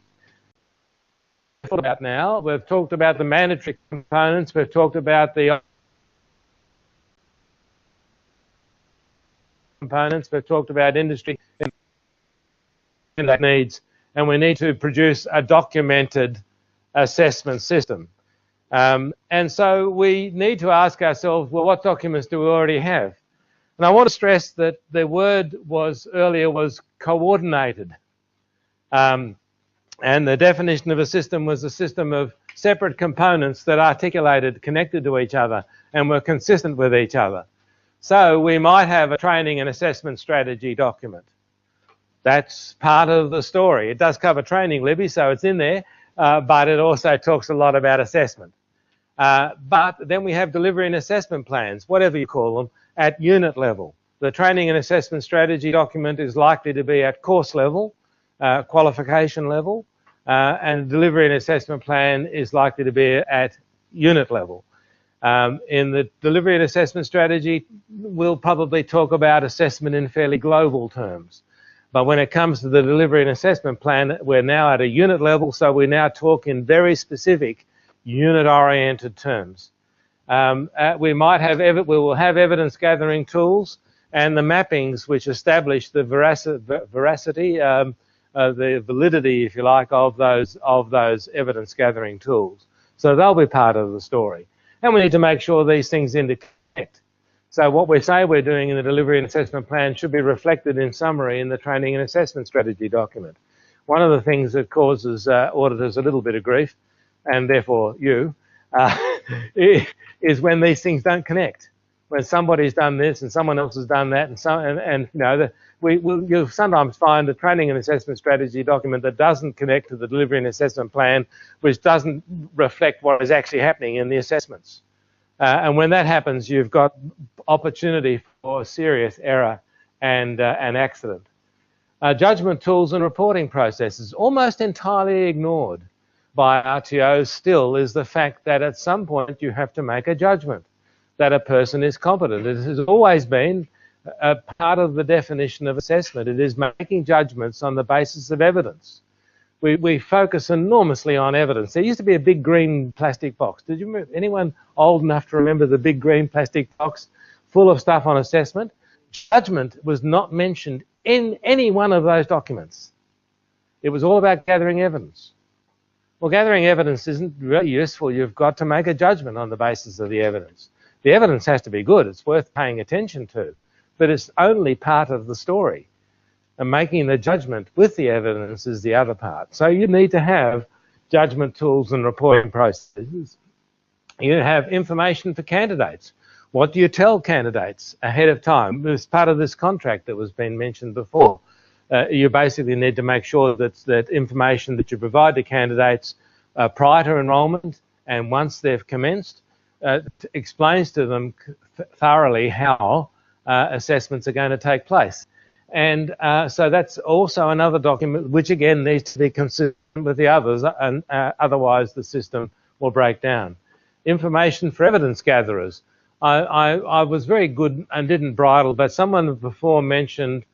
About now, we've talked about the mandatory components, we've talked about the components, we've talked about industry needs, and we need to produce a documented assessment system. And so we need to ask ourselves, well, what documents do we already have? And I want to stress that the word earlier was coordinated. And the definition of a system was a system of separate components that articulated, connected to each other, and were consistent with each other. So we might have a training and assessment strategy document. That's part of the story. It does cover training, Libby, so it's in there, but it also talks a lot about assessment. But then we have delivery and assessment plans, whatever you call them, at unit level. The training and assessment strategy document is likely to be at course level, qualification level, and delivery and assessment plan is likely to be at unit level. In the delivery and assessment strategy, we'll probably talk about assessment in fairly global terms. But when it comes to the delivery and assessment plan, we're now at a unit level, so we now talk in very specific unit-oriented terms. We will have evidence gathering tools and the mappings which establish the veracity, the validity, if you like, of those evidence gathering tools. So they'll be part of the story. And we need to make sure these things interconnect. So what we say we're doing in the delivery and assessment plan should be reflected in summary in the training and assessment strategy document. One of the things that causes auditors a little bit of grief, and therefore you, is when these things don't connect. When somebody's done this and someone else has done that, and you know, you'll sometimes find a training and assessment strategy document that doesn't connect to the delivery and assessment plan, which doesn't reflect what is actually happening in the assessments. And when that happens, you've got opportunity for serious error and accident. Judgment tools and reporting processes, almost entirely ignored by RTOs still, is the fact that at some point you have to make a judgment that a person is competent. It has always been a part of the definition of assessment. It is making judgments on the basis of evidence. We focus enormously on evidence. There used to be a big green plastic box. Did you remember, anyone old enough to remember the big green plastic box full of stuff on assessment? Judgment was not mentioned in any one of those documents. It was all about gathering evidence. Well, gathering evidence isn't really useful. You've got to make a judgment on the basis of the evidence. The evidence has to be good. It's worth paying attention to. But it's only part of the story. And making the judgment with the evidence is the other part. So you need to have judgment tools and reporting processes. You have information for candidates. What do you tell candidates ahead of time? As part of this contract that was being mentioned before. You basically need to make sure that information that you provide to candidates prior to enrolment and once they've commenced explains to them thoroughly how assessments are going to take place. And so that's also another document which again needs to be consistent with the others, and otherwise the system will break down. Information for evidence gatherers. I was very good and didn't bridle, but someone before mentioned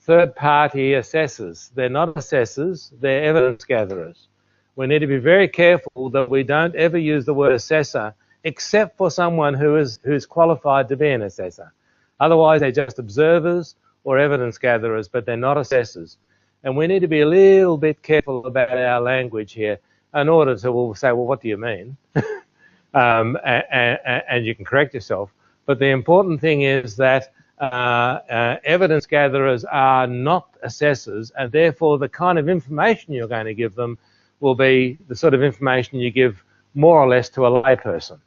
third-party assessors. They're not assessors, they're evidence gatherers. We need to be very careful that we don't ever use the word assessor except for someone who's qualified to be an assessor. Otherwise, they're just observers or evidence gatherers, but they're not assessors. And we need to be a little bit careful about our language here in order to say, well, what do you mean? And you can correct yourself. But the important thing is that evidence gatherers are not assessors, and therefore the kind of information you're going to give them will be the sort of information you give more or less to a layperson.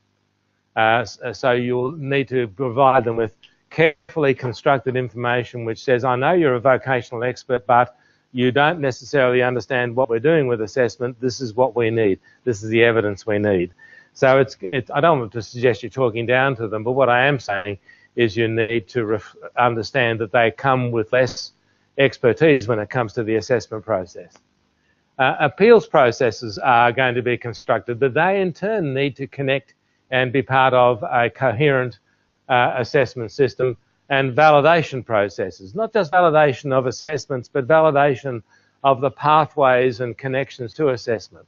So you'll need to provide them with carefully constructed information which says, I know you're a vocational expert, but you don't necessarily understand what we're doing with assessment. This is what we need. This is the evidence we need. So I don't want to suggest you're talking down to them, but what I am saying is you need to understand that they come with less expertise when it comes to the assessment process. Appeals processes are going to be constructed, but they in turn need to connect and be part of a coherent assessment system and validation processes. Not just validation of assessments, but validation of the pathways and connections to assessment.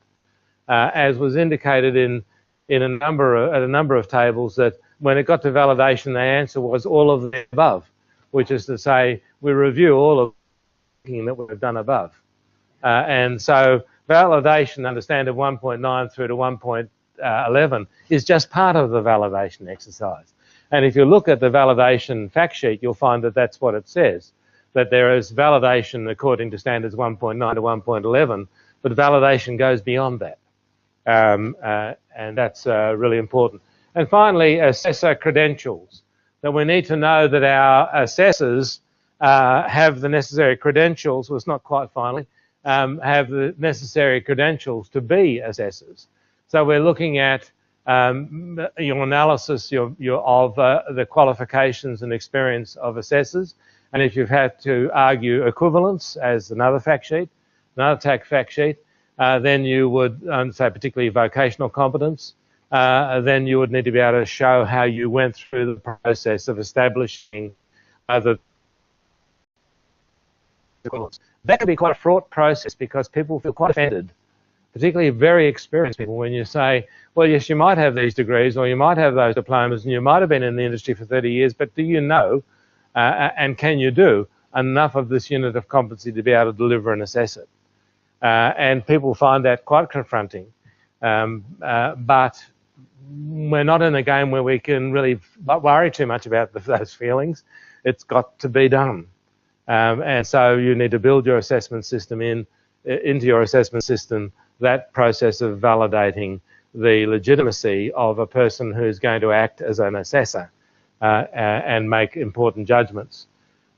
As was indicated in a number of tables, that when it got to validation, the answer was all of the above, which is to say we review all of the thinking that we've done above. And so validation under standard 1.9 through to 1.11 is just part of the validation exercise. And if you look at the validation fact sheet, you'll find that that's what it says, that there is validation according to standards 1.9 to 1.11, but validation goes beyond that. And that's really important. And finally, assessor credentials. That we need to know that our assessors have the necessary credentials, well, it's not quite finally, have the necessary credentials to be assessors. So we're looking at your analysis of the qualifications and experience of assessors. And if you've had to argue equivalence as another fact sheet, another TAC fact sheet, then you would, say particularly vocational competence, then you would need to be able to show how you went through the process of establishing the equivalence. That can be quite a fraught process because people feel quite offended, particularly very experienced people, when you say, well, yes, you might have these degrees or you might have those diplomas and you might have been in the industry for 30 years, but do you know and can you do enough of this unit of competency to be able to deliver and assess it? And people find that quite confronting. But we're not in a game where we can really worry too much about those feelings. It's got to be done. And so you need to build your assessment system into your assessment system that process of validating the legitimacy of a person who's going to act as an assessor and make important judgments.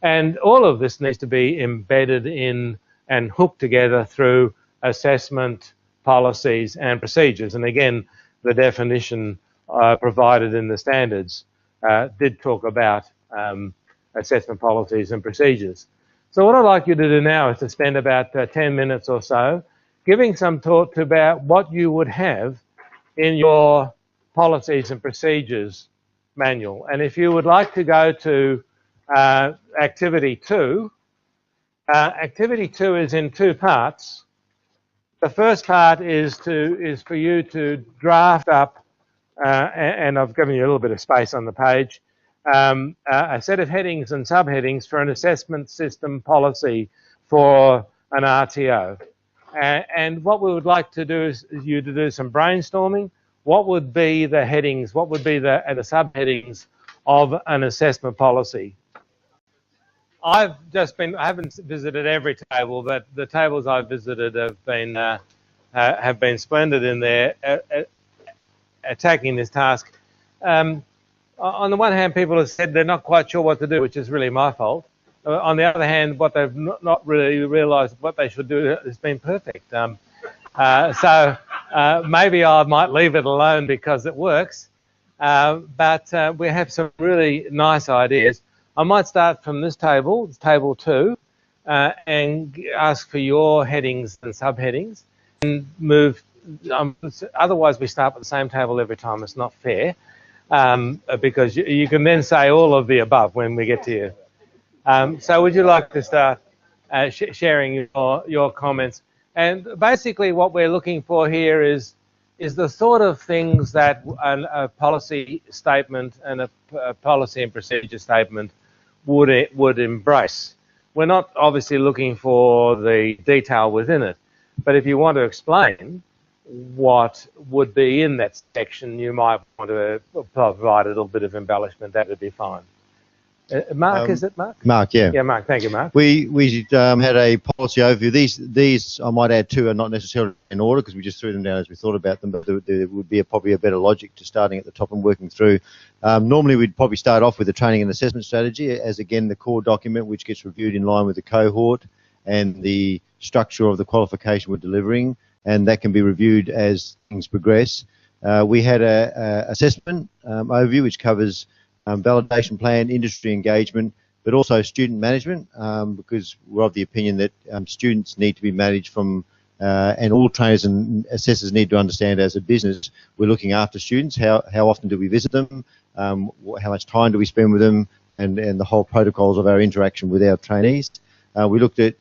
And all of this needs to be embedded in and hooked together through assessment policies and procedures. And again, the definition provided in the standards did talk about assessment policies and procedures. So what I'd like you to do now is to spend about 10 minutes or so giving some thought to about what you would have in your policies and procedures manual. And if you would like to go to activity 2, activity 2 is in 2 parts. The first part is for you to draft up, and I've given you a little bit of space on the page, a set of headings and subheadings for an assessment system policy for an RTO. And what we would like to do is you to do some brainstorming. What would be the headings? What would be the subheadings of an assessment policy? I haven't visited every table, but the tables I've visited have been splendid in their attacking this task. On the one hand, people have said they're not quite sure what to do, which is really my fault. On the other hand, what they've not really realised what they should do has been perfect. So maybe I might leave it alone because it works. But we have some really nice ideas. I might start from this table, table 2, and ask for your headings and subheadings, and move. Otherwise, we start with the same table every time. It's not fair, because you can then say all of the above when we get to you. So would you like to start sharing your comments? And basically what we're looking for here is the sort of things that a policy statement and a policy and procedure statement would embrace. We're not obviously looking for the detail within it, but if you want to explain what would be in that section, you might want to provide a little bit of embellishment. That would be fine. Mark, is it Mark? Mark, yeah. Yeah, Mark. Thank you, Mark. We had a policy overview. These I might add too are not necessarily in order because we just threw them down as we thought about them, but there would be probably a better logic to starting at the top and working through. Normally we'd probably start off with the training and assessment strategy as again the core document which gets reviewed in line with the cohort and the structure of the qualification we're delivering, and that can be reviewed as things progress. We had a assessment overview which covers validation plan, industry engagement, but also student management, because we're of the opinion that students need to be managed from, and all trainers and assessors need to understand as a business, we're looking after students. How often do we visit them? How much time do we spend with them? And the whole protocols of our interaction with our trainees. We looked at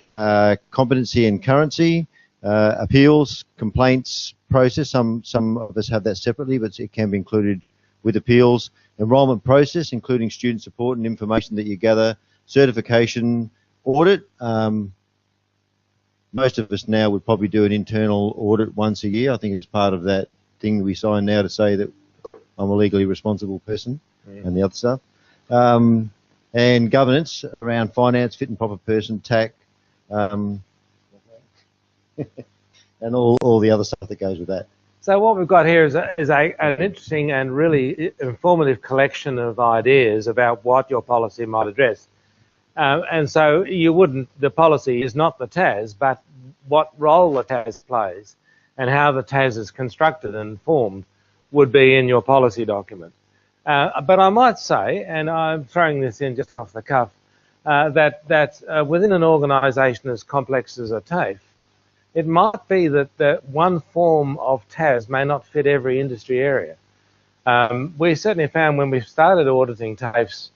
competency and currency, appeals, complaints process. Some of us have that separately, but it can be included with appeals. Enrollment process, including student support and information that you gather, certification, audit. Most of us now would probably do an internal audit once a year. I think it's part of that thing we sign now to say that I'm a legally responsible person. and the other stuff. And governance around finance, fit and proper person, TAC, and all the other stuff that goes with that. So what we've got here is an interesting and really informative collection of ideas about what your policy might address. And so the policy is not the TAS, but what role the TAS plays and how the TAS is constructed and formed would be in your policy document. But I might say, and I'm throwing this in just off the cuff, that within an organisation as complex as a TAFE, it might be that one form of TAS may not fit every industry area. We certainly found when we started auditing TAFEs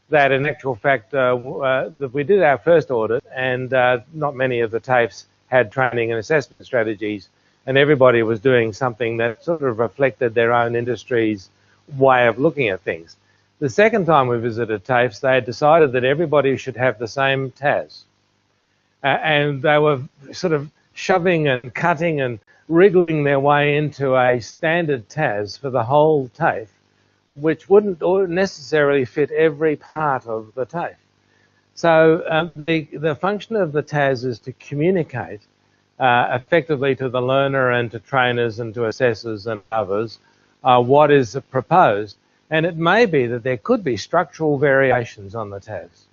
that in actual fact that we did our first audit and not many of the TAFEs had training and assessment strategies, and everybody was doing something that sort of reflected their own industry's way of looking at things. The second time we visited TAFEs, they had decided that everybody should have the same TAS. And they were sort of shoving and cutting and wriggling their way into a standard TAS for the whole TAFE, which wouldn't necessarily fit every part of the TAFE. So the function of the TAS is to communicate effectively to the learner and to trainers and to assessors and others what is proposed. And it may be that there could be structural variations on the TAS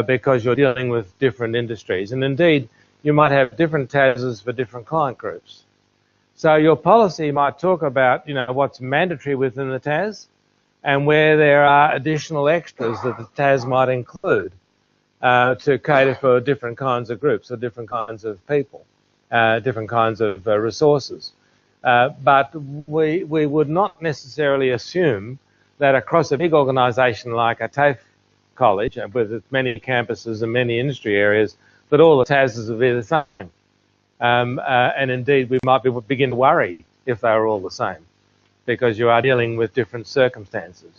because you're dealing with different industries. And indeed, you might have different TASs for different client groups. So your policy might talk about, what's mandatory within the TAS and where there are additional extras that the TAS might include to cater for different kinds of groups or different kinds of people, different kinds of resources. But we would not necessarily assume that across a big organisation like a TAFE college, with its many campuses and many industry areas, that all the TASs will be the same. And indeed, we might begin to worry if they are all the same, because you are dealing with different circumstances.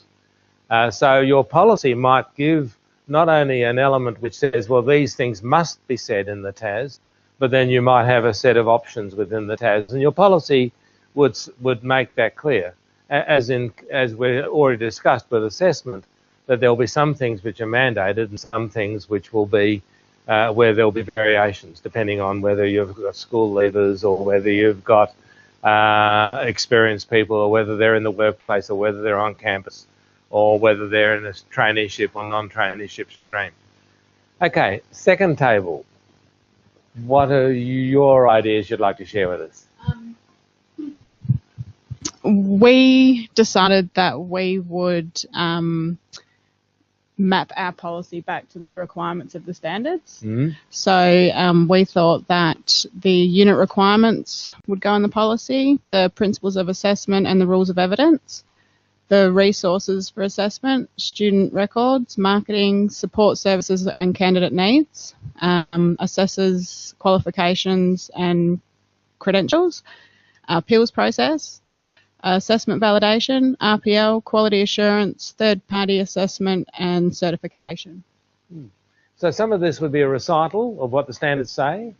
So your policy might give not only an element which says, well, these things must be said in the TAS, but then you might have a set of options within the TAS, and your policy would make that clear, as we already discussed with assessment, that there will be some things which are mandated and some things which will be where there will be variations depending on whether you've got school leavers or whether you've got experienced people or whether they're in the workplace or whether they're on campus or whether they're in a traineeship or non-traineeship stream. Okay, second table. What are your ideas you'd like to share with us? We decided that we would map our policy back to the requirements of the standards. Mm-hmm. So we thought that the unit requirements would go in the policy, the principles of assessment and the rules of evidence, the resources for assessment, student records, marketing, support services and candidate needs, assessors, qualifications and credentials, appeals process, assessment validation, RPL, quality assurance, third-party assessment, and certification. So some of this would be a recital of what the standards say,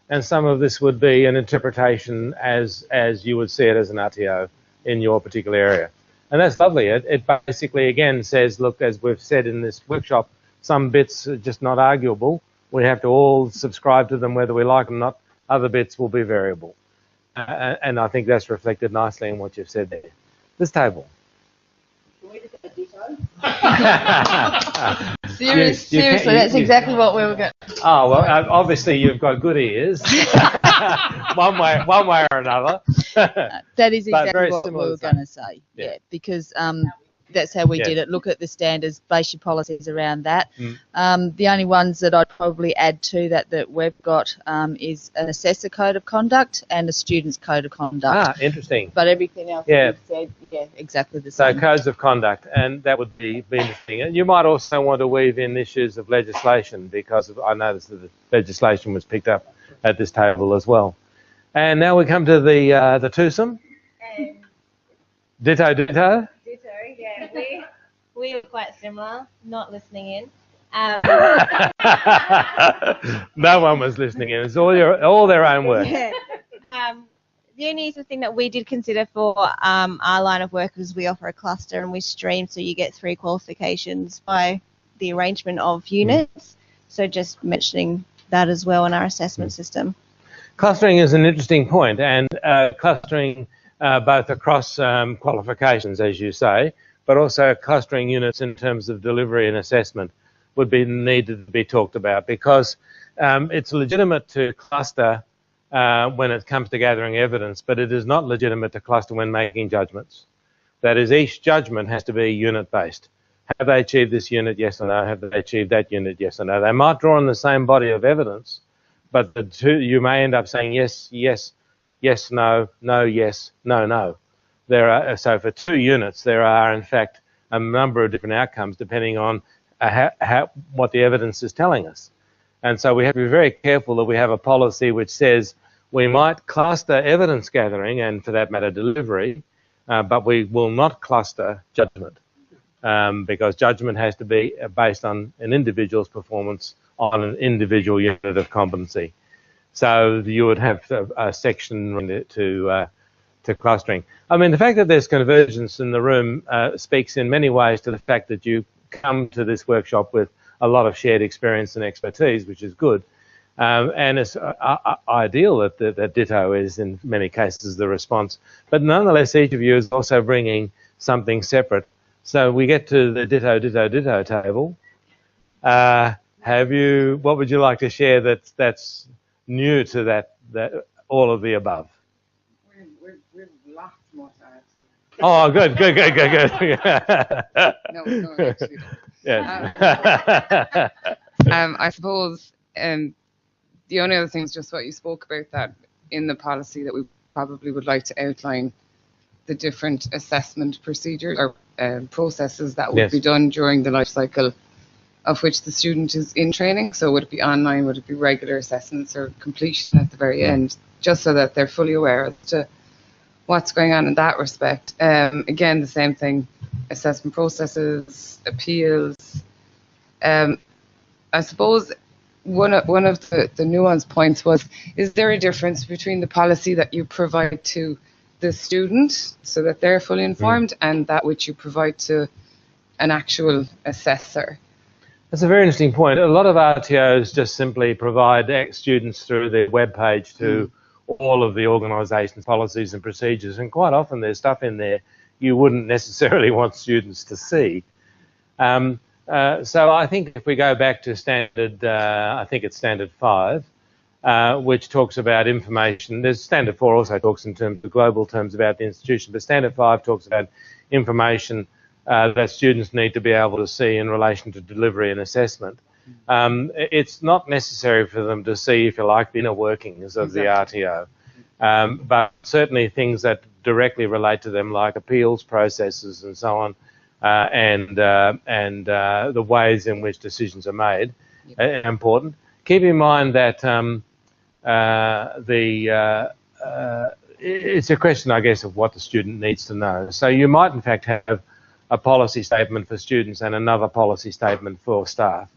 and some of this would be an interpretation as you would see it as an RTO in your particular area. And that's lovely. It basically, again, says, look, as we've said in this workshop, some bits are just not arguable. We have to all subscribe to them whether we like them or not. Other bits will be variable. And I think that's reflected nicely in what you've said there. This table. Seriously, that's exactly what we were going. Oh well, obviously you've got good ears, one way or another. That is exactly what we were going to say. Yeah, because that's how we did it. Look at the standards, base your policies around that. The only ones that I'd probably add to that we've got is an assessor code of conduct and a student's code of conduct. Interesting. But everything else that we've said, exactly the same. So codes of conduct, and that would be interesting. And you might also want to weave in issues of legislation, because I noticed that the legislation was picked up at this table as well. And now we come to the twosome. Ditto. Yeah, we were quite similar, not listening in. No one was listening in. It's all their own work. Yeah. The only other thing that we did consider for our line of work is we offer a cluster and we stream, so you get 3 qualifications by the arrangement of units. So just mentioning that as well in our assessment system. Clustering is an interesting point, and clustering both across qualifications, as you say, but also clustering units in terms of delivery and assessment would be needed to be talked about, because it's legitimate to cluster when it comes to gathering evidence, but it is not legitimate to cluster when making judgments. That is, each judgment has to be unit-based. Have they achieved this unit, yes or no? Have they achieved that unit, yes or no? They might draw on the same body of evidence, but the two, you may end up saying yes, yes, yes, no, no, yes, no, no. So for 2 units, there are, in fact, a number of different outcomes depending on what the evidence is telling us. And so we have to be very careful that we have a policy which says we might cluster evidence gathering and, for that matter, delivery, but we will not cluster judgment, because judgment has to be based on an individual's performance on an individual unit of competency. So you would have a section to clustering. I mean, the fact that there's convergence in the room speaks in many ways to the fact that you come to this workshop with a lot of shared experience and expertise, which is good. And it's ideal that ditto is, in many cases, the response. But nonetheless, each of you is also bringing something separate. So we get to the ditto, ditto, ditto table. What would you like to share that's new to that all of the above? We've laughed more times. Oh, good. No, actually. Yes. I suppose the only other thing is just what you spoke about, that in the policy that we probably would like to outline the different assessment procedures or processes that would be done during the life cycle of which the student is in training. So would it be online, would it be regular assessments, or completion at the very end, just so that they're fully aware as to what's going on in that respect. Again, the same thing, assessment processes, appeals. I suppose one of the nuanced points was, is there a difference between the policy that you provide to the student so that they're fully informed and that which you provide to an actual assessor? That's a very interesting point. A lot of RTOs just simply provide students through their webpage to all of the organisation's policies and procedures, and quite often there's stuff in there you wouldn't necessarily want students to see. So I think if we go back to standard, I think it's standard 5, which talks about information. There's standard 4 also talks in terms of global terms about the institution, but standard 5 talks about information that students need to be able to see in relation to delivery and assessment. It's not necessary for them to see, if you like, the inner workings of the RTO, but certainly things that directly relate to them, like appeals processes and so on, and the ways in which decisions are made, are important. Keep in mind that it's a question, I guess, of what the student needs to know. So you might, in fact, have a policy statement for students and another policy statement for staff,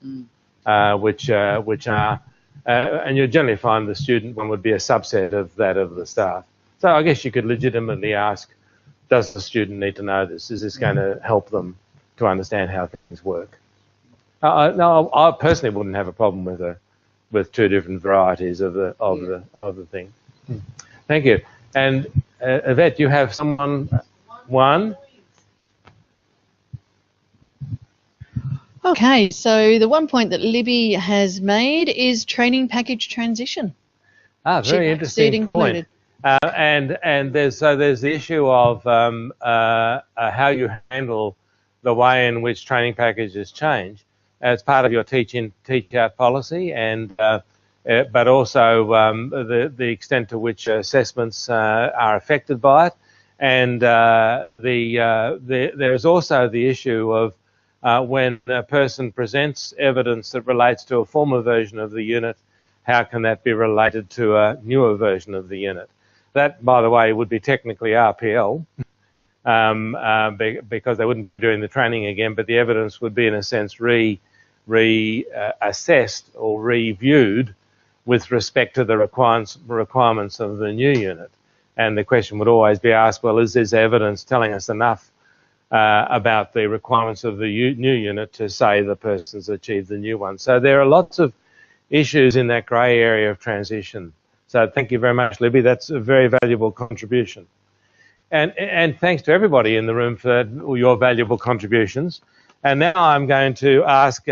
which are, and you generally find the student one would be a subset of that of the staff. So I guess you could legitimately ask, does the student need to know this? Is this going to help them to understand how things work? No, I personally wouldn't have a problem with 2 different varieties of the thing. Thank you. And Yvette, you have someone, one? Okay, so the one point that Libby has made is training package transition. Very interesting point. And there's the issue of how you handle the way in which training packages change as part of your teach-out policy, and but also the extent to which assessments are affected by it, and there's also the issue of when a person presents evidence that relates to a former version of the unit, how can that be related to a newer version of the unit? That, by the way, would be technically RPL, because they wouldn't be doing the training again, but the evidence would be, in a sense, reassessed or reviewed with respect to the requirements of the new unit. And the question would always be asked, well, is this evidence telling us enough about the requirements of the new unit to say the person's achieved the new one? So there are lots of issues in that grey area of transition. So thank you very much, Libby. That's a very valuable contribution. And thanks to everybody in the room for your valuable contributions. And now I'm going to ask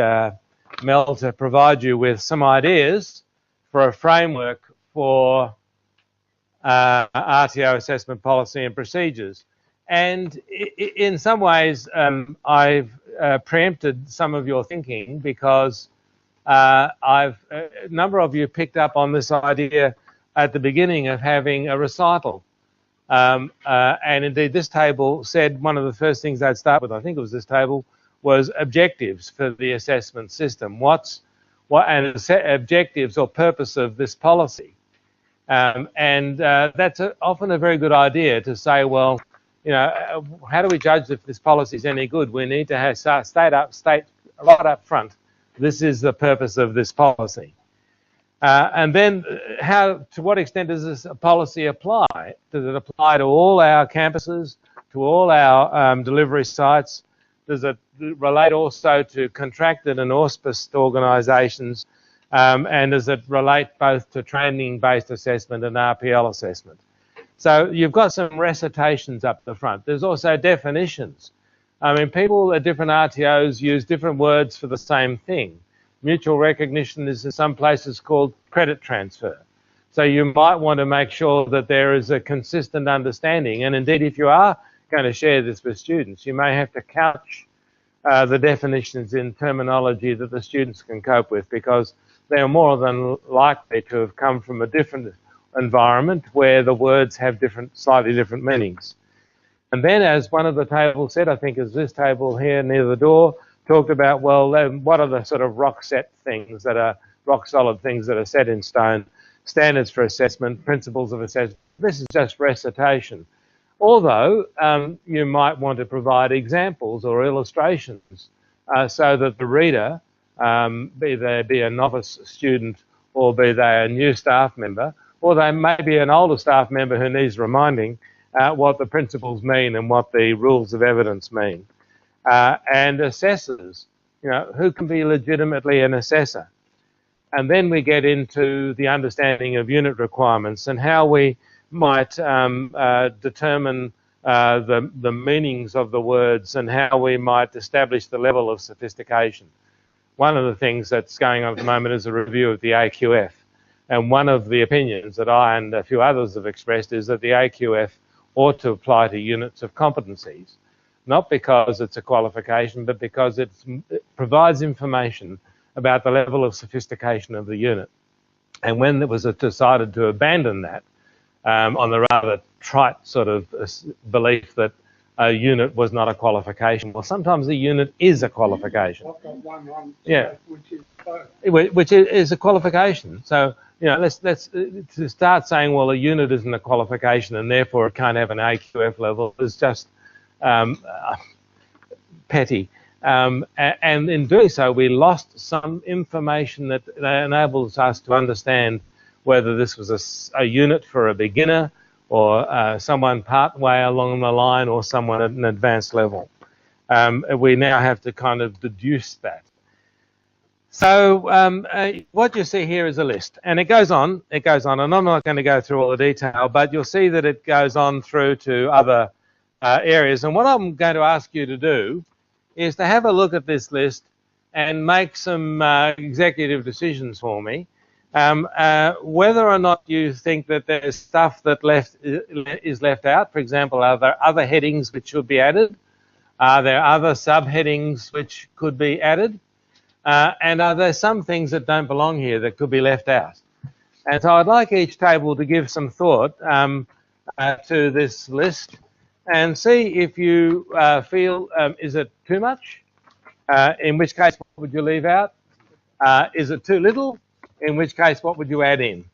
Mel to provide you with some ideas for a framework for RTO assessment policy and procedures. And in some ways, I've preempted some of your thinking because a number of you picked up on this idea at the beginning of having a recital. And indeed, this table said one of the first things they'd start with, I think it was this table, was objectives for the assessment system. Objectives or purpose of this policy. That's often a very good idea to say, well, how do we judge if this policy is any good? We need to state right up front, this is the purpose of this policy. And then to what extent does this policy apply? Does it apply to all our campuses, to all our delivery sites? Does it relate also to contracted and auspiced organisations? And does it relate both to training-based assessment and RPL assessment? So you've got some recitations up the front. There's also definitions. I mean, people at different RTOs use different words for the same thing. Mutual recognition is in some places called credit transfer. So you might want to make sure that there is a consistent understanding. And indeed, if you are going to share this with students, you may have to couch the definitions in terminology that the students can cope with, because they are more than likely to have come from a different environment where the words have slightly different meanings. And then, as one of the tables said, I think is this table here near the door, talked about, well, what are the sort of rock solid things that are set in stone, standards for assessment, principles of assessment. This is just recitation. Although you might want to provide examples or illustrations so that the reader, be they be a novice student or be they a new staff member, or they may be an older staff member who needs reminding what the principles mean and what the rules of evidence mean. And assessors, who can be legitimately an assessor. And then we get into the understanding of unit requirements and how we might determine the meanings of the words and how we might establish the level of sophistication. One of the things that's going on at the moment is a review of the AQF. And one of the opinions that I and a few others have expressed is that the AQF ought to apply to units of competencies. Not because it's a qualification, but because it provides information about the level of sophistication of the unit. And when it was decided to abandon that, on the rather trite sort of belief that a unit was not a qualification, well, sometimes a unit is a qualification. I've got one, yeah, which is a qualification. So, let's to start saying, well, a unit isn't a qualification and therefore it can't have an AQF level is just petty. And in doing so, we lost some information that enables us to understand whether this was a unit for a beginner or someone part way along the line or someone at an advanced level. We now have to kind of deduce that. So what you see here is a list, and it goes on, and I'm not going to go through all the detail, but you'll see that it goes on through to other areas. And what I'm going to ask you to do is to have a look at this list and make some executive decisions for me, whether or not you think that there's stuff that is left out. For example, are there other headings which should be added? Are there other subheadings which could be added? And are there some things that don't belong here that could be left out? And so I'd like each table to give some thought to this list and see if you feel, is it too much? In which case, what would you leave out? Is it too little? In which case, what would you add in?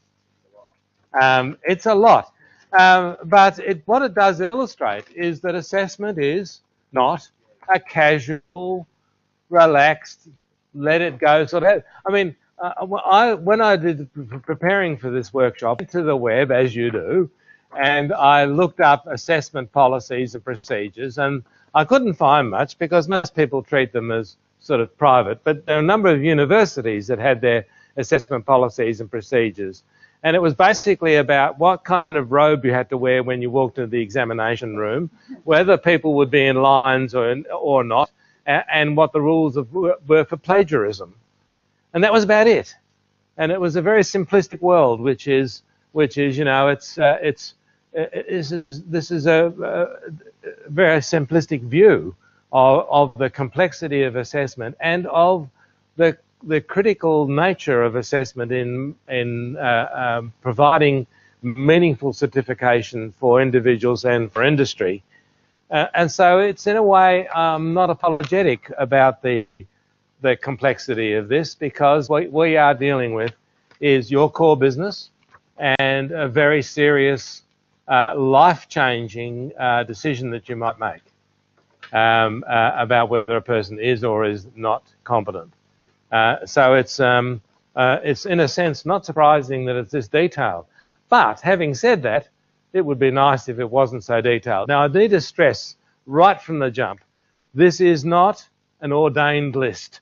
It's a lot. But what it does illustrate is that assessment is not a casual, relaxed, let it go sort of. I mean, when I did preparing for this workshop, to the web, as you do, and I looked up assessment policies and procedures, and I couldn't find much because most people treat them as sort of private, but there are a number of universities that had their assessment policies and procedures, and it was basically about what kind of robe you had to wear when you walked into the examination room, whether people would be in lines or not, and what the rules were for plagiarism. And that was about it. And it was a very simplistic world, which is you know, this is a very simplistic view of the complexity of assessment and of the critical nature of assessment in providing meaningful certification for individuals and for industry. And so it's in a way not apologetic about the complexity of this, because what we are dealing with is your core business and a very serious life-changing decision that you might make about whether a person is or is not competent. So it's in a sense not surprising that it's this detailed. But having said that, it would be nice if it wasn't so detailed. Now, I need to stress right from the jump, this is not an ordained list.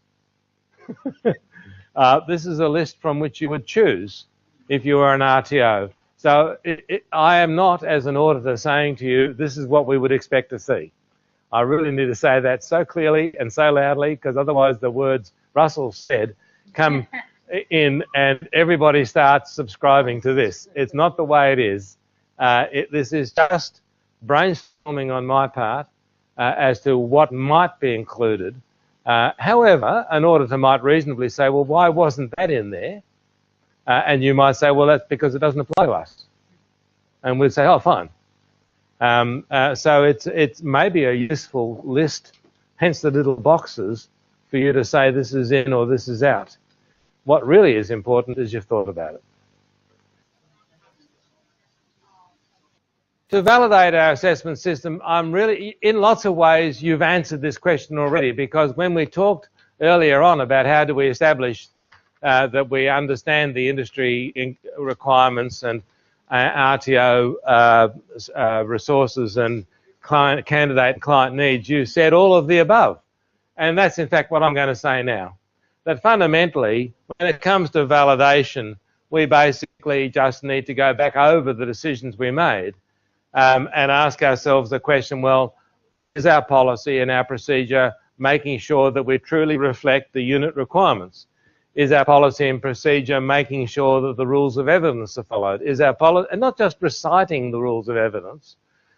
This is a list from which you would choose if you were an RTO. So I am not, as an auditor, saying to you, this is what we would expect to see. I really need to say that so clearly and so loudly, because otherwise the words Russell said come in and everybody starts subscribing to this. It's not the way it is. This is just brainstorming on my part as to what might be included. However, an auditor might reasonably say, well, why wasn't that in there? And you might say, well, that's because it doesn't apply to us. And we'd say, oh, fine. So it's maybe a useful list, hence the little boxes, for you to say this is in or this is out. What really is important is you've thought about it. To validate our assessment system, I'm really, in lots of ways, you've answered this question already, because when we talked earlier on about how do we establish that we understand the industry requirements and RTO resources and candidate and client needs, you said all of the above. And that's in fact what I'm going to say now. That fundamentally, when it comes to validation, we basically just need to go back over the decisions we made and ask ourselves the question, well, is our policy and our procedure making sure that we truly reflect the unit requirements? Is our policy and procedure making sure that the rules of evidence are followed? Is our policy, and not just reciting the rules of evidence,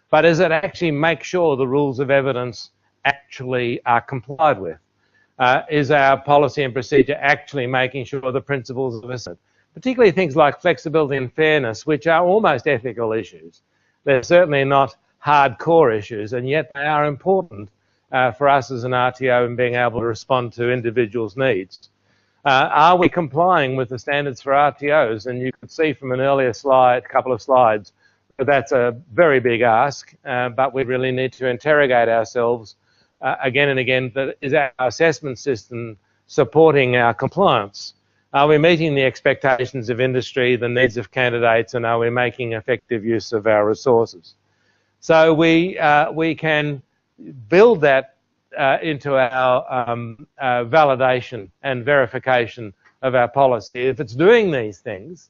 but is it actually make sure the rules of evidence actually are complied with? Is our policy and procedure actually making sure the principles of assessment, particularly things like flexibility and fairness, which are almost ethical issues. They're certainly not hardcore issues, and yet they are important for us as an RTO in being able to respond to individuals' needs. Are we complying with the standards for RTOs? And you could see from an earlier slide, couple of slides, that that's a very big ask, but we really need to interrogate ourselves again and again, that is our assessment system supporting our compliance? Are we meeting the expectations of industry, the needs of candidates, and are we making effective use of our resources? So we can build that into our validation and verification of our policy. If it's doing these things,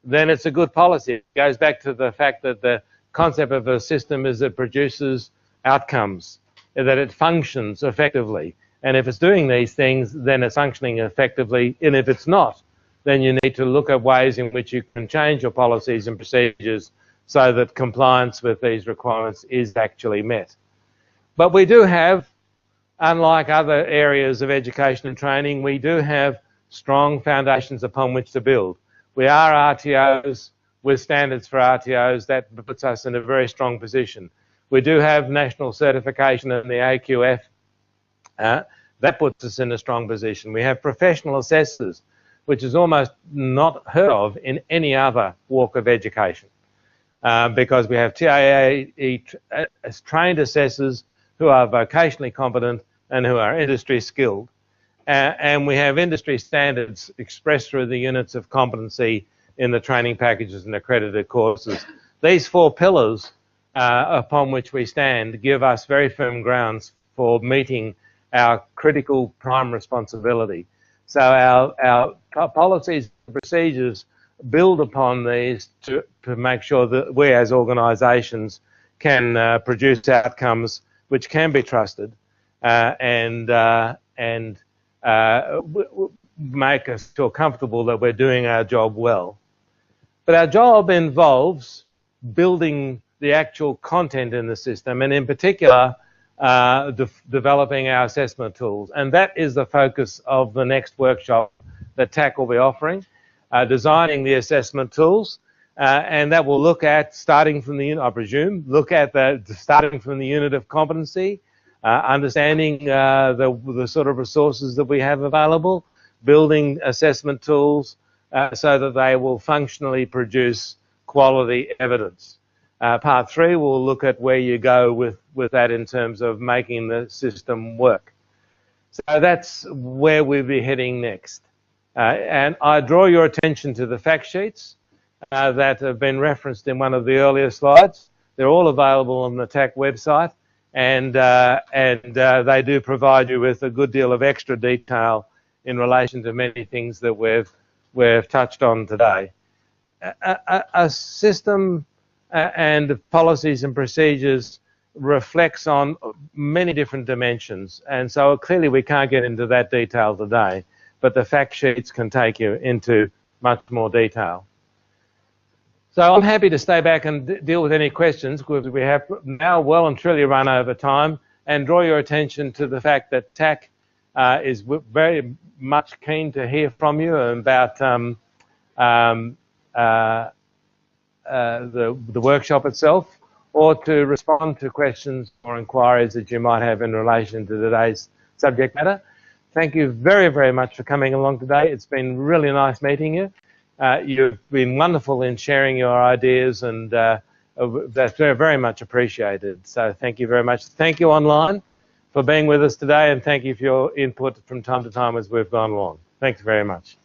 then it's a good policy. It goes back to the fact that the concept of a system is it produces outcomes, that it functions effectively. And if it's doing these things, then it's functioning effectively. And if it's not, then you need to look at ways in which you can change your policies and procedures so that compliance with these requirements is actually met. But we do have, unlike other areas of education and training, we do have strong foundations upon which to build. We are RTOs with standards for RTOs. That puts us in a very strong position. We do have national certification in the AQF. That puts us in a strong position. We have professional assessors, which is almost not heard of in any other walk of education, because we have TAA trained assessors who are vocationally competent and who are industry skilled. And we have industry standards expressed through the units of competency in the training packages and accredited courses these 4 pillars upon which we stand give us very firm grounds for meeting our critical prime responsibility. So our policies and procedures build upon these to make sure that we as organisations can produce outcomes which can be trusted and make us feel comfortable that we're doing our job well. But our job involves building the actual content in the system, and in particular developing our assessment tools. And that is the focus of the next workshop that TAC will be offering, designing the assessment tools. And that will look at, starting from the unit, I presume, starting from the unit of competency, understanding the sort of resources that we have available, building assessment tools so that they will functionally produce quality evidence. Part 3 will look at where you go with that in terms of making the system work. So that's where we'll be heading next. And I draw your attention to the fact sheets that have been referenced in one of the earlier slides. They're all available on the TAC website, and they do provide you with a good deal of extra detail in relation to many things that we've touched on today. A system and policies and procedures reflects on many different dimensions, and so clearly we can't get into that detail today, but the fact sheets can take you into much more detail. So I'm happy to stay back and deal with any questions, because we have now well and truly run over time, and draw your attention to the fact that TAC is very much keen to hear from you about the workshop itself, or to respond to questions or inquiries that you might have in relation to today's subject matter. Thank you very, very much for coming along today. It's been really nice meeting you. You've been wonderful in sharing your ideas, and that's very, very much appreciated. So thank you very much. Thank you online for being with us today, and thank you for your input from time to time as we've gone along. Thanks very much.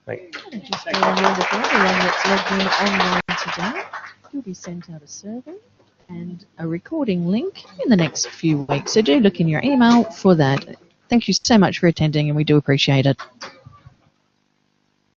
Thank you. Just a reminder for everyone that's logged in online today, you'll be sent out a survey and a recording link in the next few weeks. So do look in your email for that. Thank you so much for attending, and we do appreciate it.